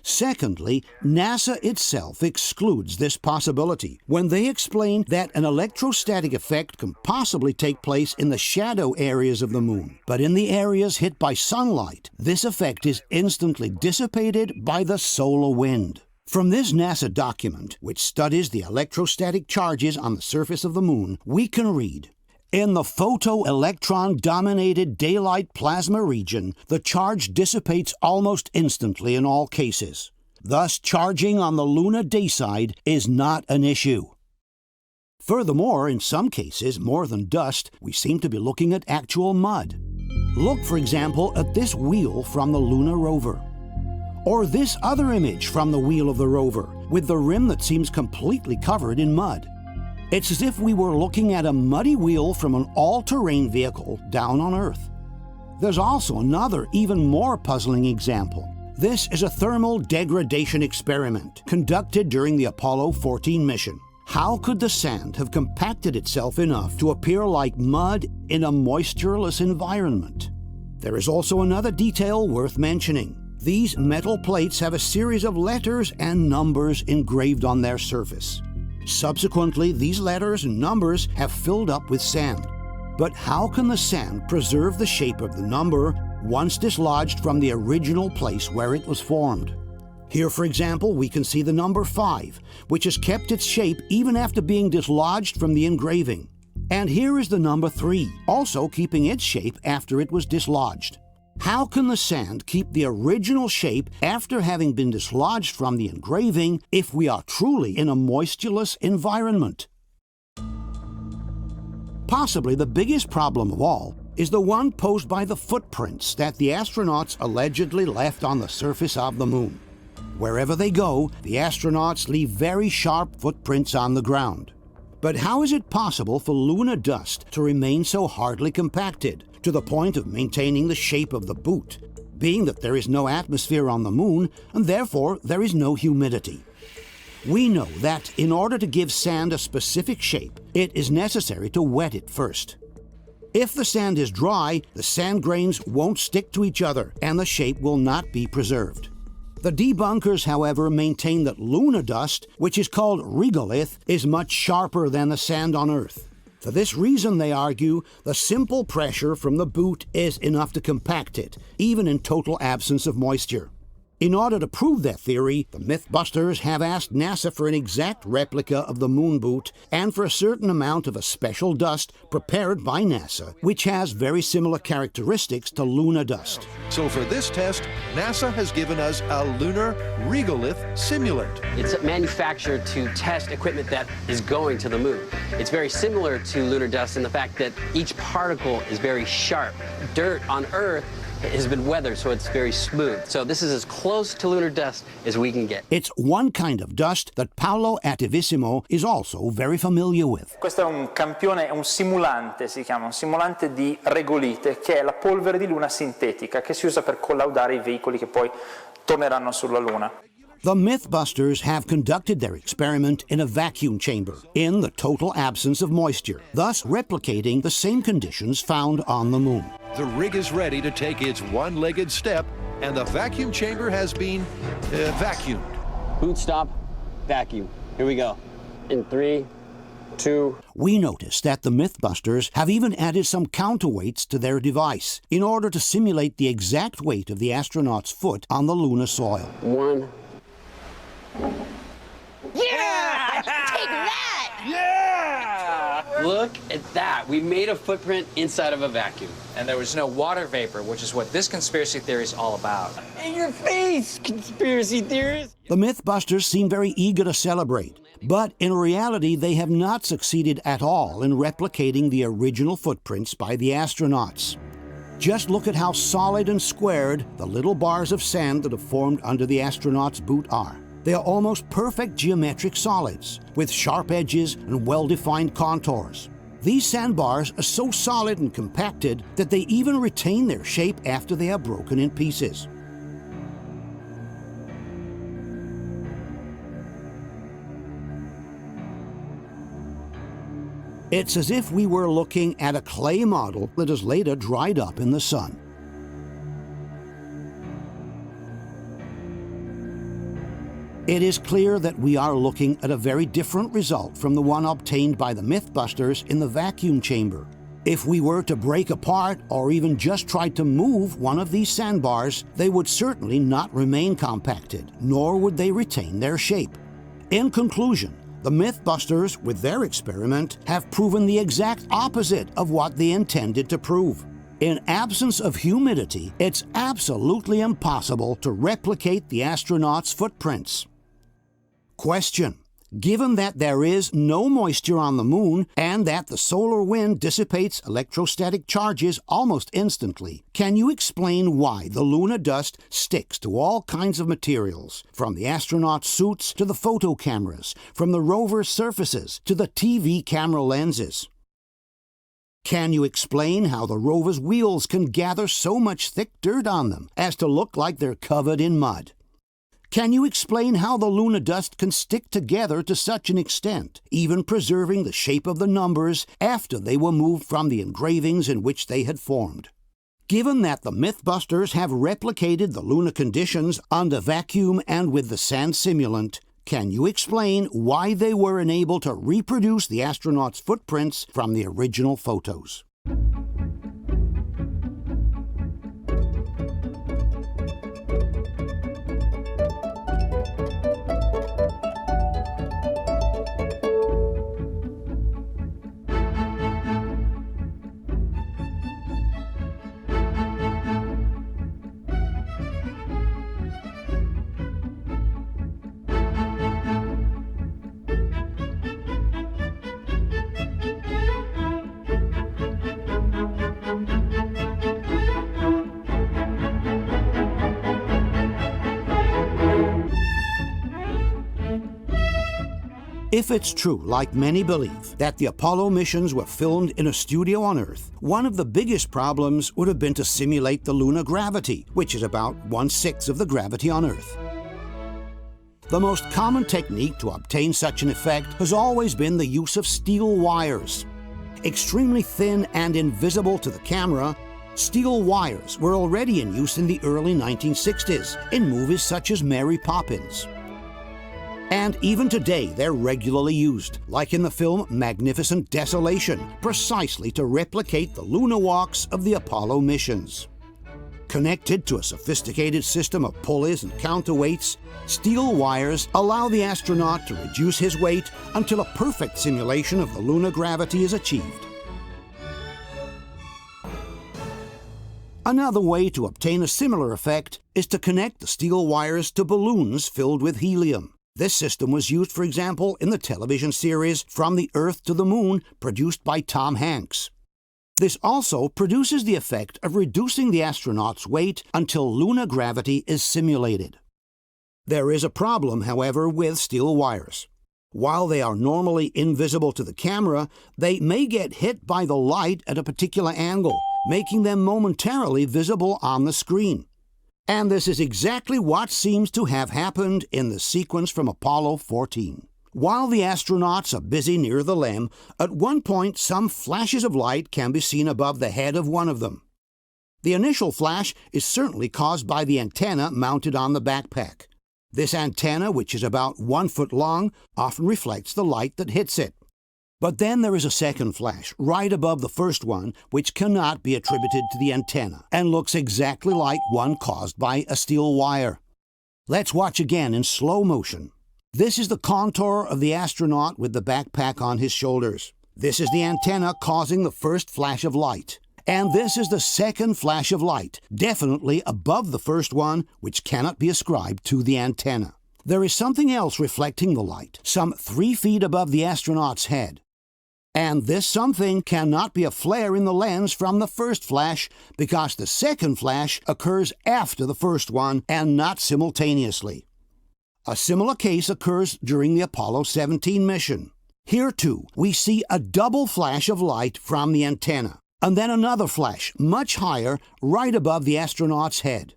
Secondly, NASA itself excludes this possibility when they explain that an electrostatic effect can possibly take place in the shadow areas of the moon. But in the areas hit by sunlight, this effect is instantly dissipated by the solar wind. From this NASA document, which studies the electrostatic charges on the surface of the moon, we can read, "In the photoelectron-dominated daylight plasma region, the charge dissipates almost instantly in all cases. Thus, charging on the lunar day side is not an issue." Furthermore, in some cases, more than dust, we seem to be looking at actual mud. Look, for example, at this wheel from the lunar rover. Or this other image from the wheel of the rover, with the rim that seems completely covered in mud. It's as if we were looking at a muddy wheel from an all-terrain vehicle down on Earth. There's also another, even more puzzling example. This is a thermal degradation experiment conducted during the Apollo 14 mission. How could the sand have compacted itself enough to appear like mud in a moistureless environment? There is also another detail worth mentioning. These metal plates have a series of letters and numbers engraved on their surface. Subsequently, these letters and numbers have filled up with sand. But how can the sand preserve the shape of the number once dislodged from the original place where it was formed? Here, for example, we can see the number 5, which has kept its shape even after being dislodged from the engraving. And here is the number 3, also keeping its shape after it was dislodged. How can the sand keep the original shape after having been dislodged from the engraving if we are truly in a moistureless environment? Possibly the biggest problem of all is the one posed by the footprints that the astronauts allegedly left on the surface of the moon. Wherever they go, the astronauts leave very sharp footprints on the ground. But how is it possible for lunar dust to remain so hardly compacted, to the point of maintaining the shape of the boot, being that there is no atmosphere on the moon, and therefore there is no humidity? We know that in order to give sand a specific shape, it is necessary to wet it first. If the sand is dry, the sand grains won't stick to each other, and the shape will not be preserved. The debunkers, however, maintain that lunar dust, which is called regolith, is much sharper than the sand on Earth. For this reason, they argue, the simple pressure from the boot is enough to compact it, even in total absence of moisture. In order to prove their theory, the Mythbusters have asked NASA for an exact replica of the moon boot and for a certain amount of a special dust prepared by NASA, which has very similar characteristics to lunar dust. So for this test, NASA has given us a lunar regolith simulant. It's manufactured to test equipment that is going to the moon. It's very similar to lunar dust in the fact that each particle is very sharp. Dirt on Earth has been weathered, so it's very smooth. So this is as close to lunar dust as we can get. It's one kind of dust that Paolo Attivissimo is also very familiar with. Questo è un campione, è un simulante, si chiama, un simulante di regolite, che è la polvere di luna sintetica che si usa per collaudare i veicoli che poi torneranno sulla Luna. The Mythbusters have conducted their experiment in a vacuum chamber, in the total absence of moisture, thus replicating the same conditions found on the moon. The rig is ready to take its one-legged step, and the vacuum chamber has been vacuumed. Boot stop, vacuum. Here we go. In 3, 2... We notice that the Mythbusters have even added some counterweights to their device in order to simulate the exact weight of the astronaut's foot on the lunar soil. 1... Yeah! Take that! Yeah! Look at that. We made a footprint inside of a vacuum. And there was no water vapor, which is what this conspiracy theory is all about. In your face, conspiracy theorists! The Mythbusters seem very eager to celebrate, But in reality, they have not succeeded at all in replicating the original footprints by the astronauts. Just look at how solid and squared the little bars of sand that have formed under the astronauts' boot are. They are almost perfect geometric solids, with sharp edges and well-defined contours. These sandbars are so solid and compacted that they even retain their shape after they are broken in pieces. It's as if we were looking at a clay model that has later dried up in the sun. It is clear that we are looking at a very different result from the one obtained by the Mythbusters in the vacuum chamber. If we were to break apart or even just try to move one of these sandbars, they would certainly not remain compacted, nor would they retain their shape. In conclusion, the Mythbusters, with their experiment, have proven the exact opposite of what they intended to prove. In absence of humidity, it's absolutely impossible to replicate the astronauts' footprints. Question: given that there is no moisture on the moon and that the solar wind dissipates electrostatic charges almost instantly, can you explain why the lunar dust sticks to all kinds of materials, from the astronaut suits to the photo cameras, from the rover's surfaces to the TV camera lenses? Can you explain how the rover's wheels can gather so much thick dirt on them as to look like they're covered in mud? Can you explain how the lunar dust can stick together to such an extent, even preserving the shape of the numbers after they were moved from the engravings in which they had formed? Given that the Mythbusters have replicated the lunar conditions under vacuum and with the sand simulant, can you explain why they were unable to reproduce the astronauts' footprints from the original photos? If it's true, like many believe, that the Apollo missions were filmed in a studio on Earth, one of the biggest problems would have been to simulate the lunar gravity, which is about 1/6 of the gravity on Earth. The most common technique to obtain such an effect has always been the use of steel wires. Extremely thin and invisible to the camera, steel wires were already in use in the early 1960s in movies such as Mary Poppins. And even today, they're regularly used, like in the film Magnificent Desolation, precisely to replicate the lunar walks of the Apollo missions. Connected to a sophisticated system of pulleys and counterweights, steel wires allow the astronaut to reduce his weight until a perfect simulation of the lunar gravity is achieved. Another way to obtain a similar effect is to connect the steel wires to balloons filled with helium. This system was used, for example, in the television series From the Earth to the Moon, produced by Tom Hanks. This also produces the effect of reducing the astronaut's weight until lunar gravity is simulated. There is a problem, however, with steel wires. While they are normally invisible to the camera, they may get hit by the light at a particular angle, making them momentarily visible on the screen. And this is exactly what seems to have happened in the sequence from Apollo 14. While the astronauts are busy near the LEM, at one point some flashes of light can be seen above the head of one of them. The initial flash is certainly caused by the antenna mounted on the backpack. This antenna, which is about 1 foot long, often reflects the light that hits it. But then there is a second flash, right above the first one, which cannot be attributed to the antenna, and looks exactly like one caused by a steel wire. Let's watch again in slow motion. This is the contour of the astronaut with the backpack on his shoulders. This is the antenna causing the first flash of light. And this is the second flash of light, definitely above the first one, which cannot be ascribed to the antenna. there is something else reflecting the light, some 3 feet above the astronaut's head. And this something cannot be a flare in the lens from the first flash, because the second flash occurs after the first one and not simultaneously. A similar case occurs during the Apollo 17 mission. Here, too, we see a double flash of light from the antenna, and then another flash, much higher, right above the astronaut's head.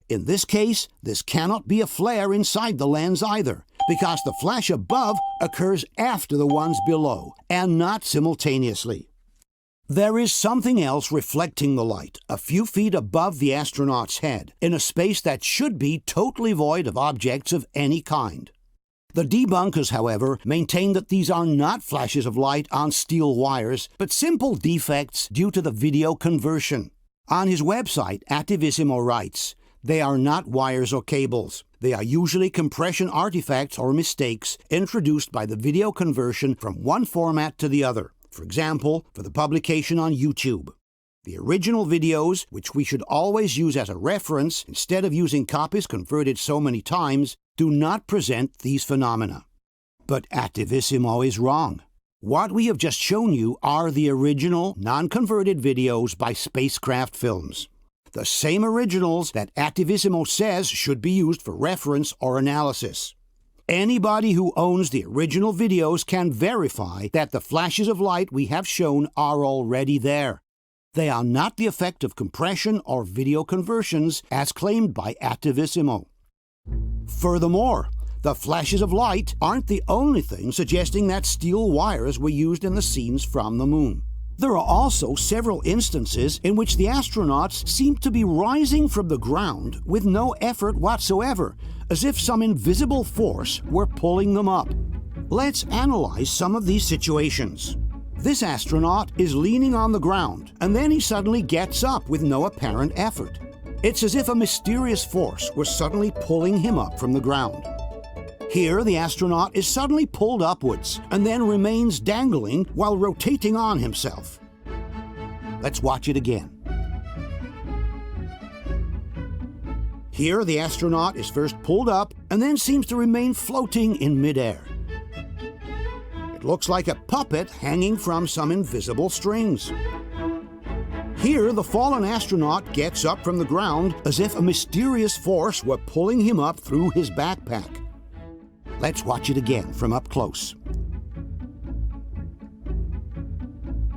In this case, this cannot be a flare inside the lens either, because the flash above occurs after the ones below, and not simultaneously. There is something else reflecting the light a few feet above the astronaut's head, in a space that should be totally void of objects of any kind. The debunkers, however, maintain that these are not flashes of light on steel wires, but simple defects due to the video conversion. On his website, Attivissimo writes, "They are not wires or cables. They are usually compression artifacts or mistakes introduced by the video conversion from one format to the other, for example, for the publication on YouTube. The original videos, which we should always use as a reference instead of using copies converted so many times, do not present these phenomena." But Attivissimo is wrong. What we have just shown you are the original, non-converted videos by Spacecraft Films. The same originals that Attivissimo says should be used for reference or analysis. Anybody who owns the original videos can verify that the flashes of light we have shown are already there. They are not the effect of compression or video conversions as claimed by Attivissimo. Furthermore, the flashes of light aren't the only thing suggesting that steel wires were used in the scenes from the moon. There are also several instances in which the astronauts seem to be rising from the ground with no effort whatsoever, as if some invisible force were pulling them up. Let's analyze some of these situations. This astronaut is leaning on the ground, and then he suddenly gets up with no apparent effort. It's as if a mysterious force was suddenly pulling him up from the ground. Here, the astronaut is suddenly pulled upwards and then remains dangling while rotating on himself. Let's watch it again. Here, the astronaut is first pulled up and then seems to remain floating in midair. It looks like a puppet hanging from some invisible strings. Here, the fallen astronaut gets up from the ground as if a mysterious force were pulling him up through his backpack. Let's watch it again from up close.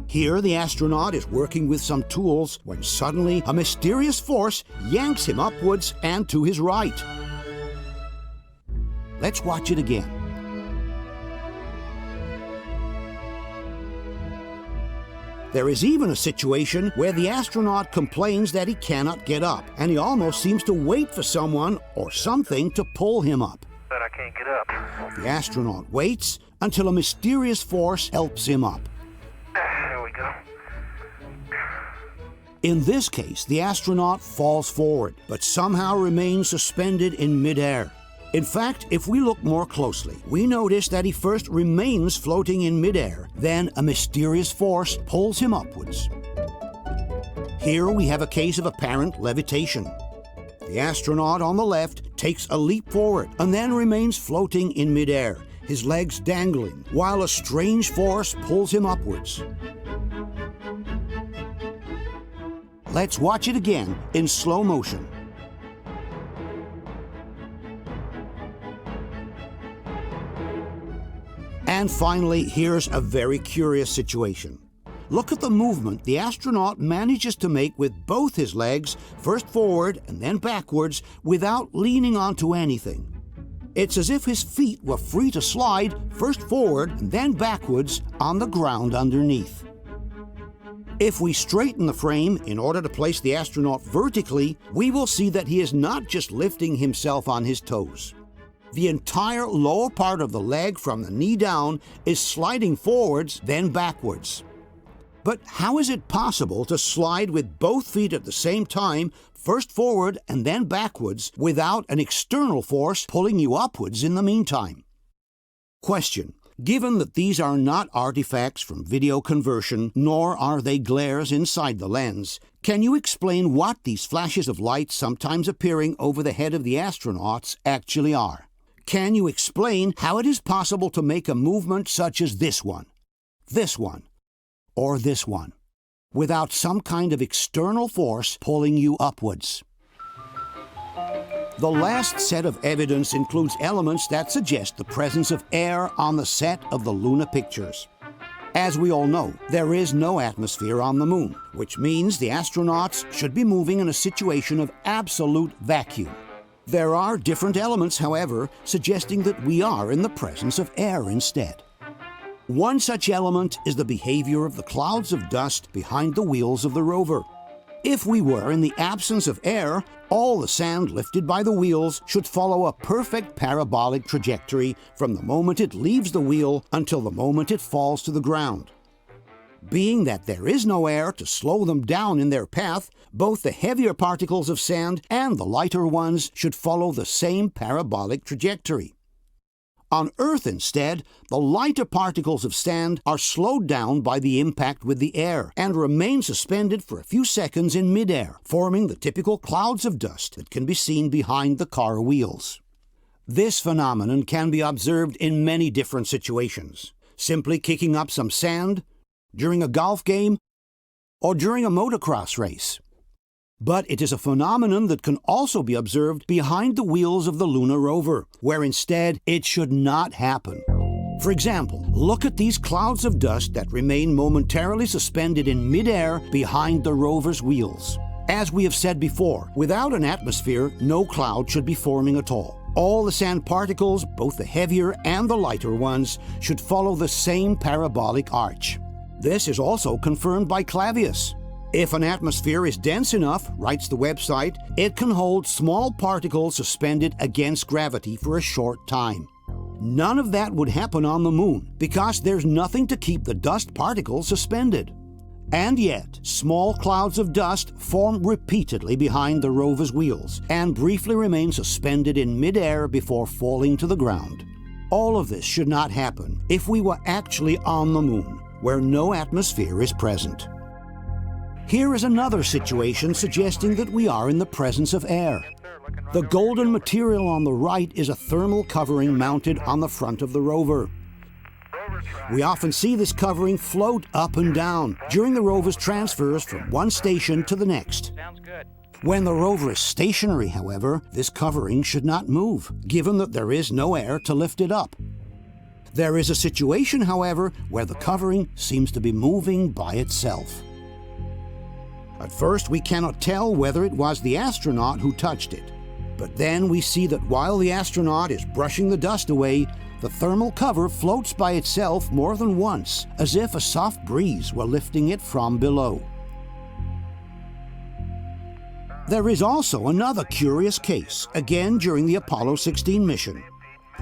Here, the astronaut is working with some tools when suddenly a mysterious force yanks him upwards and to his right. Let's watch it again. There is even a situation where the astronaut complains that he cannot get up, and he almost seems to wait for someone or something to pull him up. But I can't get up. The astronaut waits until a mysterious force helps him up. There we go. In this case, the astronaut falls forward, but somehow remains suspended in midair. In fact, if we look more closely, we notice that he first remains floating in midair, then a mysterious force pulls him upwards. Here we have a case of apparent levitation. The astronaut on the left takes a leap forward and then remains floating in midair, his legs dangling, while a strange force pulls him upwards. Let's watch it again in slow motion. And finally, here's a very curious situation. Look at the movement the astronaut manages to make with both his legs, first forward and then backwards, without leaning onto anything. It's as if his feet were free to slide first forward and then backwards on the ground underneath. If we straighten the frame in order to place the astronaut vertically, we will see that he is not just lifting himself on his toes. The entire lower part of the leg from the knee down is sliding forwards, then backwards. But how is it possible to slide with both feet at the same time, first forward and then backwards, without an external force pulling you upwards in the meantime? Question: Given that these are not artifacts from video conversion, nor are they glares inside the lens, can you explain what these flashes of light sometimes appearing over the head of the astronauts actually are? Can you explain how it is possible to make a movement such as this one, or this one, without some kind of external force pulling you upwards? The last set of evidence includes elements that suggest the presence of air on the set of the lunar pictures. As we all know, there is no atmosphere on the moon, which means the astronauts should be moving in a situation of absolute vacuum. There are different elements, however, suggesting that we are in the presence of air instead. One such element is the behavior of the clouds of dust behind the wheels of the rover. If we were in the absence of air, all the sand lifted by the wheels should follow a perfect parabolic trajectory from the moment it leaves the wheel until the moment it falls to the ground. Being that there is no air to slow them down in their path, both the heavier particles of sand and the lighter ones should follow the same parabolic trajectory. On Earth, instead, the lighter particles of sand are slowed down by the impact with the air and remain suspended for a few seconds in midair, forming the typical clouds of dust that can be seen behind the car wheels. This phenomenon can be observed in many different situations: simply kicking up some sand, during a golf game, or during a motocross race. But it is a phenomenon that can also be observed behind the wheels of the lunar rover, where instead it should not happen. For example, look at these clouds of dust that remain momentarily suspended in midair behind the rover's wheels. As we have said before, without an atmosphere, no cloud should be forming at all. All the sand particles, both the heavier and the lighter ones, should follow the same parabolic arch. This is also confirmed by Clavius. If an atmosphere is dense enough, writes the website, it can hold small particles suspended against gravity for a short time. None of that would happen on the moon, because there's nothing to keep the dust particles suspended. And yet, small clouds of dust form repeatedly behind the rover's wheels and briefly remain suspended in midair before falling to the ground. All of this should not happen if we were actually on the moon, where no atmosphere is present. Here is another situation suggesting that we are in the presence of air. The golden material on the right is a thermal covering mounted on the front of the rover. We often see this covering float up and down during the rover's transfers from one station to the next. When the rover is stationary, however, this covering should not move, given that there is no air to lift it up. There is a situation, however, where the covering seems to be moving by itself. At first, we cannot tell whether it was the astronaut who touched it. But then we see that while the astronaut is brushing the dust away, the thermal cover floats by itself more than once, as if a soft breeze were lifting it from below. There is also another curious case, again during the Apollo 16 mission.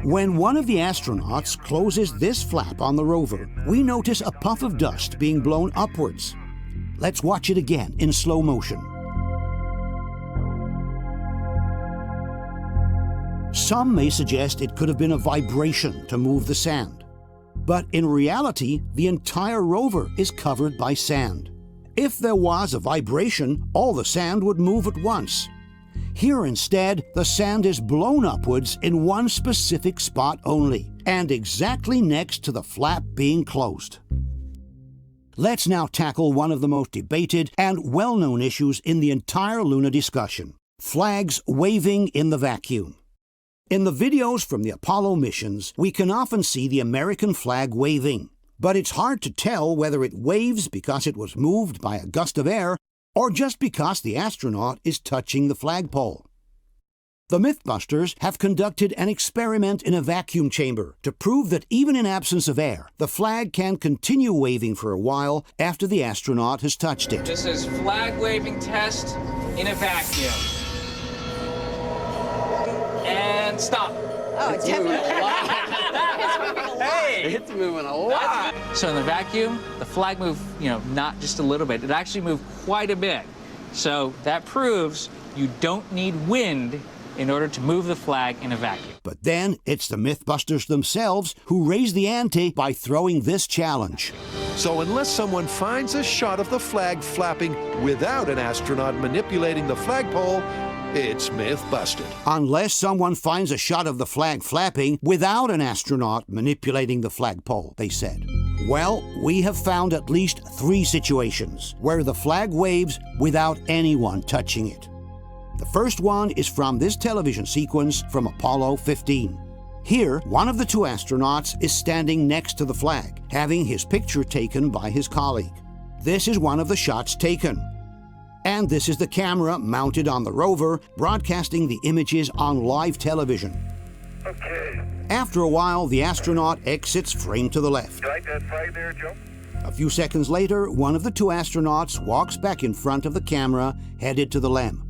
When one of the astronauts closes this flap on the rover, we notice a puff of dust being blown upwards. Let's watch it again in slow motion. Some may suggest it could have been a vibration to move the sand. But in reality, the entire rover is covered by sand. If there was a vibration, all the sand would move at once. Here instead, the sand is blown upwards in one specific spot only, and exactly next to the flap being closed. Let's now tackle one of the most debated and well-known issues in the entire lunar discussion: flags waving in the vacuum. In the videos from the Apollo missions, we can often see the American flag waving, but it's hard to tell whether it waves because it was moved by a gust of air or just because the astronaut is touching the flagpole. The Mythbusters have conducted an experiment in a vacuum chamber to prove that even in absence of air, the flag can continue waving for a while after the astronaut has touched it. This is flag waving test in a vacuum. And stop. Oh, it's moving a lot. Hey! It's moving a lot. So in the vacuum, the flag moved, not just a little bit. It actually moved quite a bit. So that proves you don't need wind in order to move the flag in a vacuum. But then it's the Mythbusters themselves who raise the ante by throwing this challenge. So unless someone finds a shot of the flag flapping without an astronaut manipulating the flagpole, it's myth busted. Unless someone finds a shot of the flag flapping without an astronaut manipulating the flagpole, they said. Well, we have found at least 3 situations where the flag waves without anyone touching it. The first one is from this television sequence from Apollo 15. Here, one of the 2 astronauts is standing next to the flag, having his picture taken by his colleague. This is one of the shots taken. And this is the camera mounted on the rover, broadcasting the images on live television. Okay. After a while, the astronaut exits frame to the left. You like that flag there, Joe? A few seconds later, one of the 2 astronauts walks back in front of the camera, headed to the LEM.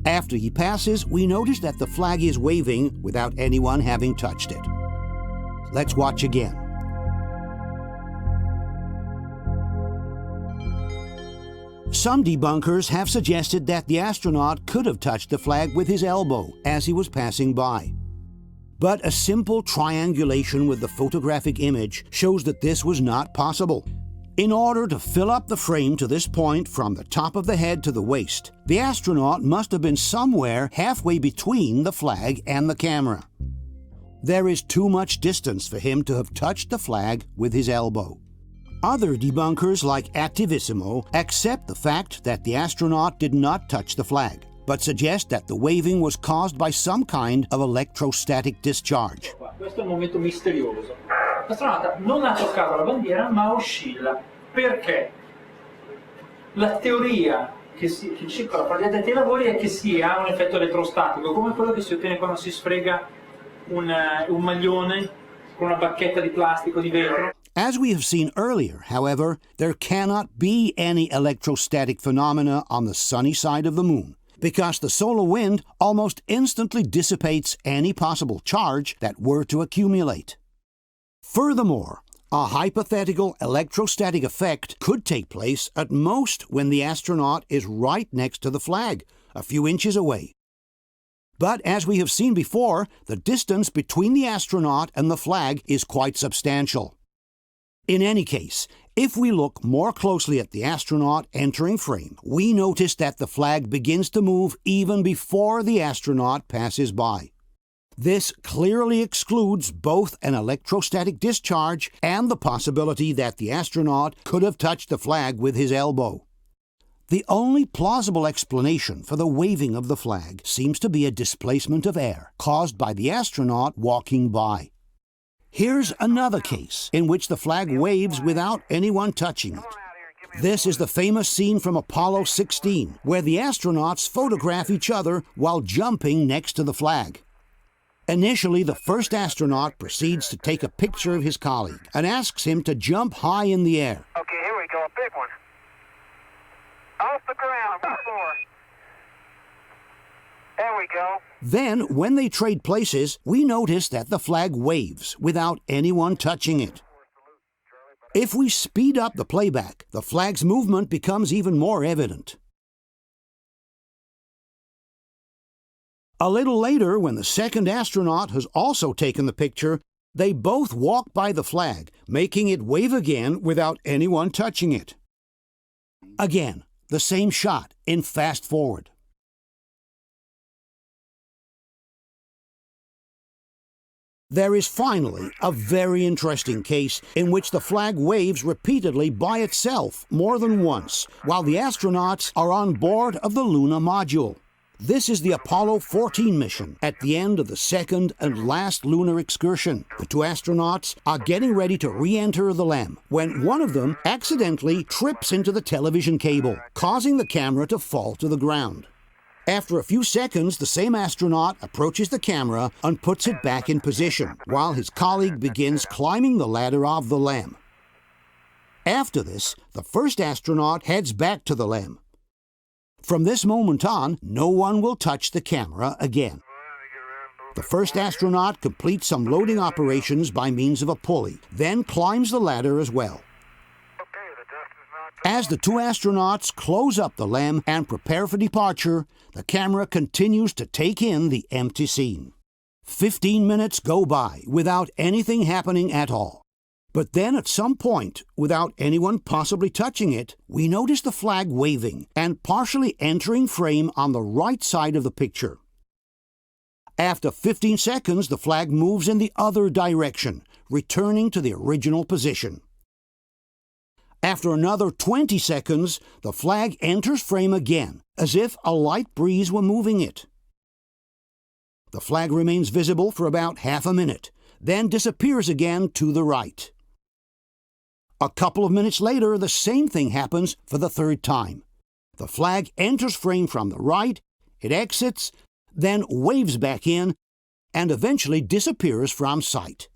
After he passes, we notice that the flag is waving without anyone having touched it. Let's watch again. Some debunkers have suggested that the astronaut could have touched the flag with his elbow as he was passing by. But a simple triangulation with the photographic image shows that this was not possible. In order to fill up the frame to this point from the top of the head to the waist, the astronaut must have been somewhere halfway between the flag and the camera. There is too much distance for him to have touched the flag with his elbow. Other debunkers, like Attivissimo, accept the fact that the astronaut did not touch the flag, but suggest that the waving was caused by some kind of electrostatic discharge. Questo è il momento misterioso. L'astronauta non ha toccato la bandiera, ma oscilla. Perché? La teoria che circola fra gli addetti ai lavori è che ha un effetto elettrostatico, come quello che si ottiene quando si sfrega un maglione con una bacchetta di plastica o di vetro. As we have seen earlier, however, there cannot be any electrostatic phenomena on the sunny side of the moon, because the solar wind almost instantly dissipates any possible charge that were to accumulate. Furthermore, a hypothetical electrostatic effect could take place at most when the astronaut is right next to the flag, a few inches away. But as we have seen before, the distance between the astronaut and the flag is quite substantial. In any case, if we look more closely at the astronaut entering frame, we notice that the flag begins to move even before the astronaut passes by. This clearly excludes both an electrostatic discharge and the possibility that the astronaut could have touched the flag with his elbow. The only plausible explanation for the waving of the flag seems to be a displacement of air caused by the astronaut walking by. Here's another case in which the flag waves without anyone touching it. This is the famous scene from Apollo 16, where the astronauts photograph each other while jumping next to the flag. Initially, the first astronaut proceeds to take a picture of his colleague and asks him to jump high in the air. Okay, here we go, a big one. Off the ground, on the floor. There we go. Then, when they trade places, we notice that the flag waves without anyone touching it. If we speed up the playback, the flag's movement becomes even more evident. A little later, when the second astronaut has also taken the picture, they both walk by the flag, making it wave again without anyone touching it. Again, the same shot in fast forward. There is finally a very interesting case in which the flag waves repeatedly by itself more than once, while the astronauts are on board of the lunar module. This is the Apollo 14 mission at the end of the second and last lunar excursion. The 2 astronauts are getting ready to re-enter the LEM when one of them accidentally trips into the television cable, causing the camera to fall to the ground. After a few seconds, the same astronaut approaches the camera and puts it back in position, while his colleague begins climbing the ladder of the LEM. After this, the first astronaut heads back to the LEM. From this moment on, no one will touch the camera again. The first astronaut completes some loading operations by means of a pulley, then climbs the ladder as well. Okay, the As the two astronauts close up the LEM and prepare for departure, the camera continues to take in the empty scene. 15 minutes go by without anything happening at all. But then at some point, without anyone possibly touching it, we notice the flag waving and partially entering frame on the right side of the picture. After 15 seconds, the flag moves in the other direction, returning to the original position. After another 20 seconds, the flag enters frame again, as if a light breeze were moving it. The flag remains visible for about half a minute, then disappears again to the right. A couple of minutes later, the same thing happens for the third time. The flag enters frame from the right, it exits, then waves back in, and eventually disappears from sight.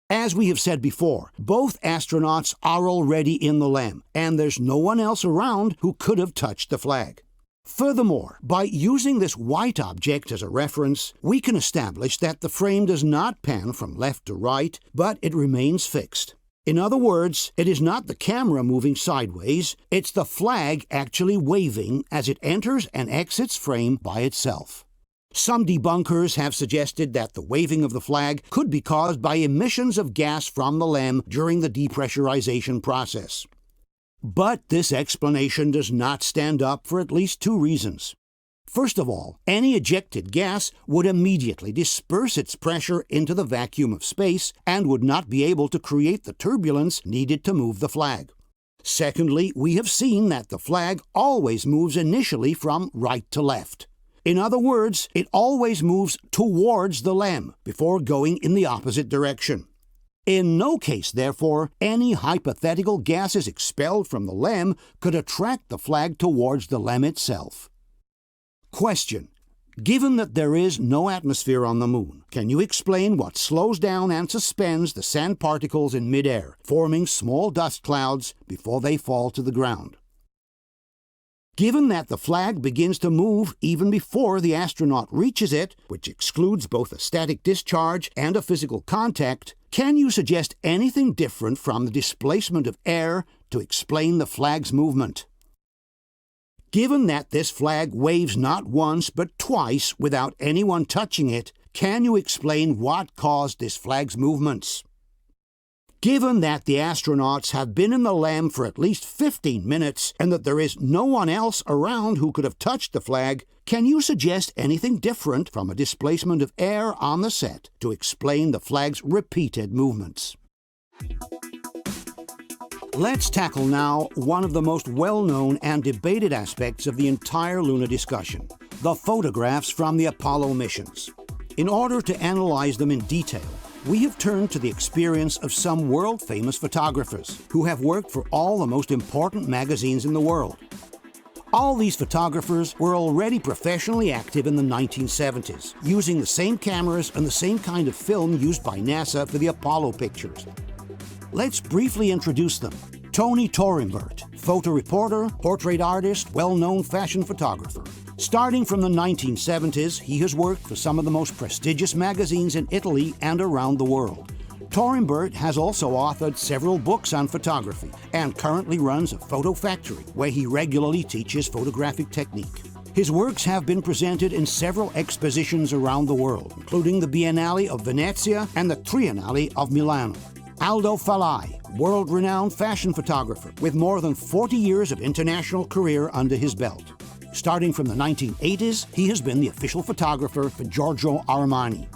As we have said before, both astronauts are already in the LEM, and there's no one else around who could have touched the flag. Furthermore, by using this white object as a reference, we can establish that the frame does not pan from left to right, but it remains fixed. In other words, it is not the camera moving sideways, it's the flag actually waving as it enters and exits frame by itself. Some debunkers have suggested that the waving of the flag could be caused by emissions of gas from the LEM during the depressurization process. But this explanation does not stand up for at least two reasons. First of all, any ejected gas would immediately disperse its pressure into the vacuum of space and would not be able to create the turbulence needed to move the flag. Secondly, we have seen that the flag always moves initially from right to left. In other words, it always moves towards the LEM before going in the opposite direction. In no case, therefore, any hypothetical gases expelled from the LEM could attract the flag towards the LEM itself. Question: given that there is no atmosphere on the Moon, can you explain what slows down and suspends the sand particles in midair, forming small dust clouds before they fall to the ground? Given that the flag begins to move even before the astronaut reaches it, which excludes both a static discharge and a physical contact, can you suggest anything different from the displacement of air to explain the flag's movement? Given that this flag waves not once but twice without anyone touching it, can you explain what caused this flag's movements? Given that the astronauts have been in the LEM for at least 15 minutes and that there is no one else around who could have touched the flag, can you suggest anything different from a displacement of air on the set to explain the flag's repeated movements? Let's tackle now one of the most well-known and debated aspects of the entire lunar discussion, the photographs from the Apollo missions. In order to analyze them in detail, we have turned to the experience of some world-famous photographers who have worked for all the most important magazines in the world. All these photographers were already professionally active in the 1970s, using the same cameras and the same kind of film used by NASA for the Apollo pictures. Let's briefly introduce them. Tony Torenberg, photo reporter, portrait artist, well-known fashion photographer. Starting from the 1970s, he has worked for some of the most prestigious magazines in Italy and around the world. Torenberg has also authored several books on photography and currently runs a photo factory where he regularly teaches photographic technique. His works have been presented in several expositions around the world, including the Biennale of Venezia and the Triennale of Milan. Aldo Falai, world-renowned fashion photographer with more than 40 years of international career under his belt. Starting from the 1980s, he has been the official photographer for Giorgio Armani.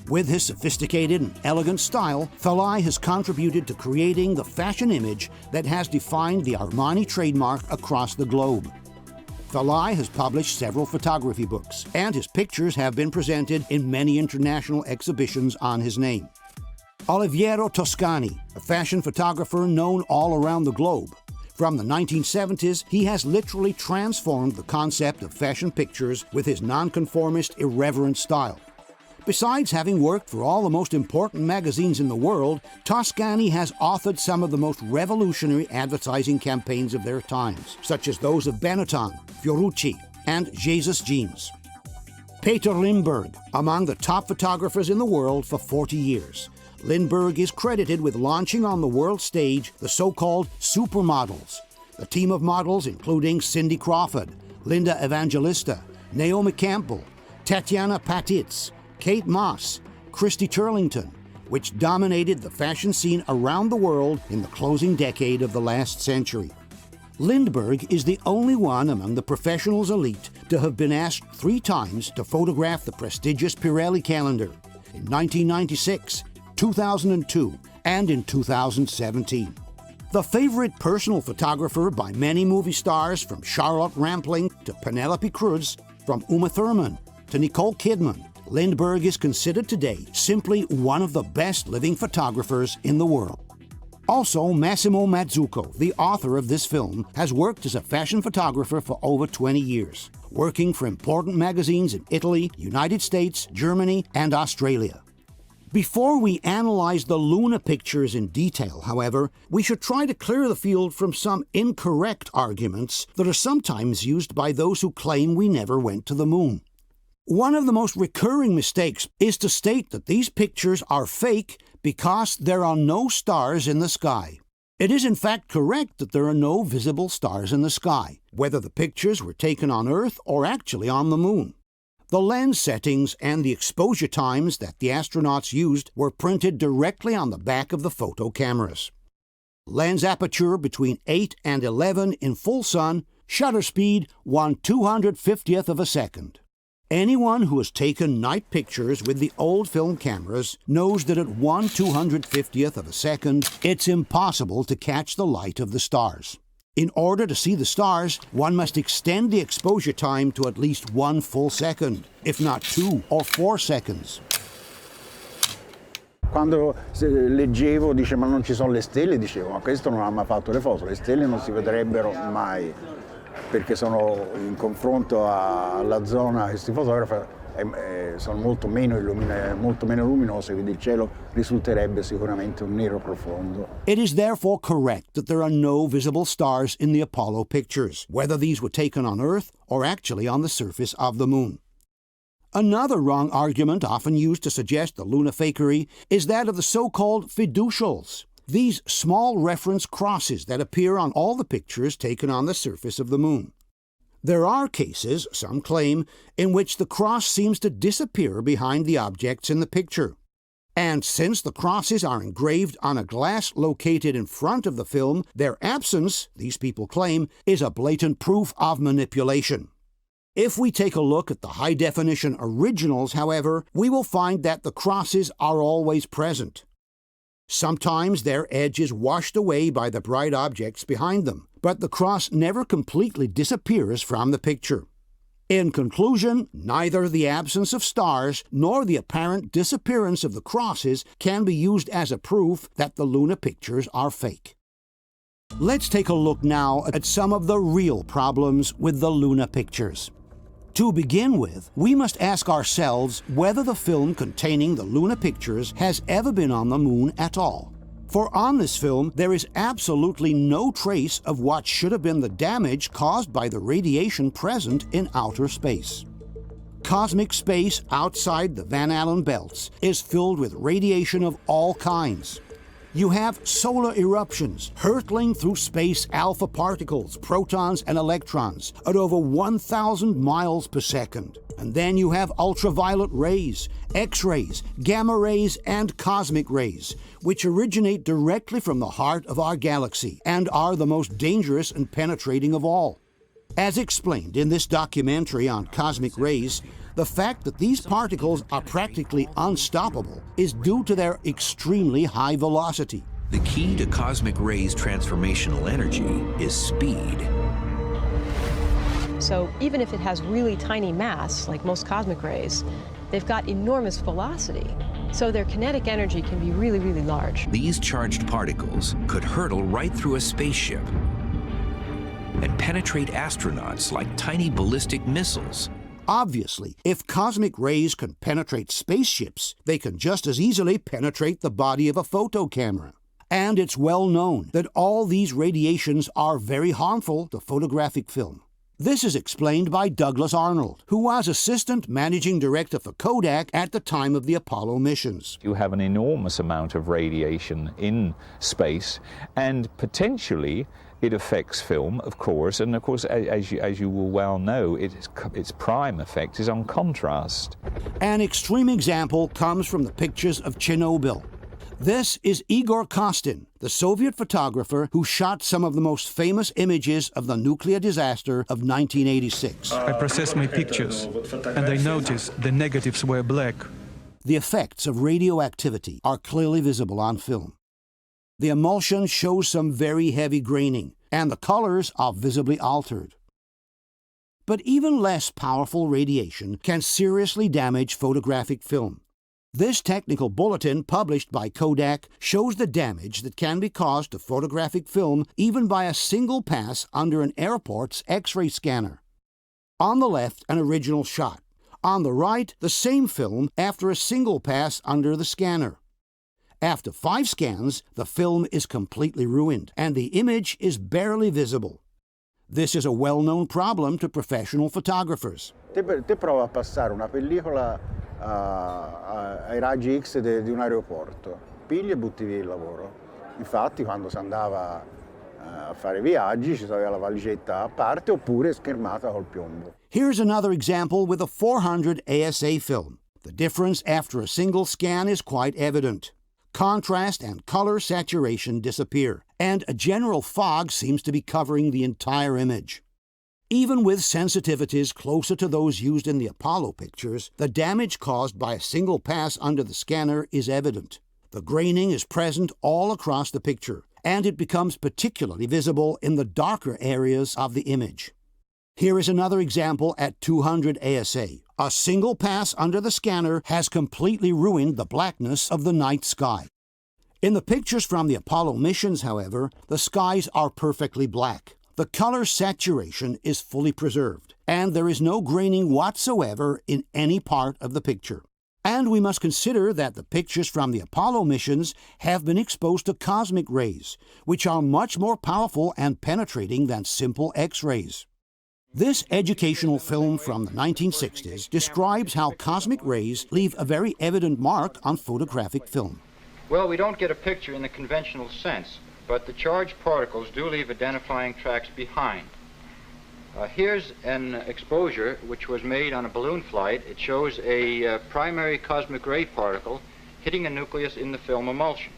With his sophisticated and elegant style, Falai has contributed to creating the fashion image that has defined the Armani trademark across the globe. Falai has published several photography books, and his pictures have been presented in many international exhibitions on his name. Oliviero Toscani, a fashion photographer known all around the globe. From the 1970s, he has literally transformed the concept of fashion pictures with his nonconformist, irreverent style. Besides having worked for all the most important magazines in the world, Toscani has authored some of the most revolutionary advertising campaigns of their times, such as those of Benetton, Fiorucci, and Jesus Jeans. Peter Lindbergh, among the top photographers in the world for 40 years. Lindbergh is credited with launching on the world stage the so-called supermodels, the team of models including Cindy Crawford, Linda Evangelista, Naomi Campbell, Tatiana Patitz, Kate Moss, Christy Turlington, which dominated the fashion scene around the world in the closing decade of the last century. Lindbergh is the only one among the professionals elite to have been asked 3 times to photograph the prestigious Pirelli calendar in 1996, 2002, and in 2017. The favorite personal photographer by many movie stars, from Charlotte Rampling to Penelope Cruz, from Uma Thurman to Nicole Kidman, Lindbergh is considered today simply one of the best living photographers in the world. Also, Massimo Mazzucco, the author of this film, has worked as a fashion photographer for over 20 years, working for important magazines in Italy, United States, Germany, and Australia. Before we analyze the Luna pictures in detail, however, we should try to clear the field from some incorrect arguments that are sometimes used by those who claim we never went to the moon. One of the most recurring mistakes is to state that these pictures are fake because there are no stars in the sky. It is in fact correct that there are no visible stars in the sky, whether the pictures were taken on Earth or actually on the moon. The lens settings and the exposure times that the astronauts used were printed directly on the back of the photo cameras. Lens aperture between 8 and 11 in full sun, shutter speed 1/250th of a second. Anyone who has taken night pictures with the old film cameras knows that at 1/250th of a second, it's impossible to catch the light of the stars. In order to see the stars, one must extend the exposure time to at least 1 full second, if not 2 or 4 seconds. Quando leggevo, dice, ma non ci sono le stelle, dicevo, ma questo non ha mai fatto le foto, le stelle non si vedrebbero mai, perché sono in confronto alla zona che si fotografa, sono molto meno luminose, quindi il cielo risulterebbe sicuramente un nero profondo. It is therefore correct that there are no visible stars in the Apollo pictures, whether these were taken on Earth or actually on the surface of the moon. Another wrong argument often used to suggest the Luna fakery is that of the so-called fiducials, these small reference crosses that appear on all the pictures taken on the surface of the moon. There are cases, some claim, in which the cross seems to disappear behind the objects in the picture. And since the crosses are engraved on a glass located in front of the film, their absence, these people claim, is a blatant proof of manipulation. If we take a look at the high-definition originals, however, we will find that the crosses are always present. Sometimes their edge is washed away by the bright objects behind them, but the cross never completely disappears from the picture. In conclusion, neither the absence of stars nor the apparent disappearance of the crosses can be used as a proof that the Luna pictures are fake. Let's take a look now at some of the real problems with the Luna pictures. To begin with, we must ask ourselves whether the film containing the Luna pictures has ever been on the moon at all. For on this film, there is absolutely no trace of what should have been the damage caused by the radiation present in outer space. Cosmic space outside the Van Allen belts is filled with radiation of all kinds. You have solar eruptions hurtling through space alpha particles, protons and electrons at over 1,000 miles per second. And then you have ultraviolet rays, X-rays, gamma rays, and cosmic rays, which originate directly from the heart of our galaxy and are the most dangerous and penetrating of all. As explained in this documentary on cosmic rays, the fact that these particles are practically unstoppable is due to their extremely high velocity. The key to cosmic rays' transformational energy is speed. So even if it has really tiny mass, like most cosmic rays, they've got enormous velocity. So their kinetic energy can be really, really large. These charged particles could hurtle right through a spaceship and penetrate astronauts like tiny ballistic missiles. Obviously, if cosmic rays can penetrate spaceships, they can just as easily penetrate the body of a photo camera. And it's well known that all these radiations are very harmful to photographic film. This is explained by Douglas Arnold, who was assistant managing director for Kodak at the time of the Apollo missions. You have an enormous amount of radiation in space, and potentially it affects film, of course, and of course, as you will well know, its prime effect is on contrast. An extreme example comes from the pictures of Chernobyl. This is Igor Kostin, the Soviet photographer who shot some of the most famous images of the nuclear disaster of 1986. I processed my pictures, and I noticed the negatives were black. The effects of radioactivity are clearly visible on film. The emulsion shows some very heavy graining, and the colors are visibly altered. But even less powerful radiation can seriously damage photographic film. This technical bulletin published by Kodak shows the damage that can be caused to photographic film even by a single pass under an airport's X-ray scanner. On the left, an original shot. On the right, the same film after a single pass under the scanner. After 5 scans, the film is completely ruined, and the image is barely visible. This is a well-known problem to professional photographers. Te prova a passare una pellicola ai raggi X di un aeroporto, pigli e butti via il lavoro. Infatti quando si andava a fare viaggi ci aveva la valigetta a parte oppure schermata col piombo. Here's another example with a 400 ASA film. The difference after a single scan is quite evident. Contrast and color saturation disappear, and a general fog seems to be covering the entire image. Even with sensitivities closer to those used in the Apollo pictures, the damage caused by a single pass under the scanner is evident. The graining is present all across the picture, and it becomes particularly visible in the darker areas of the image. Here is another example at 200 ASA. A single pass under the scanner has completely ruined the blackness of the night sky. In the pictures from the Apollo missions, however, the skies are perfectly black. The color saturation is fully preserved, and there is no graining whatsoever in any part of the picture. And we must consider that the pictures from the Apollo missions have been exposed to cosmic rays, which are much more powerful and penetrating than simple X-rays. This educational film from the 1960s describes how cosmic rays leave a very evident mark on photographic film. Well, we don't get a picture in the conventional sense, but the charged particles do leave identifying tracks behind. Here's an exposure which was made on a balloon flight. It shows a primary cosmic ray particle hitting a nucleus in the film emulsion.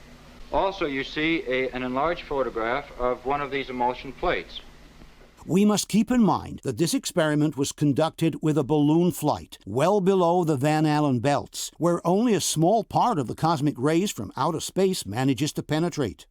Also, you see an enlarged photograph of one of these emulsion plates. We must keep in mind that this experiment was conducted with a balloon flight well below the Van Allen belts, where only a small part of the cosmic rays from outer space manages to penetrate.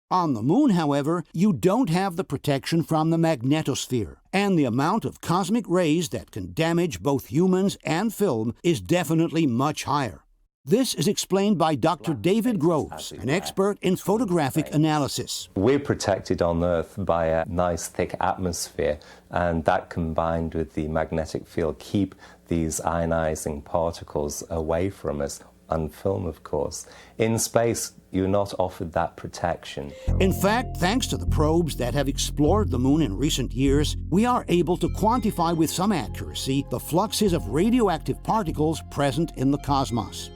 On the moon, however, you don't have the protection from the magnetosphere, and the amount of cosmic rays that can damage both humans and film is definitely much higher. This is explained by Dr. David Groves, an expert in photographic analysis. We're protected on Earth by a nice thick atmosphere, and that combined with the magnetic field keep these ionizing particles away from us. On film, of course. In space, you're not offered that protection. In fact, thanks to the probes that have explored the moon in recent years, we are able to quantify with some accuracy the fluxes of radioactive particles present in the cosmos.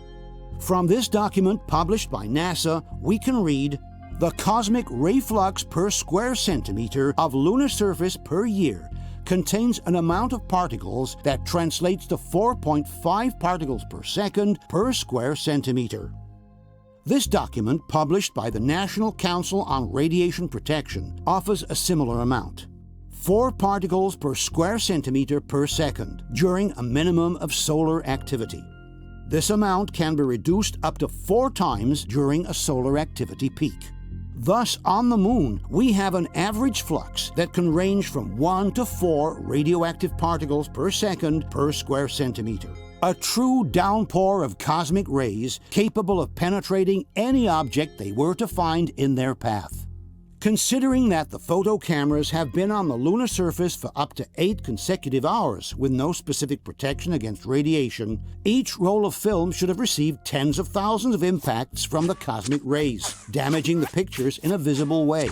From this document published by NASA, we can read, the cosmic ray flux per square centimeter of lunar surface per year contains an amount of particles that translates to 4.5 particles per second per square centimeter. This document, published by the National Council on Radiation Protection, offers a similar amount. 4 particles per square centimeter per second during a minimum of solar activity. This amount can be reduced up to 4 times during a solar activity peak. Thus, on the moon, we have an average flux that can range from 1 to 4 radioactive particles per second per square centimeter. A true downpour of cosmic rays capable of penetrating any object they were to find in their path. Considering that the photo cameras have been on the lunar surface for up to 8 consecutive hours with no specific protection against radiation, each roll of film should have received tens of thousands of impacts from the cosmic rays, damaging the pictures in a visible way.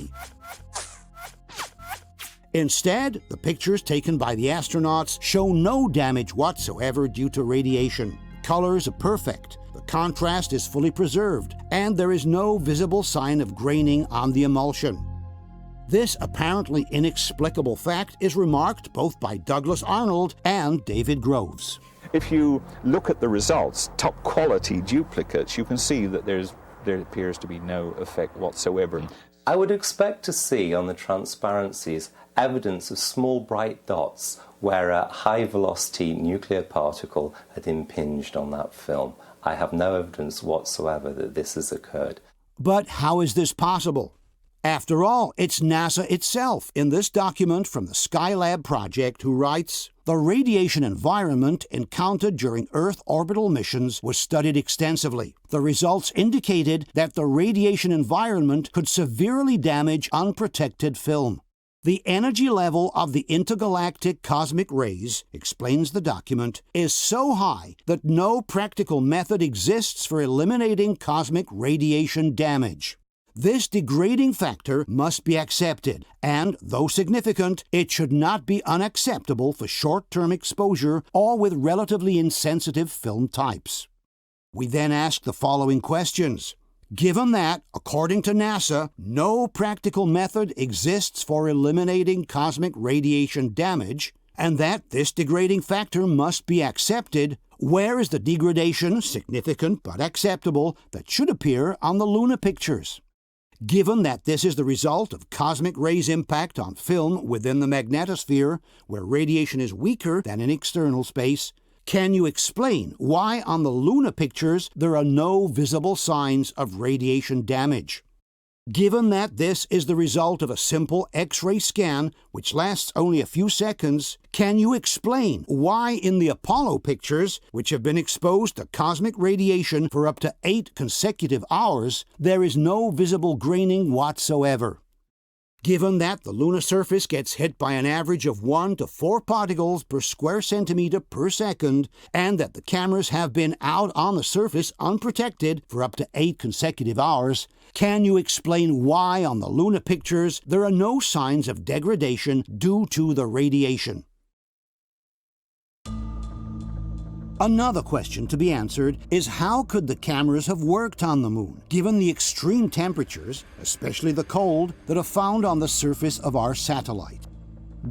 Instead, the pictures taken by the astronauts show no damage whatsoever due to radiation. Colors are perfect, the contrast is fully preserved, and there is no visible sign of graining on the emulsion. This apparently inexplicable fact is remarked both by Douglas Arnold and David Groves. If you look at the results, top quality duplicates, you can see that there appears to be no effect whatsoever. I would expect to see on the transparencies evidence of small bright dots where a high-velocity nuclear particle had impinged on that film. I have no evidence whatsoever that this has occurred. But how is this possible? After all, it's NASA itself in this document from the Skylab project who writes, "The radiation environment encountered during Earth orbital missions was studied extensively. The results indicated that the radiation environment could severely damage unprotected film. The energy level of the intergalactic cosmic rays," explains the document, "is so high that no practical method exists for eliminating cosmic radiation damage. This degrading factor must be accepted, and, though significant, it should not be unacceptable for short-term exposure or with relatively insensitive film types." We then ask the following questions. Given that, according to NASA, no practical method exists for eliminating cosmic radiation damage, and that this degrading factor must be accepted, where is the degradation, significant but acceptable, that should appear on the lunar pictures? Given that this is the result of cosmic rays' impact on film within the magnetosphere, where radiation is weaker than in external space, can you explain why on the lunar pictures there are no visible signs of radiation damage? Given that this is the result of a simple X-ray scan, which lasts only a few seconds, can you explain why in the Apollo pictures, which have been exposed to cosmic radiation for up to 8 consecutive hours, there is no visible graining whatsoever? Given that the lunar surface gets hit by an average of 1 to 4 particles per square centimeter per second, and that the cameras have been out on the surface unprotected for up to 8 consecutive hours, can you explain why on the lunar pictures there are no signs of degradation due to the radiation? Another question to be answered is how could the cameras have worked on the moon, given the extreme temperatures, especially the cold, that are found on the surface of our satellite?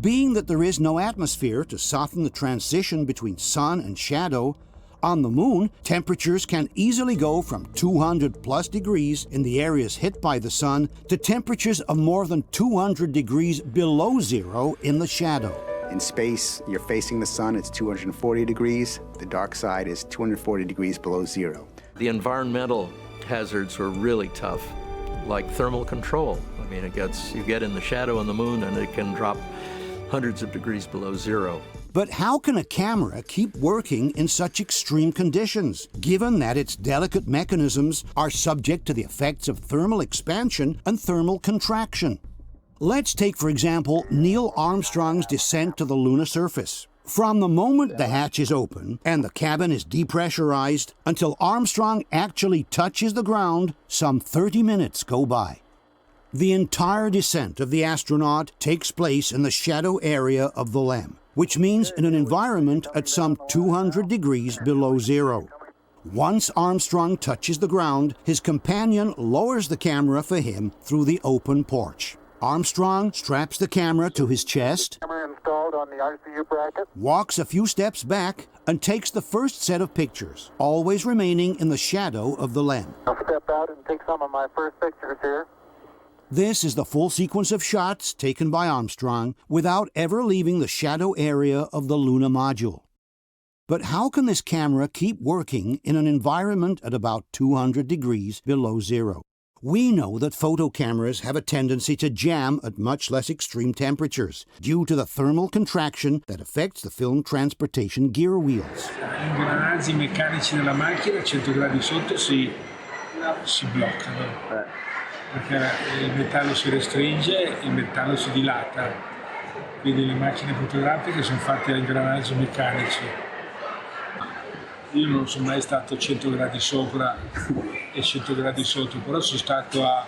Being that there is no atmosphere to soften the transition between sun and shadow, on the moon, temperatures can easily go from 200+ degrees in the areas hit by the sun to temperatures of more than 200 degrees below zero in the shadow. In space, you're facing the sun, it's 240 degrees. The dark side is 240 degrees below zero. The environmental hazards were really tough, like thermal control. I mean, you get in the shadow on the moon and it can drop hundreds of degrees below zero. But how can a camera keep working in such extreme conditions, given that its delicate mechanisms are subject to the effects of thermal expansion and thermal contraction? Let's take, for example, Neil Armstrong's descent to the lunar surface. From the moment the hatch is open and the cabin is depressurized until Armstrong actually touches the ground, some 30 minutes go by. The entire descent of the astronaut takes place in the shadow area of the LEM, which means in an environment at some 200 degrees below zero. Once Armstrong touches the ground, his companion lowers the camera for him through the open porch. Armstrong straps the camera to his chest, Installed on the ICU bracket. Walks a few steps back, and takes the first set of pictures, always remaining in the shadow of the LEM. I'll step out and take some of my first pictures here. This is the full sequence of shots taken by Armstrong without ever leaving the shadow area of the lunar module. But how can this camera keep working in an environment at about 200 degrees below zero? We know that photo cameras have a tendency to jam at much less extreme temperatures due to the thermal contraction that affects the film transportation gear wheels. Gli ingranaggi meccanici della macchina a 100 gradi sotto si bloccano, perché il metallo si restringe, il metallo si dilata, quindi le macchine fotografiche sono fatte a ingranaggi meccanici. Io non sono mai stato a 100 gradi sopra e 100 gradi sotto, però sono stato a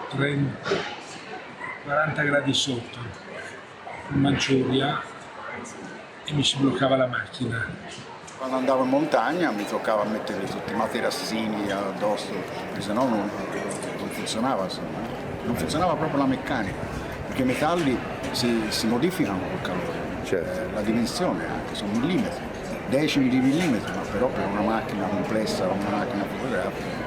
40 gradi sotto. in Manciuria e mi si bloccava la macchina. Quando andavo in montagna mi toccava mettere tutti i materassini addosso, perché sennò non funzionava, insomma. Non funzionava proprio la meccanica, perché i metalli si modificano col calore, certo. La dimensione anche, sono millimetri, decimi di millimetri, ma però per una macchina complessa, una macchina fotografica.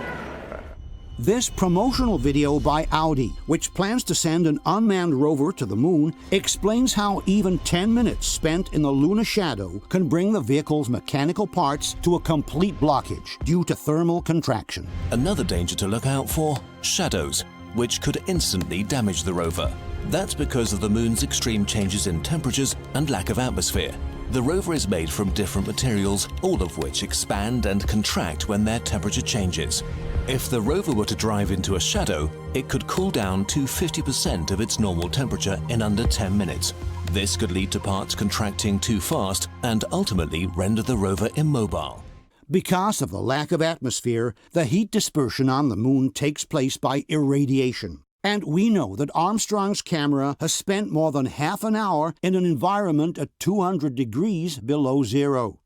This promotional video by Audi, which plans to send an unmanned rover to the moon, explains how even 10 minutes spent in the lunar shadow can bring the vehicle's mechanical parts to a complete blockage due to thermal contraction. Another danger to look out for: shadows, which could instantly damage the rover. That's because of the moon's extreme changes in temperatures and lack of atmosphere. The rover is made from different materials, all of which expand and contract when their temperature changes. If the rover were to drive into a shadow, it could cool down to 50% of its normal temperature in under 10 minutes. This could lead to parts contracting too fast and ultimately render the rover immobile. Because of the lack of atmosphere, the heat dispersion on the moon takes place by irradiation. And we know that Armstrong's camera has spent more than half an hour in an environment at 200 degrees below zero.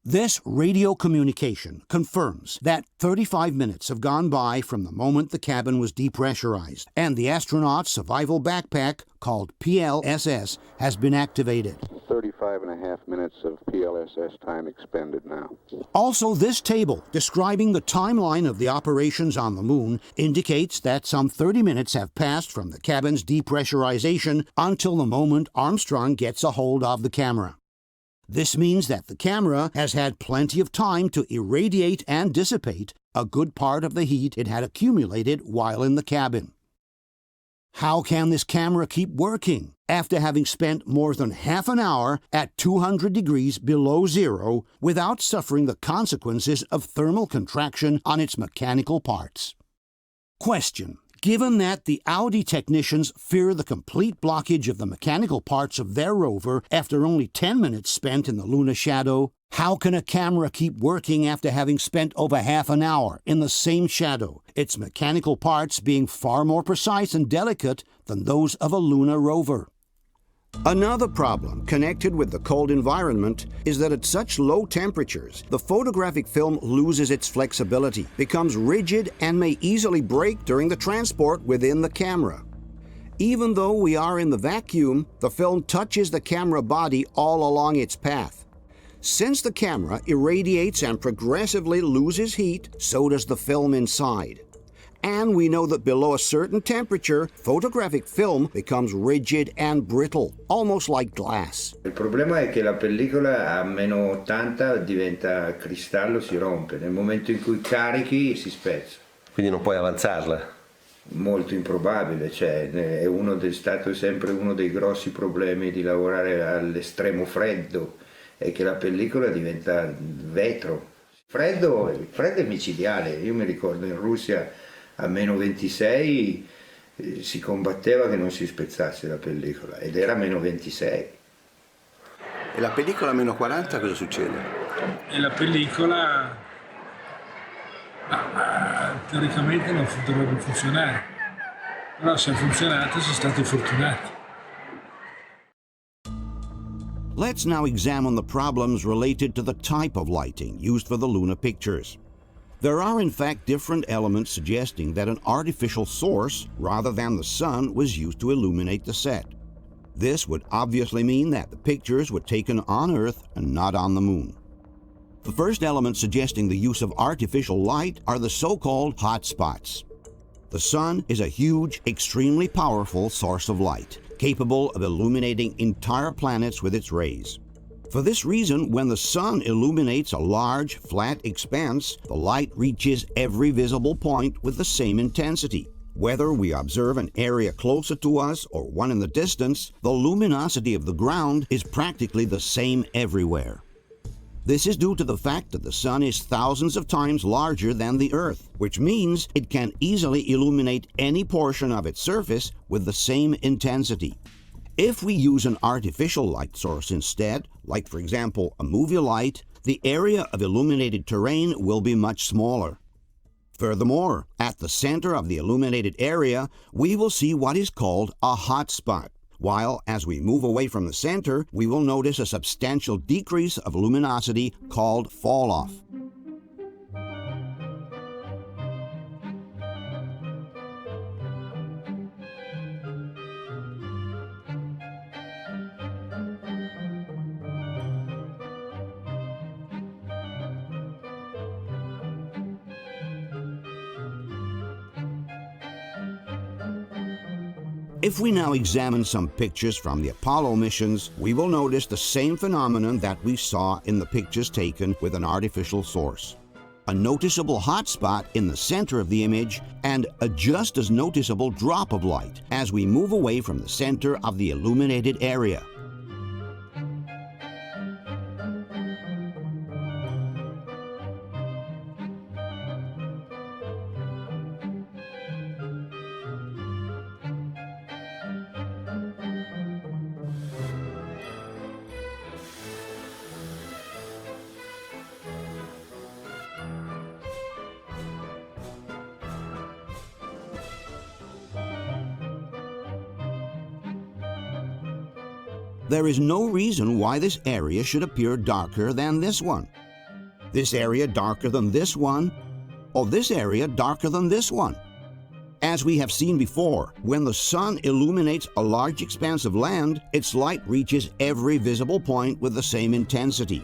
This radio communication confirms that 35 minutes have gone by from the moment the cabin was depressurized, and the astronaut's survival backpack, called PLSS, has been activated. 35.5 minutes of PLSS time expended now. Also, this table describing the timeline of the operations on the moon indicates that some 30 minutes have passed from the cabin's depressurization until the moment Armstrong gets a hold of the camera. This means that the camera has had plenty of time to irradiate and dissipate a good part of the heat it had accumulated while in the cabin. How can this camera keep working after having spent more than half an hour at 200 degrees below zero without suffering the consequences of thermal contraction on its mechanical parts? Question. Given that the Audi technicians fear the complete blockage of the mechanical parts of their rover after only 10 minutes spent in the lunar shadow, how can a camera keep working after having spent over half an hour in the same shadow, its mechanical parts being far more precise and delicate than those of a lunar rover? Another problem connected with the cold environment is that at such low temperatures, the photographic film loses its flexibility, becomes rigid, and may easily break during the transport within the camera. Even though we are in the vacuum, the film touches the camera body all along its path. Since the camera irradiates and progressively loses heat, so does the film inside. And we know that below a certain temperature, photographic film becomes rigid and brittle, almost like glass. Il problema è che la pellicola a meno 80 diventa cristallo, si rompe. Nel momento in cui carichi si spezza. Quindi non puoi avanzarla? Molto improbabile, è stato sempre uno dei grossi problemi di lavorare all'estremo freddo, è che la pellicola diventa vetro. Freddo è micidiale. Io mi ricordo in Russia a meno 26 si combatteva che non si spezzasse la pellicola ed era meno 26. E la pellicola a meno 40 cosa succede? E la pellicola teoricamente non dovrebbe funzionare, però se ha funzionato si è stati fortunati. Let's now examine the problems related to the type of lighting used for the lunar pictures. There are in fact different elements suggesting that an artificial source, rather than the sun, was used to illuminate the set. This would obviously mean that the pictures were taken on Earth and not on the moon. The first element suggesting the use of artificial light are the so-called hotspots. The sun is a huge, extremely powerful source of light, capable of illuminating entire planets with its rays. For this reason, when the sun illuminates a large, flat expanse, the light reaches every visible point with the same intensity. Whether we observe an area closer to us or one in the distance, the luminosity of the ground is practically the same everywhere. This is due to the fact that the sun is thousands of times larger than the Earth, which means it can easily illuminate any portion of its surface with the same intensity. If we use an artificial light source instead, like for example a movie light, the area of illuminated terrain will be much smaller. Furthermore, at the center of the illuminated area, we will see what is called a hotspot, while as we move away from the center, we will notice a substantial decrease of luminosity called fall-off. If we now examine some pictures from the Apollo missions, we will notice the same phenomenon that we saw in the pictures taken with an artificial source. A noticeable hot spot in the center of the image and a just as noticeable drop of light as we move away from the center of the illuminated area. There is no reason why this area should appear darker than this one. This area darker than this one, or this area darker than this one. As we have seen before, when the sun illuminates a large expanse of land, its light reaches every visible point with the same intensity.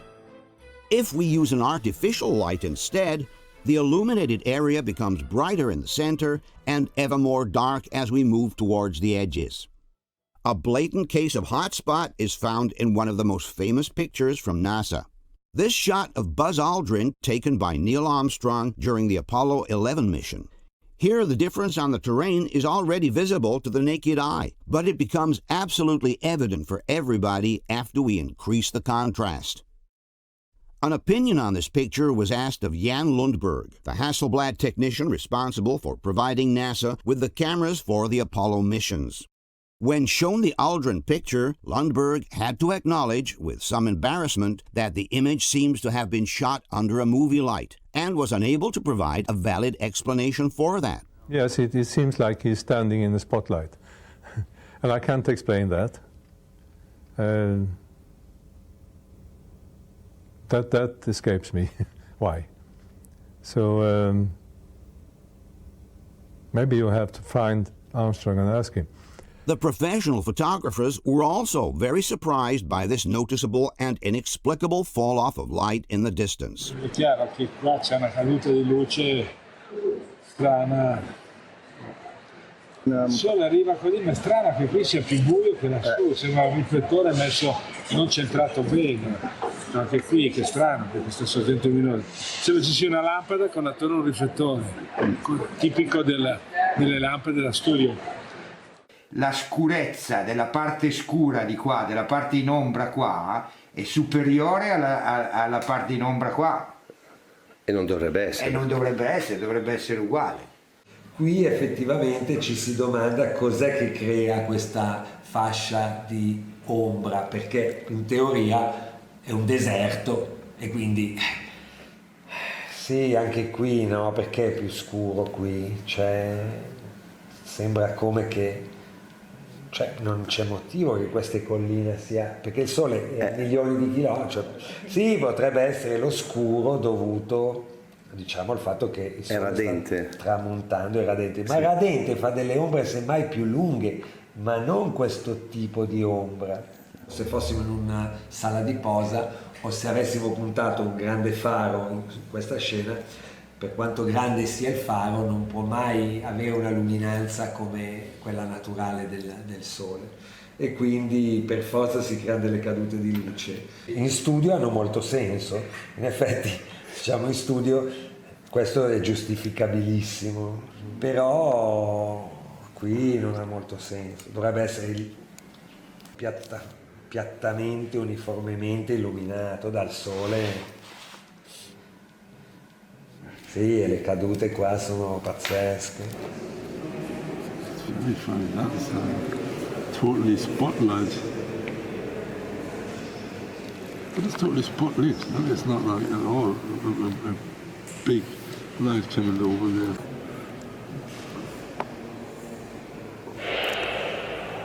If we use an artificial light instead, the illuminated area becomes brighter in the center and ever more dark as we move towards the edges. A blatant case of hot spot is found in one of the most famous pictures from NASA. This shot of Buzz Aldrin taken by Neil Armstrong during the Apollo 11 mission. Here the difference on the terrain is already visible to the naked eye, but it becomes absolutely evident for everybody after we increase the contrast. An opinion on this picture was asked of Jan Lundberg, the Hasselblad technician responsible for providing NASA with the cameras for the Apollo missions. When shown the Aldrin picture, Lundberg had to acknowledge, with some embarrassment, that the image seems to have been shot under a movie light, and was unable to provide a valid explanation for that. Yes, it seems like he's standing in the spotlight. And I can't explain that. That escapes me. Why? So maybe you have to find Armstrong and ask him. The professional photographers were also very surprised by this noticeable and inexplicable fall-off of light in the distance. È chiaro che qua c'è una caduta di luce strana. Il sole arriva così, ma è strano che qui sia più buio che lassù, sembra un riflettore messo non centrato bene. Anche qui, che strano, perché sto sorgente luminoso. Sembra ci sia una lampada con attorno un riflettore, tipico delle lampade da studio. La scurezza della parte scura di qua, della parte in ombra qua, è superiore alla parte in ombra qua. E non dovrebbe essere. E non dovrebbe essere uguale. Qui effettivamente ci si domanda cos'è che crea questa fascia di ombra, perché in teoria è un deserto e quindi... Sì, anche qui no, perché è più scuro qui, sembra come che... non c'è motivo che queste colline sia, perché il sole è a milioni di chilometri. Sì, potrebbe essere lo scuro dovuto, diciamo, al fatto che il sole sta tramontando, è radente. Ma radente fa delle ombre semmai più lunghe, ma non questo tipo di ombra. Se fossimo in una sala di posa o se avessimo puntato un grande faro in questa scena, per quanto grande sia il faro, non può mai avere una luminanza come quella naturale del Sole. E quindi per forza si creano delle cadute di luce. In studio hanno molto senso, in effetti, diciamo in studio questo è giustificabilissimo, però qui non ha molto senso, dovrebbe essere piattamente, uniformemente illuminato dal Sole. Sì, e le cadute qua sono pazzesche. It's very funny, that's totally spotlight. But it's totally spotlit, no? It's not like at all a big light coming over there.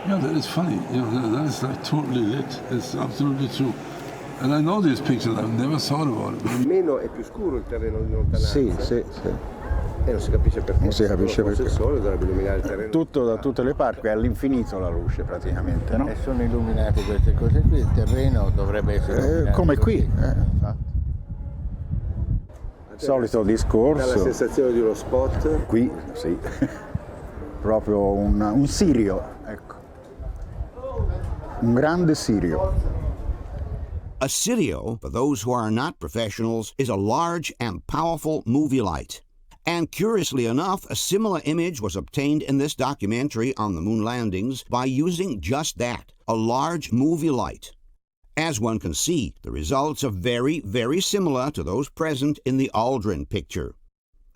Yeah, that is funny. That is like totally lit. It's absolutely true. And I know these pictures, I've never thought about it. Meno è più scuro il terreno di lontananza. Sì. E non si capisce perché. Non si capisce perché. Il sole dovrebbe illuminare il terreno. Tutto da tutte le parti, è all'infinito la luce praticamente, no? E sono illuminate queste cose qui, il terreno dovrebbe essere come qui. Infatti. Solito discorso. Dà la sensazione di uno spot. Qui, sì. Proprio un sirio, ecco. Un grande sirio. A Sirio, for those who are not professionals, is a large and powerful movie light. And curiously enough, a similar image was obtained in this documentary on the moon landings by using just that, a large movie light. As one can see, the results are very, very similar to those present in the Aldrin picture.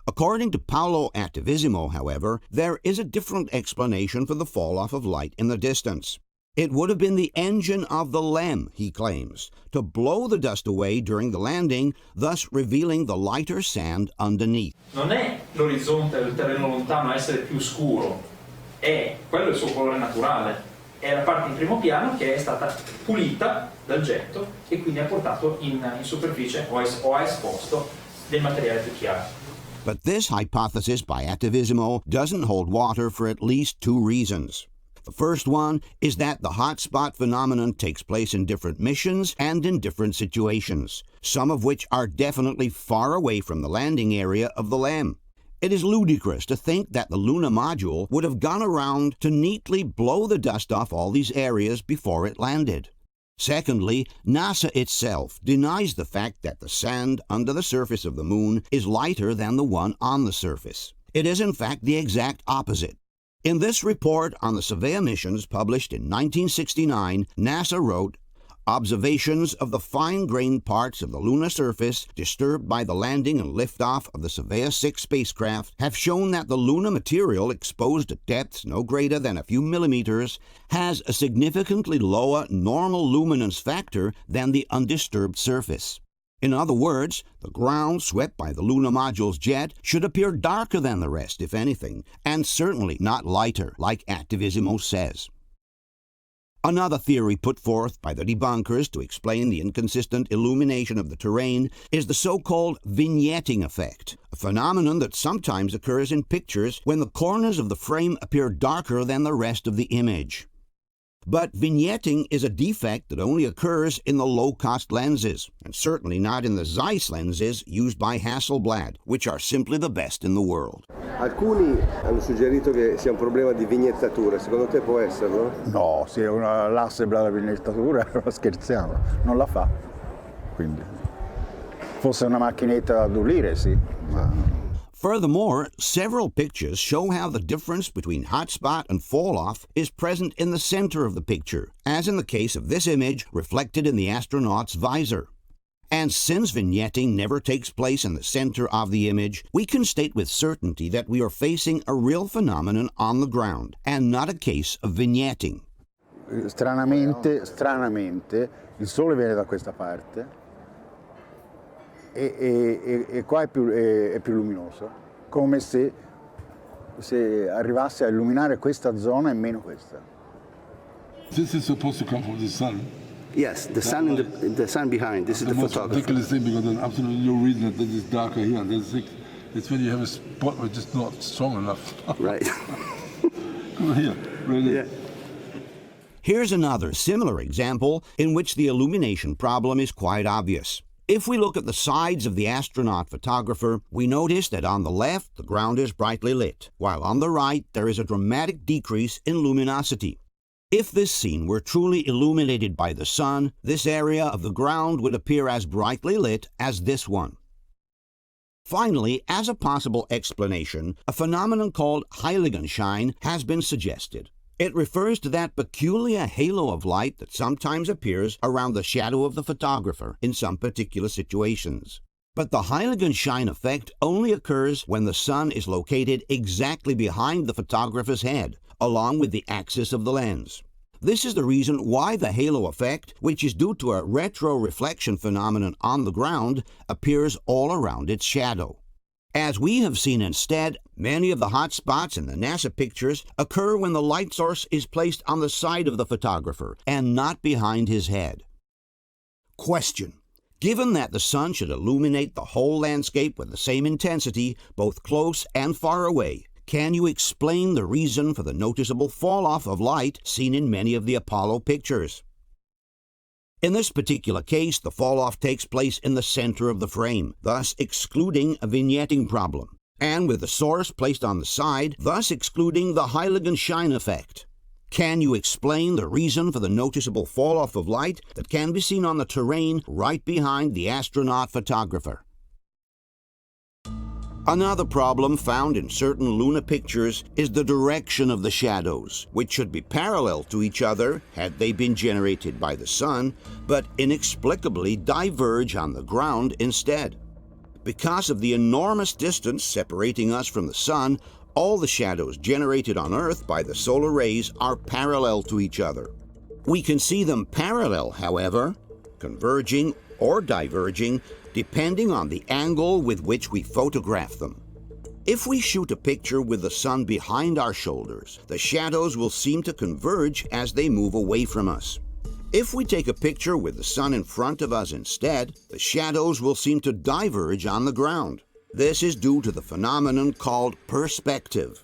According to Paolo Attivissimo, however, there is a different explanation for the fall-off of light in the distance. It would have been the engine of the LEM, he claims, to blow the dust away during the landing, thus revealing the lighter sand underneath. Non è l'orizzonte del terreno lontano a essere più scuro, è quello il suo colore naturale, è la parte in primo piano che è stata pulita dal getto e quindi ha portato in superficie o ha esposto del materiale più chiaro. But this hypothesis by Attivissimo doesn't hold water for at least two reasons. The first one is that the hotspot phenomenon takes place in different missions and in different situations, some of which are definitely far away from the landing area of the LEM. It is ludicrous to think that the lunar module would have gone around to neatly blow the dust off all these areas before it landed. Secondly, NASA itself denies the fact that the sand under the surface of the moon is lighter than the one on the surface. It is in fact the exact opposite. In this report on the Surveyor missions published in 1969, NASA wrote, "Observations of the fine-grained parts of the lunar surface disturbed by the landing and liftoff of the Surveyor 6 spacecraft have shown that the lunar material exposed at depths no greater than a few millimeters has a significantly lower normal luminance factor than the undisturbed surface. In other words, the ground swept by the lunar module's jet should appear darker than the rest, if anything, and certainly not lighter, like Attivissimo says." Another theory put forth by the debunkers to explain the inconsistent illumination of the terrain is the so-called vignetting effect, a phenomenon that sometimes occurs in pictures when the corners of the frame appear darker than the rest of the image. But vignetting is a defect that only occurs in the low-cost lenses, and certainly not in the Zeiss lenses used by Hasselblad, which are simply the best in the world. Alcuni hanno suggerito che sia un problema di vignettatura, secondo te può esserlo? No, se l'Hasselblad la vignettatura, scherziamo, non la fa. Quindi, fosse una macchinetta da dulire, sì, ma... Furthermore, several pictures show how the difference between hotspot and fall-off is present in the center of the picture, as in the case of this image reflected in the astronaut's visor. And since vignetting never takes place in the center of the image, we can state with certainty that we are facing a real phenomenon on the ground, and not a case of vignetting. Stranamente, il sole viene da questa parte, e qua è più luminoso, come se arrivasse a illuminare questa zona e meno questa. This is supposed to come from the sun. Yes, the sun behind. This is the most photographer. ridiculous thing, because there's absolutely no reason that it is darker here. It's when you have a spot which is not strong enough. Right. Come here, really. Yeah. Here's another similar example in which the illumination problem is quite obvious. If we look at the sides of the astronaut photographer, we notice that on the left the ground is brightly lit, while on the right there is a dramatic decrease in luminosity. If this scene were truly illuminated by the sun, this area of the ground would appear as brightly lit as this one. Finally, as a possible explanation, a phenomenon called Heiligenschein has been suggested. It refers to that peculiar halo of light that sometimes appears around the shadow of the photographer in some particular situations. But the Heiligenschein effect only occurs when the sun is located exactly behind the photographer's head, along with the axis of the lens. This is the reason why the halo effect, which is due to a retroreflection phenomenon on the ground, appears all around its shadow. As we have seen instead, many of the hot spots in the NASA pictures occur when the light source is placed on the side of the photographer and not behind his head. Question: given that the sun should illuminate the whole landscape with the same intensity, both close and far away, can you explain the reason for the noticeable fall-off of light seen in many of the Apollo pictures? In this particular case, the fall-off takes place in the center of the frame, thus excluding a vignetting problem, and with the source placed on the side, thus excluding the Heiligen shine effect. Can you explain the reason for the noticeable fall-off of light that can be seen on the terrain right behind the astronaut photographer? Another problem found in certain lunar pictures is the direction of the shadows, which should be parallel to each other had they been generated by the sun, but inexplicably diverge on the ground instead. Because of the enormous distance separating us from the sun, all the shadows generated on Earth by the solar rays are parallel to each other. We can see them parallel, however, converging or diverging, depending on the angle with which we photograph them. If we shoot a picture with the sun behind our shoulders, the shadows will seem to converge as they move away from us. If we take a picture with the sun in front of us instead, the shadows will seem to diverge on the ground. This is due to the phenomenon called perspective.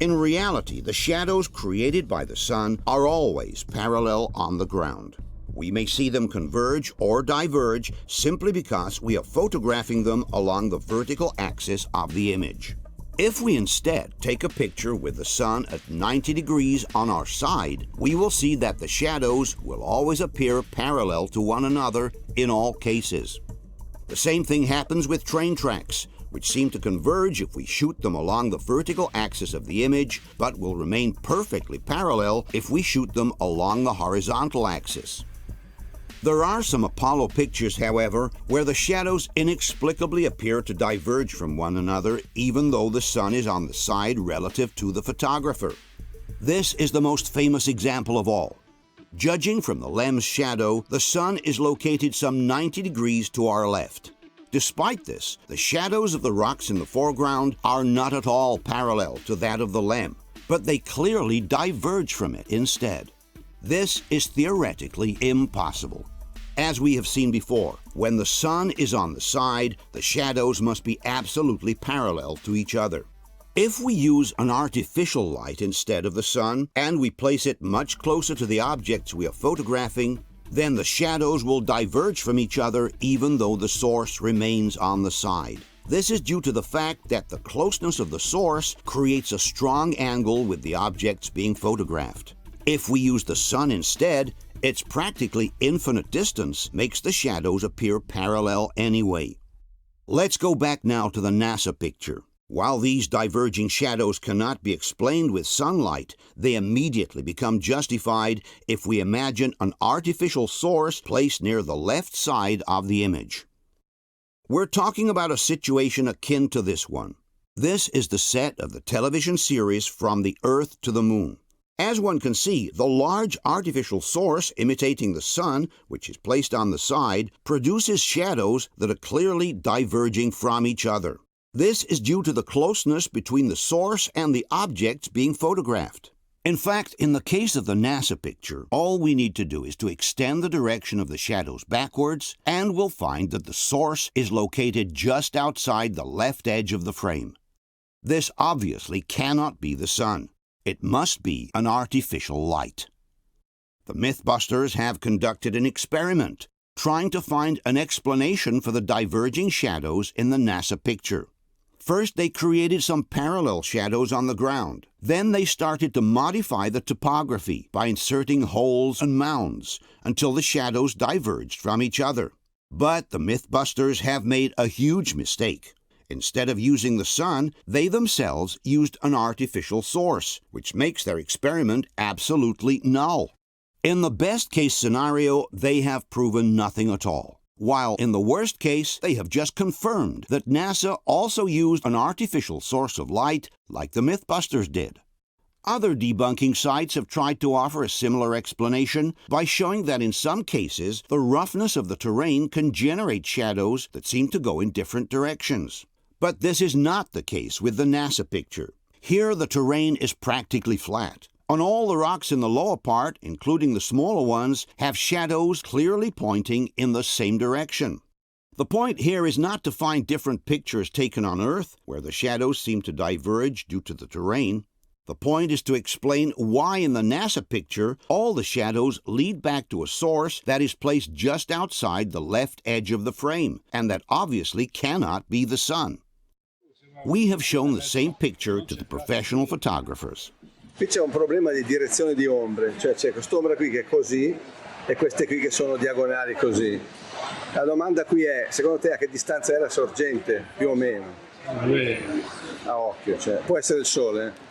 In reality, the shadows created by the sun are always parallel on the ground. We may see them converge or diverge simply because we are photographing them along the vertical axis of the image. If we instead take a picture with the sun at 90 degrees on our side, we will see that the shadows will always appear parallel to one another in all cases. The same thing happens with train tracks, which seem to converge if we shoot them along the vertical axis of the image, but will remain perfectly parallel if we shoot them along the horizontal axis. There are some Apollo pictures, however, where the shadows inexplicably appear to diverge from one another even though the sun is on the side relative to the photographer. This is the most famous example of all. Judging from the lens shadow, the sun is located some 90 degrees to our left. Despite this, the shadows of the rocks in the foreground are not at all parallel to that of the lem, but they clearly diverge from it instead. This is theoretically impossible. As we have seen before, when the sun is on the side, the shadows must be absolutely parallel to each other. If we use an artificial light instead of the sun, and we place it much closer to the objects we are photographing, then the shadows will diverge from each other even though the source remains on the side. This is due to the fact that the closeness of the source creates a strong angle with the objects being photographed. If we use the sun instead, its practically infinite distance makes the shadows appear parallel anyway. Let's go back now to the NASA picture. While these diverging shadows cannot be explained with sunlight, they immediately become justified if we imagine an artificial source placed near the left side of the image. We're talking about a situation akin to this one. This is the set of the television series From the Earth to the Moon. As one can see, the large artificial source imitating the sun, which is placed on the side, produces shadows that are clearly diverging from each other. This is due to the closeness between the source and the objects being photographed. In fact, in the case of the NASA picture, all we need to do is to extend the direction of the shadows backwards, and we'll find that the source is located just outside the left edge of the frame. This obviously cannot be the sun. It must be an artificial light. The Mythbusters have conducted an experiment, trying to find an explanation for the diverging shadows in the NASA picture. First, they created some parallel shadows on the ground. Then they started to modify the topography by inserting holes and mounds until the shadows diverged from each other. But the Mythbusters have made a huge mistake. Instead of using the sun, they themselves used an artificial source, which makes their experiment absolutely null. In the best-case scenario, they have proven nothing at all, while in the worst case, they have just confirmed that NASA also used an artificial source of light like the Mythbusters did. Other debunking sites have tried to offer a similar explanation by showing that in some cases, the roughness of the terrain can generate shadows that seem to go in different directions. But this is not the case with the NASA picture. Here the terrain is practically flat, and all the rocks in the lower part, including the smaller ones, have shadows clearly pointing in the same direction. The point here is not to find different pictures taken on Earth, where the shadows seem to diverge due to the terrain. The point is to explain why in the NASA picture all the shadows lead back to a source that is placed just outside the left edge of the frame, and that obviously cannot be the sun. We have shown the same picture to the professional photographers. Qui c'è un problema di direzione di ombre, cioè c'è quest'ombra qui che è così e queste qui che sono diagonali così. La domanda qui è, secondo te a che distanza è la sorgente, più o meno? A occhio, cioè, può essere il sole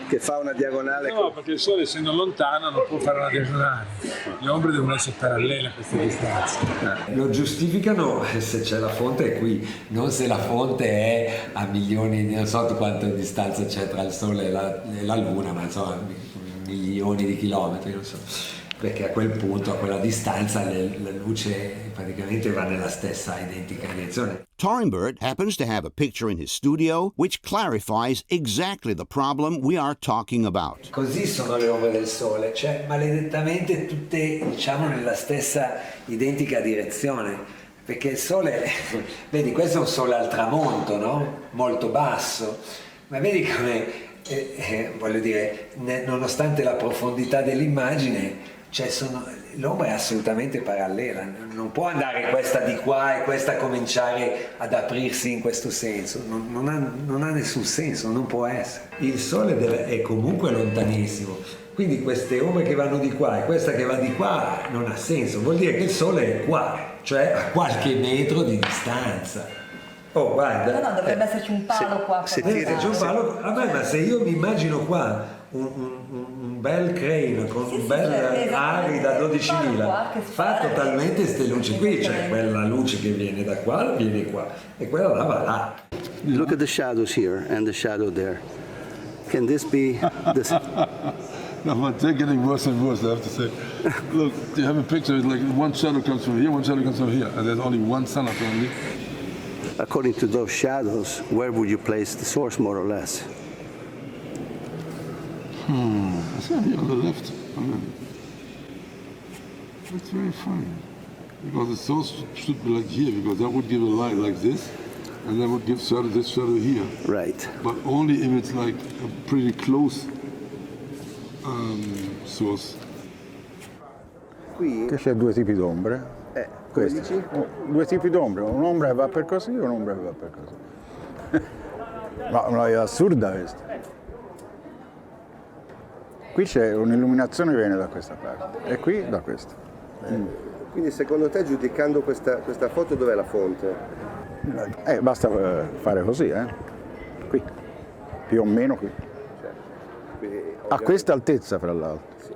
che fa una diagonale? No, perché il sole essendo lontano non può fare una diagonale. Le ombre devono essere parallele a queste distanze. Lo giustificano se c'è la fonte è qui, non se la fonte è a milioni, non so quanta distanza c'è tra il sole e la luna, ma insomma milioni di chilometri, non so. Perché a quel punto, a quella distanza, la luce praticamente va nella stessa identica direzione. Torenberg happens to have a picture in his studio which clarifies exactly the problem we are talking about. Così sono le ombre del sole, cioè maledettamente tutte, diciamo, nella stessa identica direzione. Perché il sole, vedi, questo è un sole al tramonto, no? Molto basso, ma vedi come, voglio dire, nonostante la profondità dell'immagine, cioè l'ombra è assolutamente parallela, non può andare questa di qua e questa cominciare ad aprirsi in questo senso, non ha nessun senso, non può essere. Il sole è comunque lontanissimo, quindi queste ombre che vanno di qua e questa che va di qua non ha senso, vuol dire che il sole è qua, cioè a qualche metro di distanza. Oh, guarda. No, dovrebbe esserci un palo qua. Se c'è un palo, vabbè, ma se io mi immagino qua un bel crane con un bel ari da 12.000, fa totalmente queste luci qui, cioè quella luce che viene da qua viene qua e quella là va là. Look at the shadows here and the shadow there. Can this be this? No, but they're getting worse and worse, I have to say. Look, you have a picture, it's like one shadow comes from here, one shadow comes from here, and there's only one sun apparently. According to those shadows, where would you place the source, more or less? It's here on the left. That's very funny. Because the source should be like here, because that would give a light like this, and that would give shadow, this shadow here. Right. But only if it's like a pretty close source. Qui c'è due tipi d'ombre. Questi. Due tipi d'ombre, un'ombra che va per così e un'ombra che va per così. Ma è assurda questa. Qui c'è un'illuminazione che viene da questa parte e qui da questa. Quindi secondo te, giudicando questa foto, dov'è la fonte? Basta fare così, qui, più o meno qui. Quindi, a questa altezza, fra l'altro. Sì.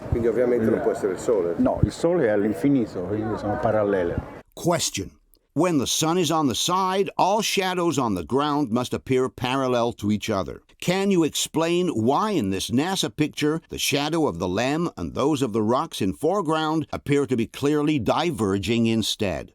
Quindi ovviamente non può essere il sole. No, il sole è all'infinito, quindi sono parallele. Question. When the sun is on the side, all shadows on the ground must appear parallel to each other. Can you explain why in this NASA picture the shadow of the Lamb and those of the rocks in foreground appear to be clearly diverging instead?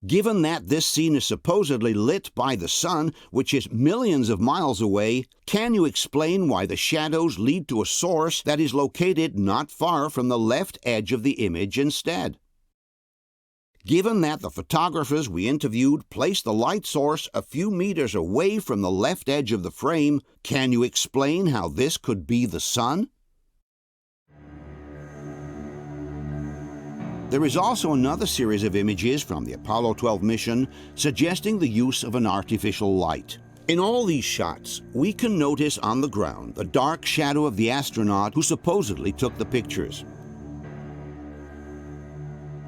Given that this scene is supposedly lit by the sun, which is millions of miles away, can you explain why the shadows lead to a source that is located not far from the left edge of the image instead? Given that the photographers we interviewed placed the light source a few meters away from the left edge of the frame, can you explain how this could be the sun? There is also another series of images from the Apollo 12 mission suggesting the use of an artificial light. In all these shots, we can notice on the ground the dark shadow of the astronaut who supposedly took the pictures.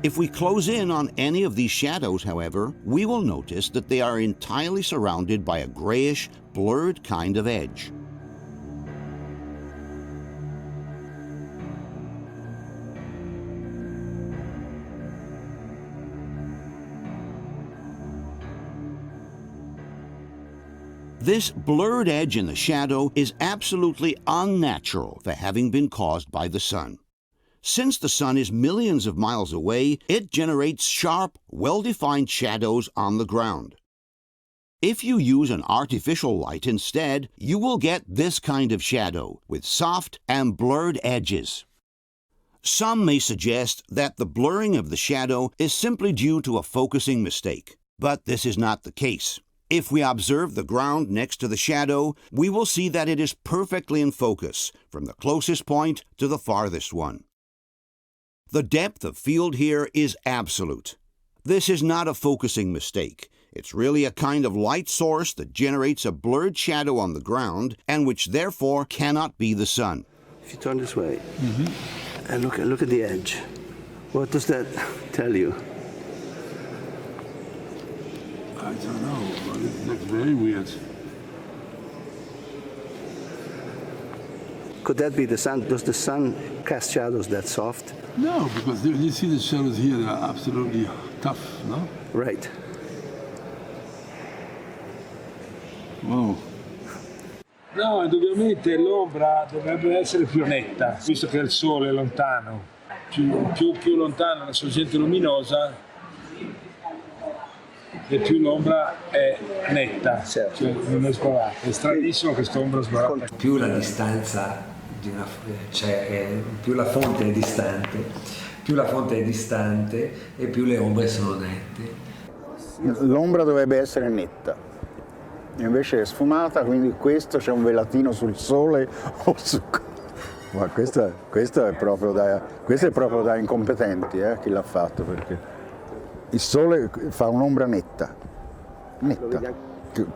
If we close in on any of these shadows, however, we will notice that they are entirely surrounded by a grayish, blurred kind of edge. This blurred edge in the shadow is absolutely unnatural for having been caused by the sun. Since the sun is millions of miles away, it generates sharp, well-defined shadows on the ground. If you use an artificial light instead, you will get this kind of shadow with soft and blurred edges. Some may suggest that the blurring of the shadow is simply due to a focusing mistake, but this is not the case. If we observe the ground next to the shadow, we will see that it is perfectly in focus, from the closest point to the farthest one. The depth of field here is absolute. This is not a focusing mistake. It's really a kind of light source that generates a blurred shadow on the ground and which therefore cannot be the sun. If you turn this way and look at the edge, what does that tell you? I don't know, but it looks very weird. Could that be the sun? Does the sun cast shadows that soft? No, because you see the shadows here, they are absolutely tough, no? Right. Wow. No, indubbiamente l'ombra dovrebbe essere più netta, visto che il sole è lontano. Più lontana la sorgente luminosa, e più l'ombra è netta, cioè non è sbarrata. È stranissimo questa ombra sbarrata. Più la distanza più la fonte è distante, e più le ombre sono nette. L'ombra dovrebbe essere netta, invece è sfumata, quindi questo c'è un velatino sul sole o su... Ma questo è proprio da incompetenti, chi l'ha fatto, perché il sole fa un'ombra netta.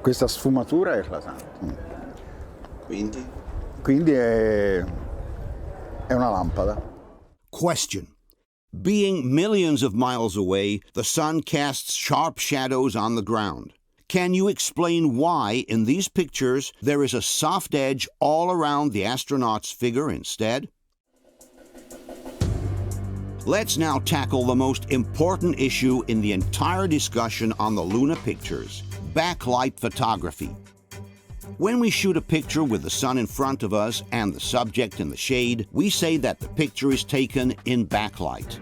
Questa sfumatura è eclatante. Quindi è una lampada. Question. Being millions of miles away, the sun casts sharp shadows on the ground. Can you explain why, in these pictures, there is a soft edge all around the astronaut's figure instead? Let's now tackle the most important issue in the entire discussion on the Luna pictures, backlight photography. When we shoot a picture with the sun in front of us and the subject in the shade, we say that the picture is taken in backlight.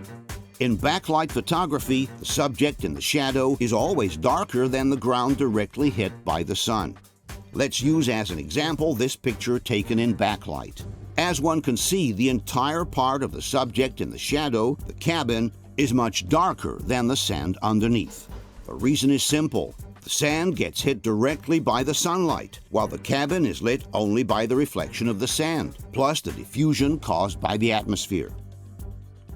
In backlight photography, the subject in the shadow is always darker than the ground directly hit by the sun. Let's use as an example this picture taken in backlight. As one can see, the entire part of the subject in the shadow, the cabin, is much darker than the sand underneath. The reason is simple. The sand gets hit directly by the sunlight, while the cabin is lit only by the reflection of the sand, plus the diffusion caused by the atmosphere.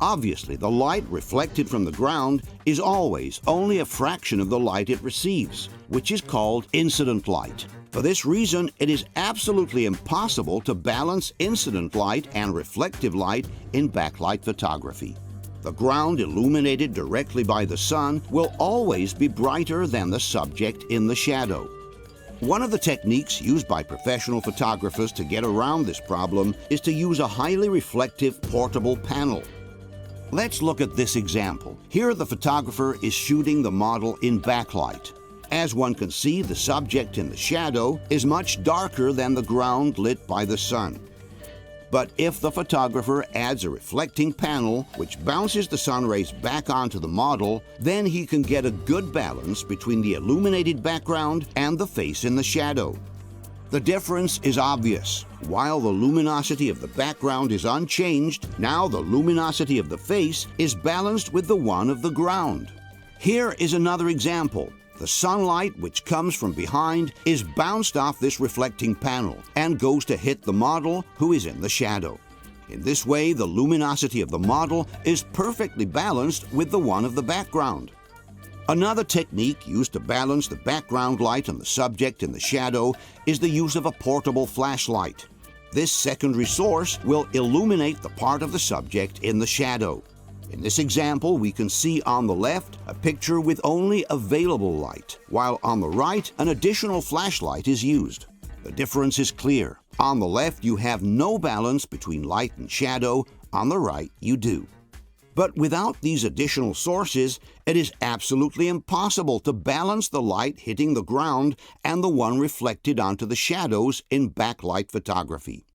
Obviously, the light reflected from the ground is always only a fraction of the light it receives, which is called incident light. For this reason, it is absolutely impossible to balance incident light and reflective light in backlight photography. The ground illuminated directly by the sun will always be brighter than the subject in the shadow. One of the techniques used by professional photographers to get around this problem is to use a highly reflective portable panel. Let's look at this example. Here the photographer is shooting the model in backlight. As one can see, the subject in the shadow is much darker than the ground lit by the sun. But if the photographer adds a reflecting panel which bounces the sun rays back onto the model, then he can get a good balance between the illuminated background and the face in the shadow. The difference is obvious. While the luminosity of the background is unchanged, now the luminosity of the face is balanced with the one of the ground. Here is another example. The sunlight which comes from behind is bounced off this reflecting panel and goes to hit the model who is in the shadow. In this way, the luminosity of the model is perfectly balanced with the one of the background. Another technique used to balance the background light on the subject in the shadow is the use of a portable flashlight. This secondary source will illuminate the part of the subject in the shadow. In this example, we can see on the left a picture with only available light, while on the right an additional flashlight is used. The difference is clear. On the left you have no balance between light and shadow, on the right you do. But without these additional sources, it is absolutely impossible to balance the light hitting the ground and the one reflected onto the shadows in backlight photography.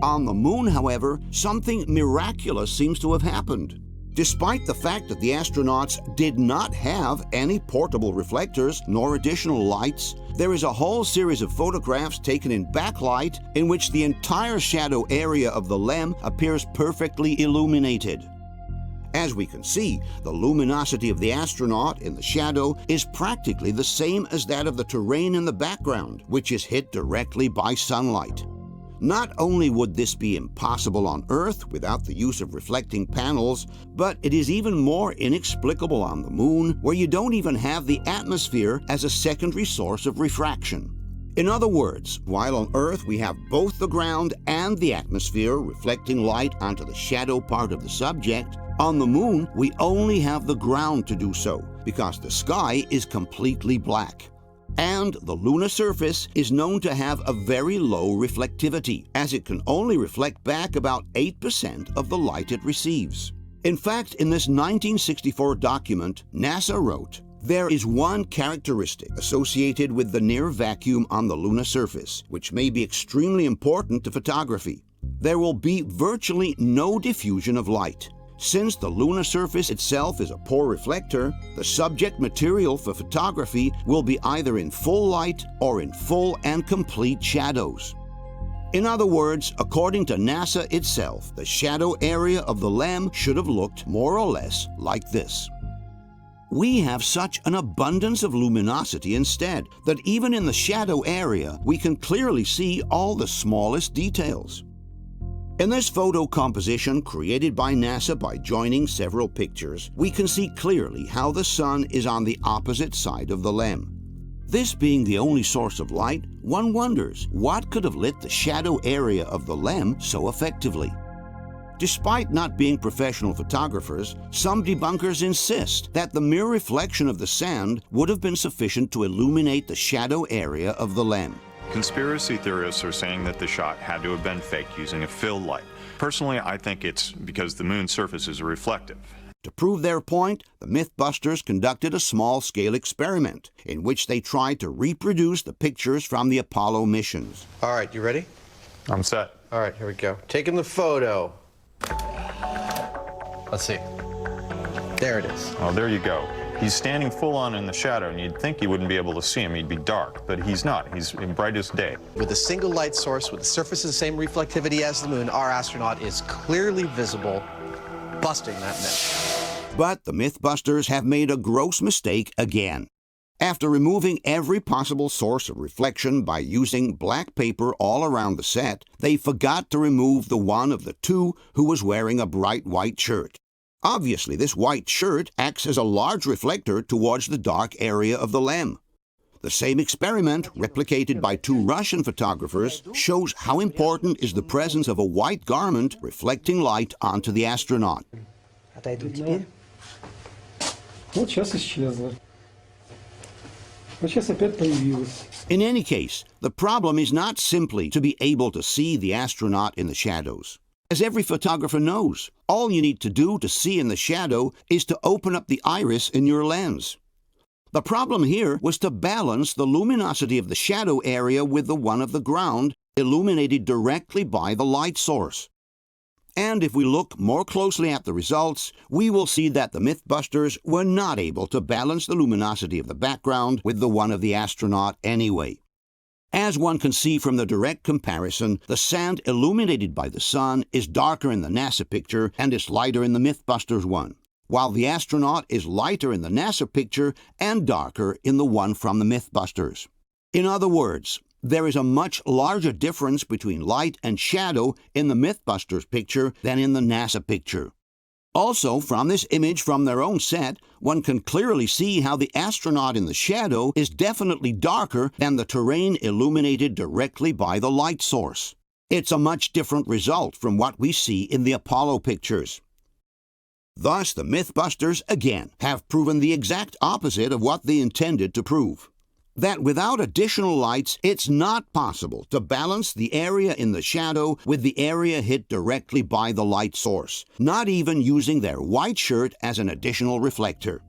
On the moon, however, something miraculous seems to have happened. Despite the fact that the astronauts did not have any portable reflectors nor additional lights, there is a whole series of photographs taken in backlight in which the entire shadow area of the LEM appears perfectly illuminated. As we can see, the luminosity of the astronaut in the shadow is practically the same as that of the terrain in the background, which is hit directly by sunlight. Not only would this be impossible on Earth without the use of reflecting panels, but it is even more inexplicable on the Moon, where you don't even have the atmosphere as a secondary source of refraction. In other words, while on Earth we have both the ground and the atmosphere reflecting light onto the shadow part of the subject, on the Moon we only have the ground to do so, because the sky is completely black. And the lunar surface is known to have a very low reflectivity, as it can only reflect back about 8% of the light it receives. In fact, in this 1964 document, NASA wrote, "There is one characteristic associated with the near vacuum on the lunar surface, which may be extremely important to photography. There will be virtually no diffusion of light. Since the lunar surface itself is a poor reflector, the subject material for photography will be either in full light or in full and complete shadows." In other words, according to NASA itself, the shadow area of the LEM should have looked more or less like this. We have such an abundance of luminosity instead that even in the shadow area we can clearly see all the smallest details. In this photo composition created by NASA by joining several pictures, we can see clearly how the sun is on the opposite side of the LEM. This being the only source of light, one wonders what could have lit the shadow area of the LEM so effectively. Despite not being professional photographers, some debunkers insist that the mere reflection of the sand would have been sufficient to illuminate the shadow area of the LEM. Conspiracy theorists are saying that the shot had to have been faked using a fill light. Personally, I think it's because the moon's surface is reflective. To prove their point, the Mythbusters conducted a small-scale experiment in which they tried to reproduce the pictures from the Apollo missions. All right, you ready? I'm set. All right, here we go. Taking the photo. Let's see. There it is. Oh, there you go. He's standing full on in the shadow, and you'd think you wouldn't be able to see him. He'd be dark, but he's not. He's in brightest day. With a single light source, with the surface of the same reflectivity as the moon, our astronaut is clearly visible, busting that myth. But the Mythbusters have made a gross mistake again. After removing every possible source of reflection by using black paper all around the set, they forgot to remove the one of the two who was wearing a bright white shirt. Obviously, this white shirt acts as a large reflector towards the dark area of the LEM. The same experiment, replicated by two Russian photographers, shows how important is the presence of a white garment reflecting light onto the astronaut. In any case, the problem is not simply to be able to see the astronaut in the shadows. As every photographer knows, all you need to do to see in the shadow is to open up the iris in your lens. The problem here was to balance the luminosity of the shadow area with the one of the ground, illuminated directly by the light source. And if we look more closely at the results, we will see that the Mythbusters were not able to balance the luminosity of the background with the one of the astronaut anyway. As one can see from the direct comparison, the sand illuminated by the sun is darker in the NASA picture and is lighter in the Mythbusters one, while the astronaut is lighter in the NASA picture and darker in the one from the Mythbusters. In other words, there is a much larger difference between light and shadow in the Mythbusters picture than in the NASA picture. Also, from this image from their own set, one can clearly see how the astronaut in the shadow is definitely darker than the terrain illuminated directly by the light source. It's a much different result from what we see in the Apollo pictures. Thus, the Mythbusters, again, have proven the exact opposite of what they intended to prove. That without additional lights, it's not possible to balance the area in the shadow with the area hit directly by the light source, not even using their white shirt as an additional reflector.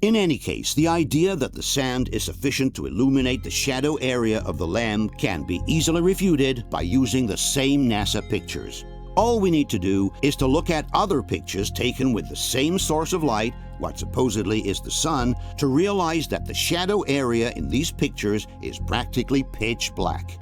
In any case, the idea that the sand is sufficient to illuminate the shadow area of the LEM can be easily refuted by using the same NASA pictures. All we need to do is to look at other pictures taken with the same source of light, what supposedly is the sun, to realize that the shadow area in these pictures is practically pitch black.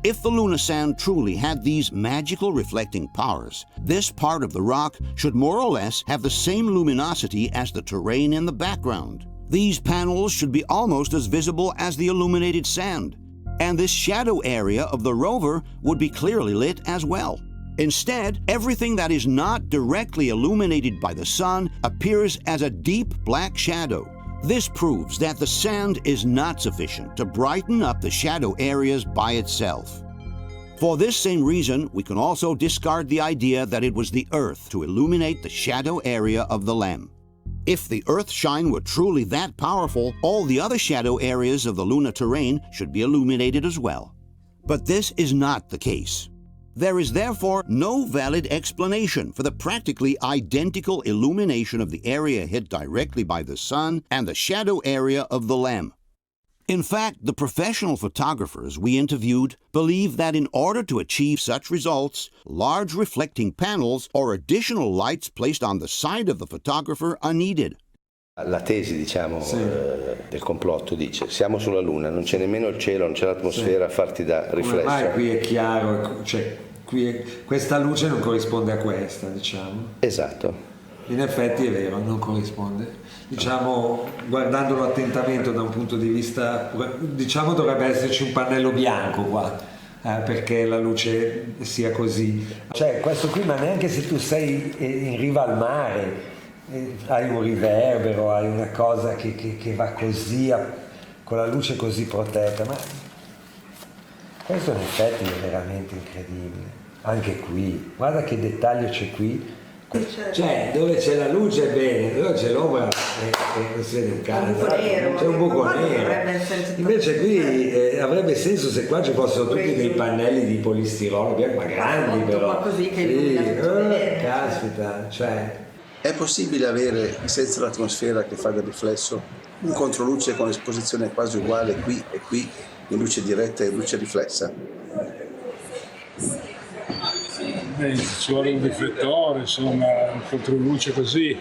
If the lunar sand truly had these magical reflecting powers, this part of the rock should more or less have the same luminosity as the terrain in the background. These panels should be almost as visible as the illuminated sand, and this shadow area of the rover would be clearly lit as well. Instead, everything that is not directly illuminated by the sun appears as a deep black shadow. This proves that the sand is not sufficient to brighten up the shadow areas by itself. For this same reason, we can also discard the idea that it was the Earth to illuminate the shadow area of the LEM. If the Earth's shine were truly that powerful, all the other shadow areas of the lunar terrain should be illuminated as well. But this is not the case. There is therefore no valid explanation for the practically identical illumination of the area hit directly by the sun and the shadow area of the LEM. In fact, the professional photographers we interviewed believe that in order to achieve such results, large reflecting panels or additional lights placed on the side of the photographer are needed. La tesi, diciamo, del complotto dice: siamo sulla Luna, non c'è nemmeno il cielo, non c'è l'atmosfera a farti da riflesso. Ormai qui è chiaro, cioè questa luce non corrisponde a questa, diciamo. Esatto. In effetti è vero, non corrisponde. Diciamo, guardandolo attentamente da un punto di vista, diciamo dovrebbe esserci un pannello bianco qua, perché la luce sia così. Cioè questo qui, ma neanche se tu sei in riva al mare, hai un riverbero, hai una cosa che va così, con la luce così protetta, ma questo in effetti è veramente incredibile. Anche qui, guarda che dettaglio c'è qui. Cioè, dove c'è la luce è bene, dove c'è l'ombra non si vede un cazzo, c'è un buco nero. Invece qui avrebbe senso se qua ci fossero tutti dei pannelli di polistirolo, ma grandi però. Caspita, cioè. È possibile avere, senza l'atmosfera che fa da riflesso, un controluce con esposizione quasi uguale qui e qui, in luce diretta e luce riflessa? Ci vuole un riflettore, insomma, un controluce così.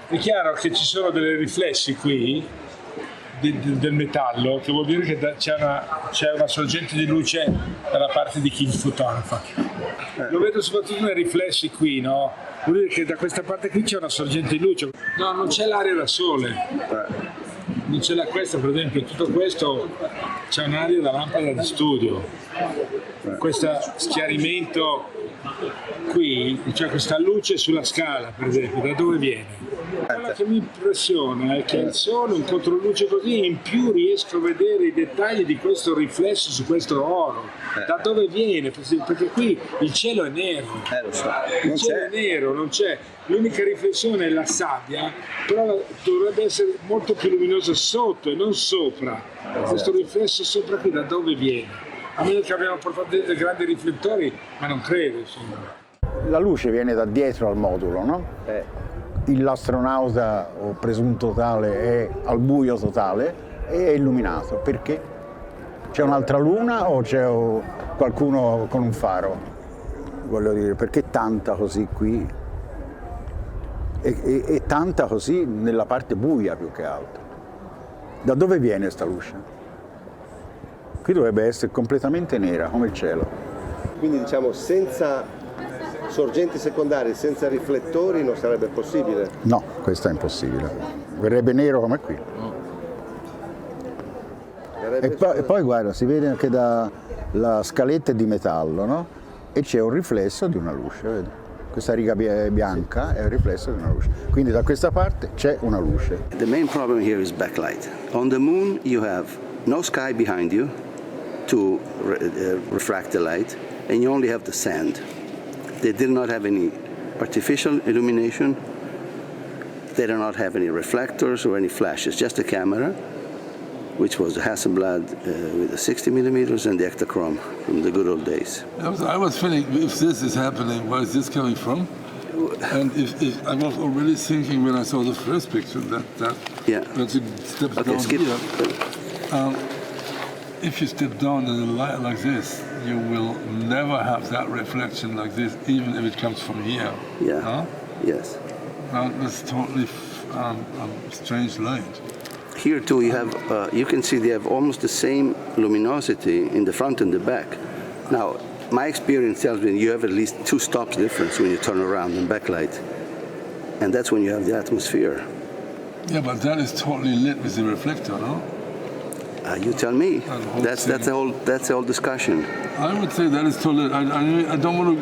È chiaro che ci sono dei riflessi qui del metallo, che vuol dire che c'è una sorgente di luce dalla parte di chi fotografa. Lo vedo soprattutto nei riflessi qui, no? Vuol dire che da questa parte qui c'è una sorgente di luce. No, non c'è l'aria da sole. Non c'è questa, per esempio, tutto questo c'è un'aria da lampada di studio. Questo schiarimento qui, cioè questa luce sulla scala, per esempio, da dove viene? Quello che mi impressiona è che il sole, un controluce così, in più riesco a vedere i dettagli di questo riflesso su questo oro. Da dove viene? Perché qui il cielo è nero. Il cielo è nero, non c'è. L'unica riflessione è la sabbia, però dovrebbe essere molto più luminoso sotto e non sopra. Questo riflesso sopra qui da dove viene? A meno che abbiamo portato dei grandi riflettori, ma non credo, insomma. La luce viene da dietro al modulo, no? L'astronauta o presunto tale è al buio totale e è illuminato. Perché? C'è un'altra luna o c'è qualcuno con un faro? Voglio dire, perché tanta così qui e tanta così nella parte buia più che altro? Da dove viene questa luce? Qui dovrebbe essere completamente nera, come il cielo. Quindi diciamo senza sorgenti secondarie, senza riflettori non sarebbe possibile? No, questo è impossibile. Verrebbe nero come qui. E poi guarda, si vede anche la scaletta è di metallo, no? E c'è un riflesso di una luce, vedi? Questa riga bianca è il riflesso di una luce. Quindi da questa parte c'è una luce. The main problem here is backlight. On the moon you have no sky behind you to refract the light, and you only have the sand. They did not have any artificial illumination. They did not have any reflectors or any flashes, just a camera, which was the Hasselblad with the 60 millimeters and the Ektachrome from the good old days. I was thinking, if this is happening, where is this coming from? And if I was already thinking when I saw the first picture that yeah. That's a step down skip. here. if you step down in a light like this, you will never have that reflection like this, even if it comes from here. Yeah. Huh? Yes. That's totally strange light. Here too, you have. You can see they have almost the same luminosity in the front and the back. Now, my experience tells me you have at least 2 stops difference when you turn around in backlight, and that's when you have the atmosphere. Yeah, but that is totally lit with the reflector, no? You tell me. That's the whole discussion. I would say that is totally lit. I don't want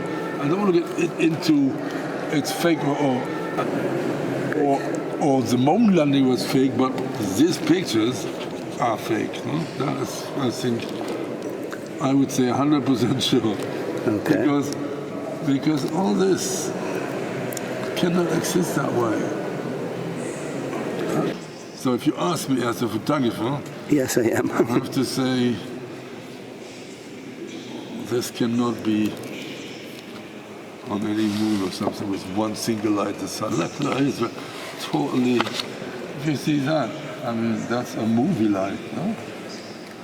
to get into it's fake or the moon landing was fake, but these pictures are fake. No? That is, I think, I would say 100% sure. Okay. Because all this cannot exist that way. So if you ask me as a photographer, yes, I am. I have to say this cannot be on any moon or something with one single light. The sun. Look, it's totally. If you see that, I mean that's a movie light, no?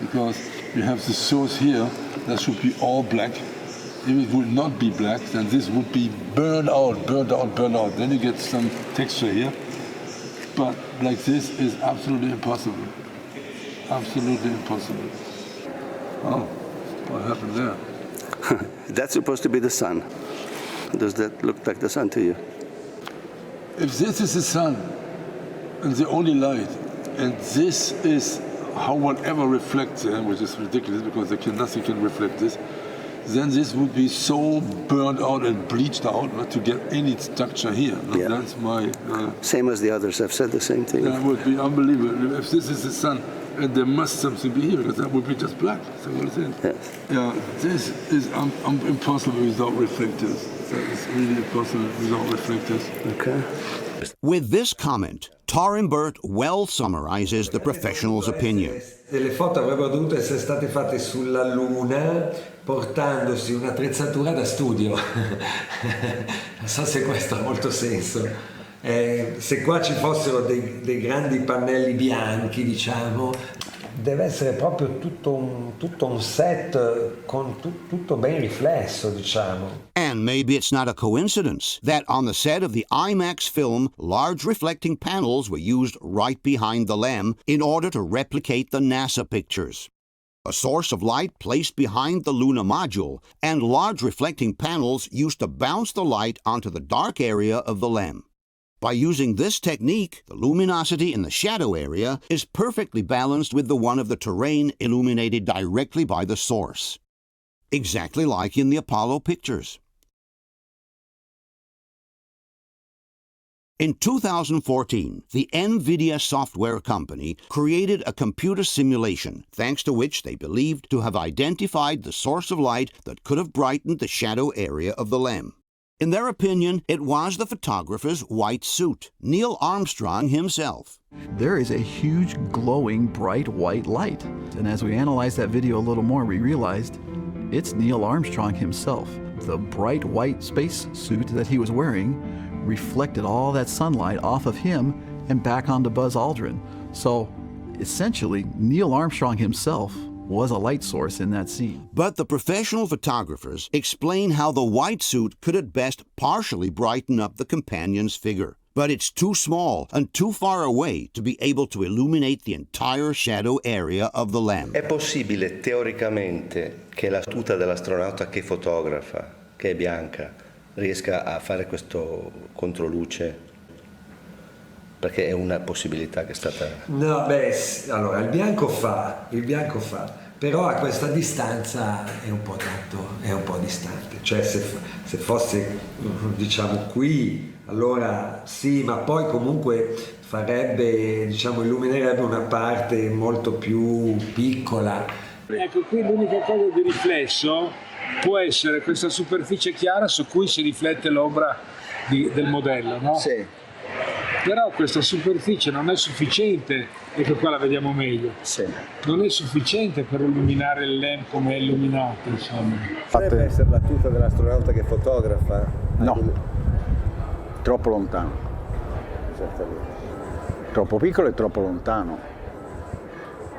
Because you have the source here. That should be all black. If it would not be black, then this would be burned out, burned out, burned out. Then you get some texture here. But like this is absolutely impossible. Absolutely impossible. Oh, what happened there? That's supposed to be the sun. Does that look like the sun to you? If this is the sun and the only light, and this is how whatever reflects, which is ridiculous because nothing can reflect this, then this would be so burned out and bleached out not to get any structure here. Yeah. That's my... same as the others have said the same thing. That would be unbelievable. If this is the sun, and there must something be here, because that would be just black. So what is it? Yes. Yeah, this is impossible without reflectors. That is really impossible without reflectors. Okay. With this comment, Bart well summarizes the professional's opinion. Le foto avrebbero dovuto essere state fatte sulla Luna portandosi un'attrezzatura da studio. Non so se questo ha molto senso. Se qua ci fossero dei grandi pannelli bianchi, diciamo, deve essere proprio tutto un set con tutto ben riflesso, diciamo. And maybe it's not a coincidence that on the set of the IMAX film, large reflecting panels were used right behind the LEM in order to replicate the NASA pictures. A source of light placed behind the Luna module and large reflecting panels used to bounce the light onto the dark area of the LEM. By using this technique, the luminosity in the shadow area is perfectly balanced with the one of the terrain illuminated directly by the source. Exactly like in the Apollo pictures. In 2014, the NVIDIA software company created a computer simulation thanks to which they believed to have identified the source of light that could have brightened the shadow area of the LEM. In their opinion, it was the photographer's white suit, Neil Armstrong himself. There is a huge glowing bright white light, and as we analyzed that video a little more, we realized it's Neil Armstrong himself. The bright white space suit that he was wearing reflected all that sunlight off of him and back onto Buzz Aldrin. So essentially, Neil Armstrong himself was a light source in that scene. But the professional photographers explain how the white suit could at best partially brighten up the companion's figure. But it's too small and too far away to be able to illuminate the entire shadow area of the LEM. È possibile teoricamente che la tuta dell'astronauta che fotografa, che è bianca, riesca a fare questo controluce? Perché è una possibilità che è stata... No, allora il bianco fa, però a questa distanza è un po' distante. Cioè se fosse, diciamo, qui, allora sì, ma poi comunque farebbe, diciamo, illuminerebbe una parte molto più piccola. Ecco, qui l'unica cosa di riflesso può essere questa superficie chiara su cui si riflette l'ombra del modello, no? Sì. Però questa superficie non è sufficiente, ecco qua la vediamo meglio, sì. Non è sufficiente per illuminare il LEM come è illuminato, insomma. Potrebbe essere la tuta dell'astronauta che fotografa? No, troppo lontano. Troppo piccolo e troppo lontano.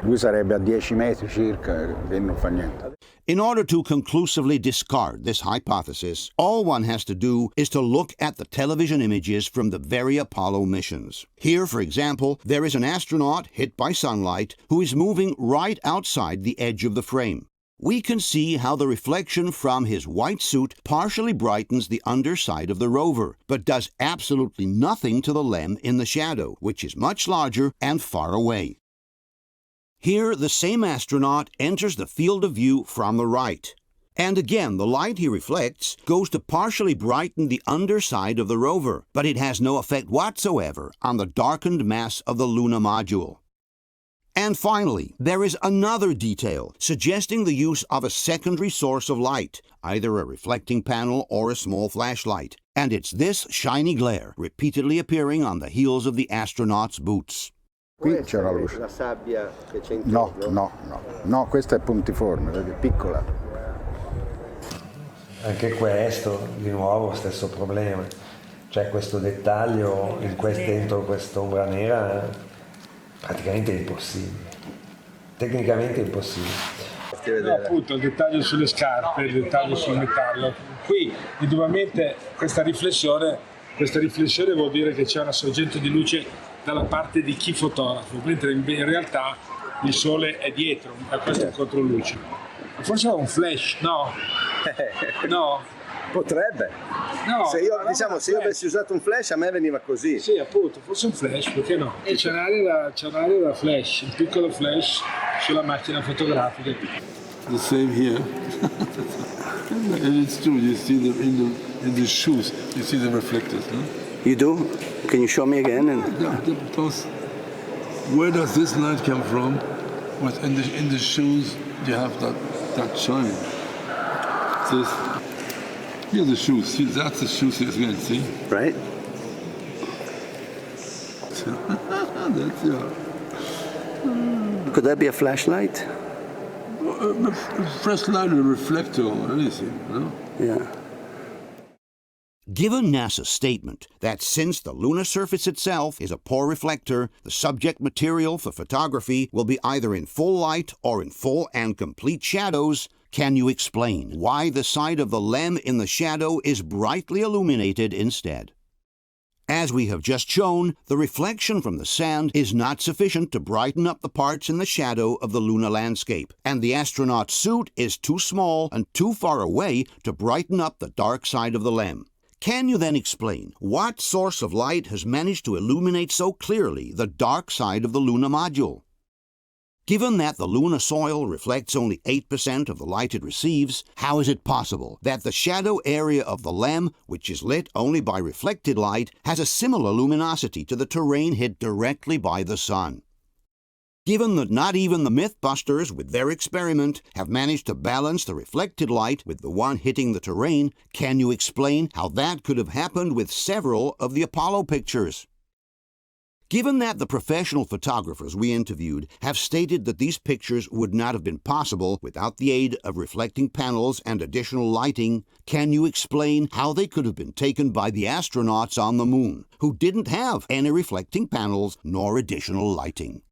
Lui sarebbe a 10 metri circa, che non fa niente. In order to conclusively discard this hypothesis, all one has to do is to look at the television images from the very Apollo missions. Here, for example, there is an astronaut hit by sunlight who is moving right outside the edge of the frame. We can see how the reflection from his white suit partially brightens the underside of the rover, but does absolutely nothing to the LEM in the shadow, which is much larger and far away. Here, the same astronaut enters the field of view from the right. And again, the light he reflects goes to partially brighten the underside of the rover, but it has no effect whatsoever on the darkened mass of the lunar module. And finally, there is another detail suggesting the use of a secondary source of light, either a reflecting panel or a small flashlight. And it's this shiny glare repeatedly appearing on the heels of the astronaut's boots. Qui c'è una luce. La sabbia che c'è No, questa è puntiforme, vedi, piccola. Anche questo, di nuovo, stesso problema. Cioè questo dettaglio dentro quest'ombra nera praticamente è impossibile. Tecnicamente è impossibile. No, appunto, il dettaglio sulle scarpe, il dettaglio sul metallo. Qui, indubbiamente, questa riflessione vuol dire che c'è una sorgente di luce dalla parte di chi fotografa, mentre in realtà il sole è dietro, da questo controluce. Forse è un flash, no? No? Potrebbe. No, se io avessi usato un flash a me veniva così. Sì, appunto, forse un flash, perché no? E c'è un'area da flash, un piccolo flash sulla macchina fotografica. The same here. And it's true, you see them in the shoes, you see the reflectors. Huh? You do? Can you show me again? Where does this light come from? In the shoes you have that shine. Here are the shoes. See, that's the shoes again, see? Right. That's, yeah. Could that be a flashlight? A flashlight or a reflector or anything, no? Yeah. Given NASA's statement that since the lunar surface itself is a poor reflector, the subject material for photography will be either in full light or in full and complete shadows, can you explain why the side of the LEM in the shadow is brightly illuminated instead? As we have just shown, the reflection from the sand is not sufficient to brighten up the parts in the shadow of the lunar landscape, and the astronaut's suit is too small and too far away to brighten up the dark side of the LEM. Can you then explain what source of light has managed to illuminate so clearly the dark side of the lunar module? Given that the lunar soil reflects only 8% of the light it receives, how is it possible that the shadow area of the LEM, which is lit only by reflected light, has a similar luminosity to the terrain hit directly by the sun? Given that not even the Mythbusters, with their experiment, have managed to balance the reflected light with the one hitting the terrain, can you explain how that could have happened with several of the Apollo pictures? Given that the professional photographers we interviewed have stated that these pictures would not have been possible without the aid of reflecting panels and additional lighting, can you explain how they could have been taken by the astronauts on the moon, who didn't have any reflecting panels nor additional lighting?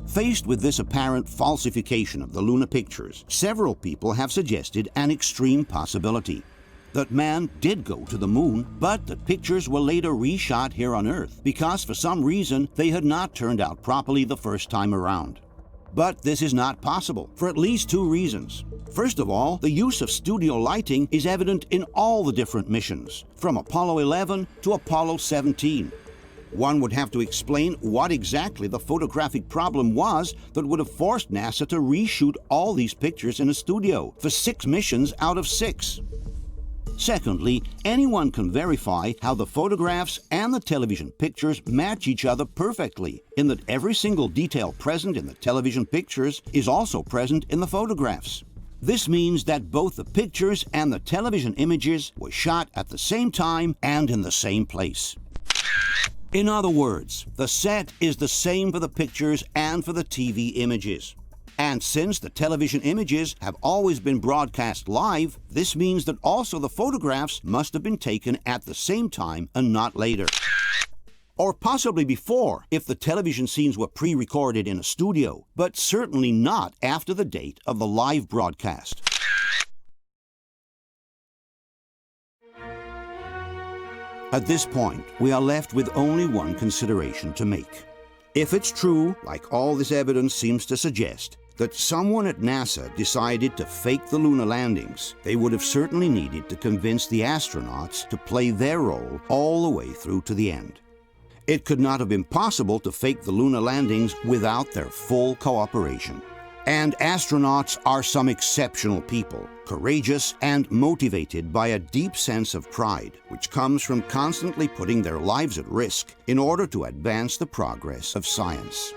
Faced with this apparent falsification of the lunar pictures, several people have suggested an extreme possibility. That man did go to the moon, but the pictures were later reshot here on Earth because for some reason they had not turned out properly the first time around. But this is not possible for at least two reasons. First of all, the use of studio lighting is evident in all the different missions, from Apollo 11 to Apollo 17. One would have to explain what exactly the photographic problem was that would have forced NASA to reshoot all these pictures in a studio for 6 missions out of 6. Secondly, anyone can verify how the photographs and the television pictures match each other perfectly, in that every single detail present in the television pictures is also present in the photographs. This means that both the pictures and the television images were shot at the same time and in the same place. In other words, the set is the same for the pictures and for the TV images. And since the television images have always been broadcast live, this means that also the photographs must have been taken at the same time and not later. Or possibly before, if the television scenes were pre-recorded in a studio, but certainly not after the date of the live broadcast. At this point, we are left with only one consideration to make. If it's true, like all this evidence seems to suggest, that someone at NASA decided to fake the lunar landings, they would have certainly needed to convince the astronauts to play their role all the way through to the end. It could not have been possible to fake the lunar landings without their full cooperation. And astronauts are some exceptional people, courageous and motivated by a deep sense of pride, which comes from constantly putting their lives at risk in order to advance the progress of science.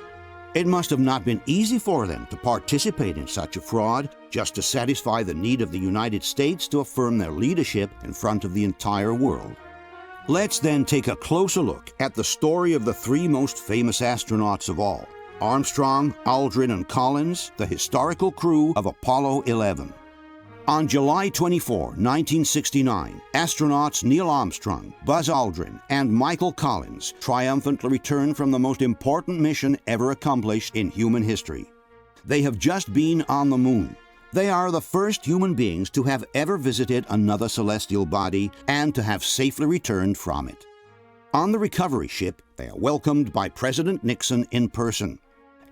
It must have not been easy for them to participate in such a fraud just to satisfy the need of the United States to affirm their leadership in front of the entire world. Let's then take a closer look at the story of the three most famous astronauts of all: Armstrong, Aldrin, and Collins, the historical crew of Apollo 11. On July 24, 1969, astronauts Neil Armstrong, Buzz Aldrin, and Michael Collins triumphantly returned from the most important mission ever accomplished in human history. They have just been on the moon. They are the first human beings to have ever visited another celestial body and to have safely returned from it. On the recovery ship, they are welcomed by President Nixon in person.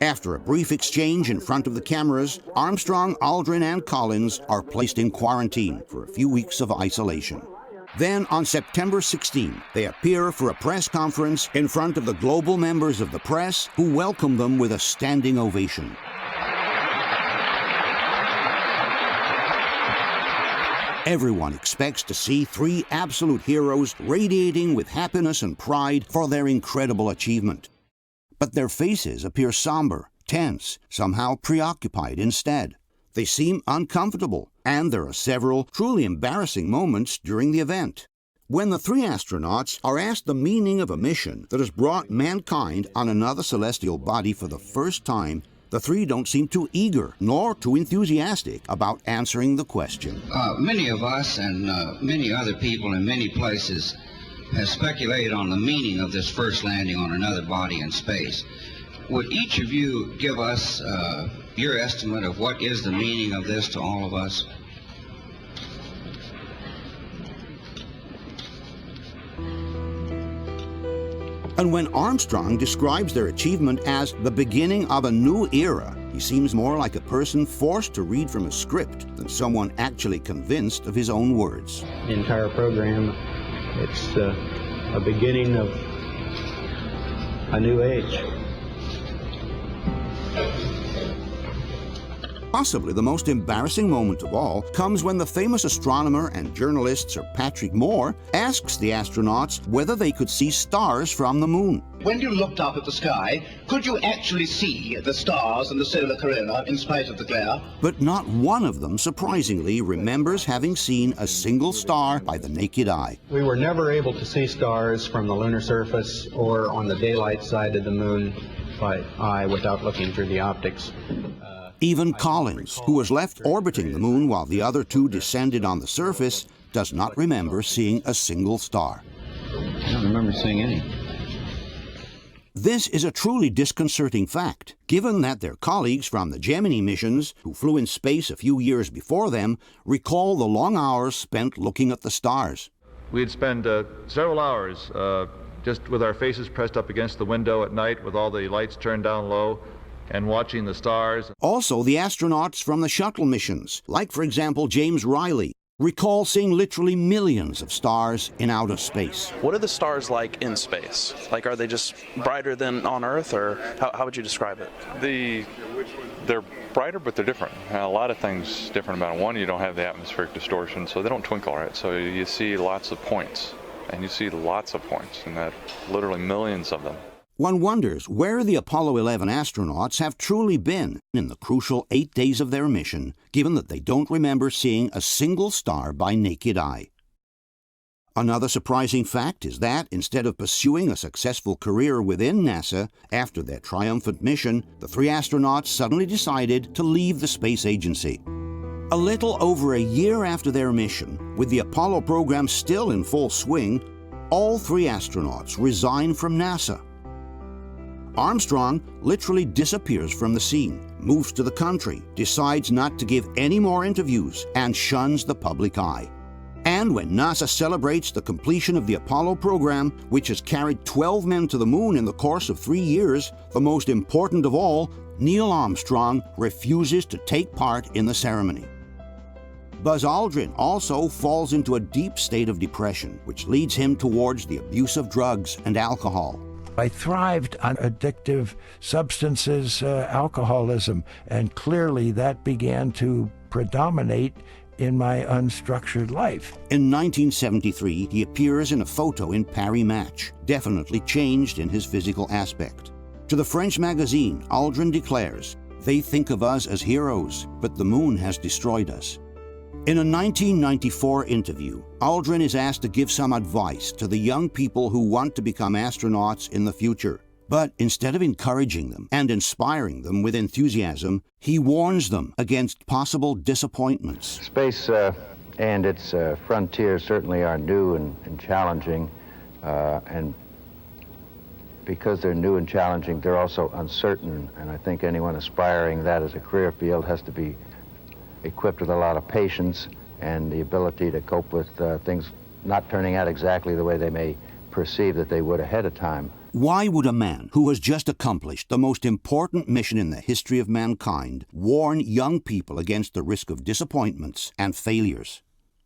After a brief exchange in front of the cameras, Armstrong, Aldrin, and Collins are placed in quarantine for a few weeks of isolation. Then, on September 16, they appear for a press conference in front of the global members of the press, who welcome them with a standing ovation. Everyone expects to see three absolute heroes radiating with happiness and pride for their incredible achievement. But their faces appear somber, tense, somehow preoccupied instead. They seem uncomfortable, and there are several truly embarrassing moments during the event. When the three astronauts are asked the meaning of a mission that has brought mankind on another celestial body for the first time, the three don't seem too eager nor too enthusiastic about answering the question. Many of us and many other people in many places have speculated on the meaning of this first landing on another body in space. Would each of you give us your estimate of what is the meaning of this to all of us? And when Armstrong describes their achievement as the beginning of a new era, he seems more like a person forced to read from a script than someone actually convinced of his own words. The entire program, it's a beginning of a new age. Possibly the most embarrassing moment of all comes when the famous astronomer and journalist Sir Patrick Moore asks the astronauts whether they could see stars from the moon. When you looked up at the sky, could you actually see the stars and the solar corona in spite of the glare? But not one of them, surprisingly, remembers having seen a single star by the naked eye. We were never able to see stars from the lunar surface or on the daylight side of the moon by eye without looking through the optics. Even Collins, who was left orbiting the moon while the other two descended on the surface, does not remember seeing a single star. I don't remember seeing any. This is a truly disconcerting fact, given that their colleagues from the Gemini missions, who flew in space a few years before them, recall the long hours spent looking at the stars. We'd spend several hours just with our faces pressed up against the window at night with all the lights turned down low, and watching the stars. Also, the astronauts from the shuttle missions, like for example James Riley, recall seeing literally millions of stars in outer space. What are the stars like in space? Like, are they just brighter than on Earth, or how would you describe it? They're brighter, but they're different. A lot of things different about them. One, you don't have the atmospheric distortion, so they don't twinkle right. So you see lots of points, and you see lots of points, and that literally millions of them. One wonders where the Apollo 11 astronauts have truly been in the crucial 8 days of their mission, given that they don't remember seeing a single star by naked eye. Another surprising fact is that, instead of pursuing a successful career within NASA after their triumphant mission, the three astronauts suddenly decided to leave the space agency. A little over a year after their mission, with the Apollo program still in full swing, all 3 astronauts resign from NASA. Armstrong literally disappears from the scene, moves to the country, decides not to give any more interviews, and shuns the public eye. And when NASA celebrates the completion of the Apollo program, which has carried 12 men to the moon in the course of 3 years, the most important of all, Neil Armstrong refuses to take part in the ceremony. Buzz Aldrin also falls into a deep state of depression, which leads him towards the abuse of drugs and alcohol. I thrived on addictive substances, alcoholism, and clearly that began to predominate in my unstructured life. In 1973, he appears in a photo in Paris Match, definitely changed in his physical aspect. To the French magazine, Aldrin declares, "They think of us as heroes, but the moon has destroyed us." In a 1994 interview, Aldrin is asked to give some advice to the young people who want to become astronauts in the future. But instead of encouraging them and inspiring them with enthusiasm, he warns them against possible disappointments. Space and its frontiers certainly are new and challenging, and because they're new and challenging, they're also uncertain, and I think anyone aspiring that as a career field has to be equipped with a lot of patience and the ability to cope with things not turning out exactly the way they may perceive that they would ahead of time. Why would a man who has just accomplished the most important mission in the history of mankind warn young people against the risk of disappointments and failures?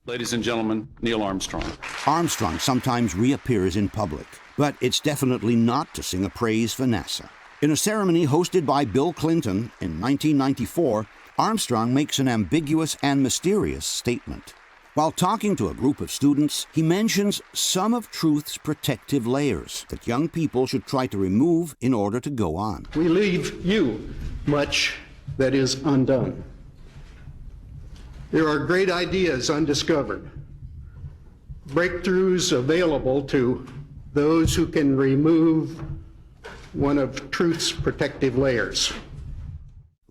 Ladies and gentlemen, Neil Armstrong. Armstrong sometimes reappears in public, but it's definitely not to sing a praise for NASA. In a ceremony hosted by Bill Clinton in 1994, Armstrong makes an ambiguous and mysterious statement. While talking to a group of students, he mentions some of truth's protective layers that young people should try to remove in order to go on. We leave you much that is undone. There are great ideas undiscovered, breakthroughs available to those who can remove one of truth's protective layers.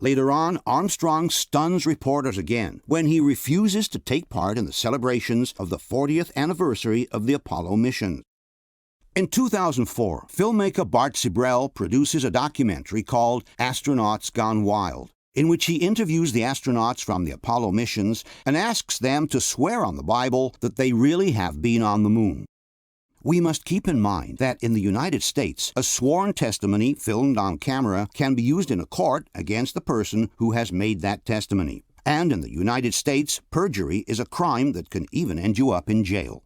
Later on, Armstrong stuns reporters again when he refuses to take part in the celebrations of the 40th anniversary of the Apollo mission. In 2004, filmmaker Bart Sibrel produces a documentary called Astronauts Gone Wild, in which he interviews the astronauts from the Apollo missions and asks them to swear on the Bible that they really have been on the moon. We must keep in mind that in the United States, a sworn testimony filmed on camera can be used in a court against the person who has made that testimony. And in the United States, perjury is a crime that can even end you up in jail.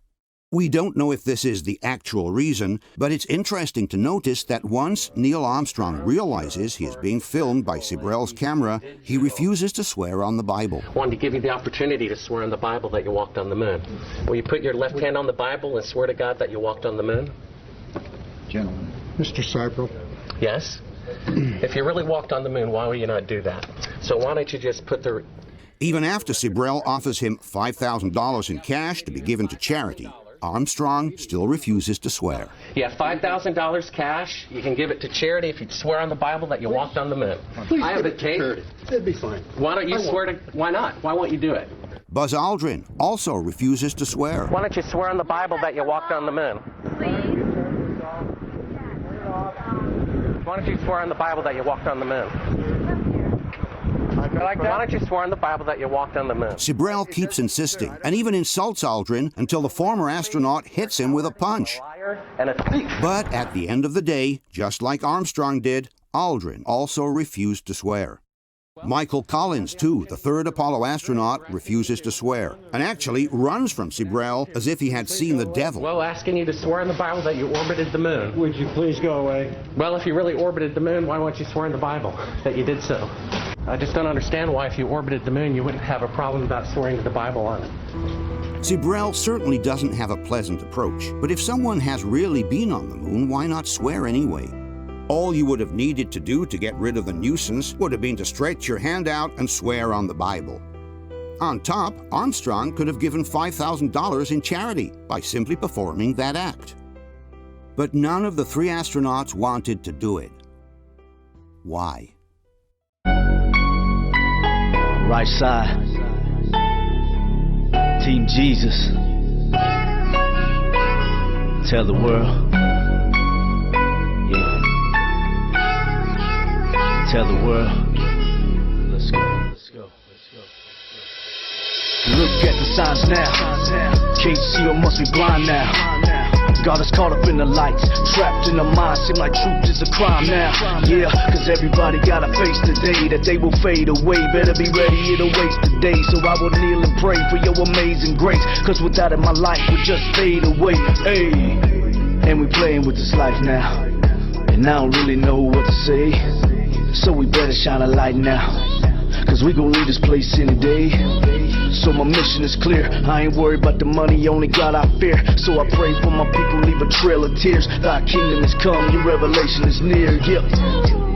We don't know if this is the actual reason, but it's interesting to notice that once Neil Armstrong realizes he is being filmed by Sibrel's camera, he refuses to swear on the Bible. I wanted to give you the opportunity to swear on the Bible that you walked on the moon. Will you put your left hand on the Bible and swear to God that you walked on the moon? Gentlemen. Mr. Sibrel. Yes? If you really walked on the moon, why would you not do that? So why don't you just put the... Even after Sibrel offers him $5,000 in cash to be given to charity, Armstrong still refuses to swear. You have $5,000 cash. You can give it to charity if you swear on the Bible that you walked on the moon. Please I have a tape. It'd be fine. Why don't you swear to... Why not? Why won't you do it? Buzz Aldrin also refuses to swear. Why don't you swear on the Bible that you walked on the moon? Why don't you swear on the Bible that you walked on the moon? Why don't you swear on the Bible that you walked on the moon? Sibrel keeps insisting and even insults Aldrin until the former astronaut hits him with a punch. But at the end of the day, just like Armstrong did, Aldrin also refused to swear. Michael Collins, too, the third Apollo astronaut, refuses to swear and actually runs from Sibrel as if he had seen the devil. Well, asking you to swear on the Bible that you orbited the moon. Would you please go away? Well, if you really orbited the moon, why won't you swear in the Bible that you did so? I just don't understand why if you orbited the moon, you wouldn't have a problem about swearing to the Bible on it. Sibrel certainly doesn't have a pleasant approach, but if someone has really been on the moon, why not swear anyway? All you would have needed to do to get rid of the nuisance would have been to stretch your hand out and swear on the Bible. On top, Armstrong could have given $5,000 in charity by simply performing that act. But none of the 3 astronauts wanted to do it. Why? Right side. Team Jesus. Tell the world. Yeah. Tell the world. Let's go, let's go, let's go. Look at the signs now. Can't see or must be blind now. Got us caught up in the lights, trapped in the mind, seem like truth is a crime now. Yeah, cause everybody gotta face the day that they will fade away. Better be ready, it'll waste the day. So I will kneel and pray for your amazing grace, cause without it my life would just fade away. Hey, and we playing with this life now, and I don't really know what to say. So we better shine a light now, cause we gon' leave this place any day. So my mission is clear, I ain't worried about the money, only God I fear. So I pray for my people, leave a trail of tears. Thy kingdom has come, your revelation is near, yep.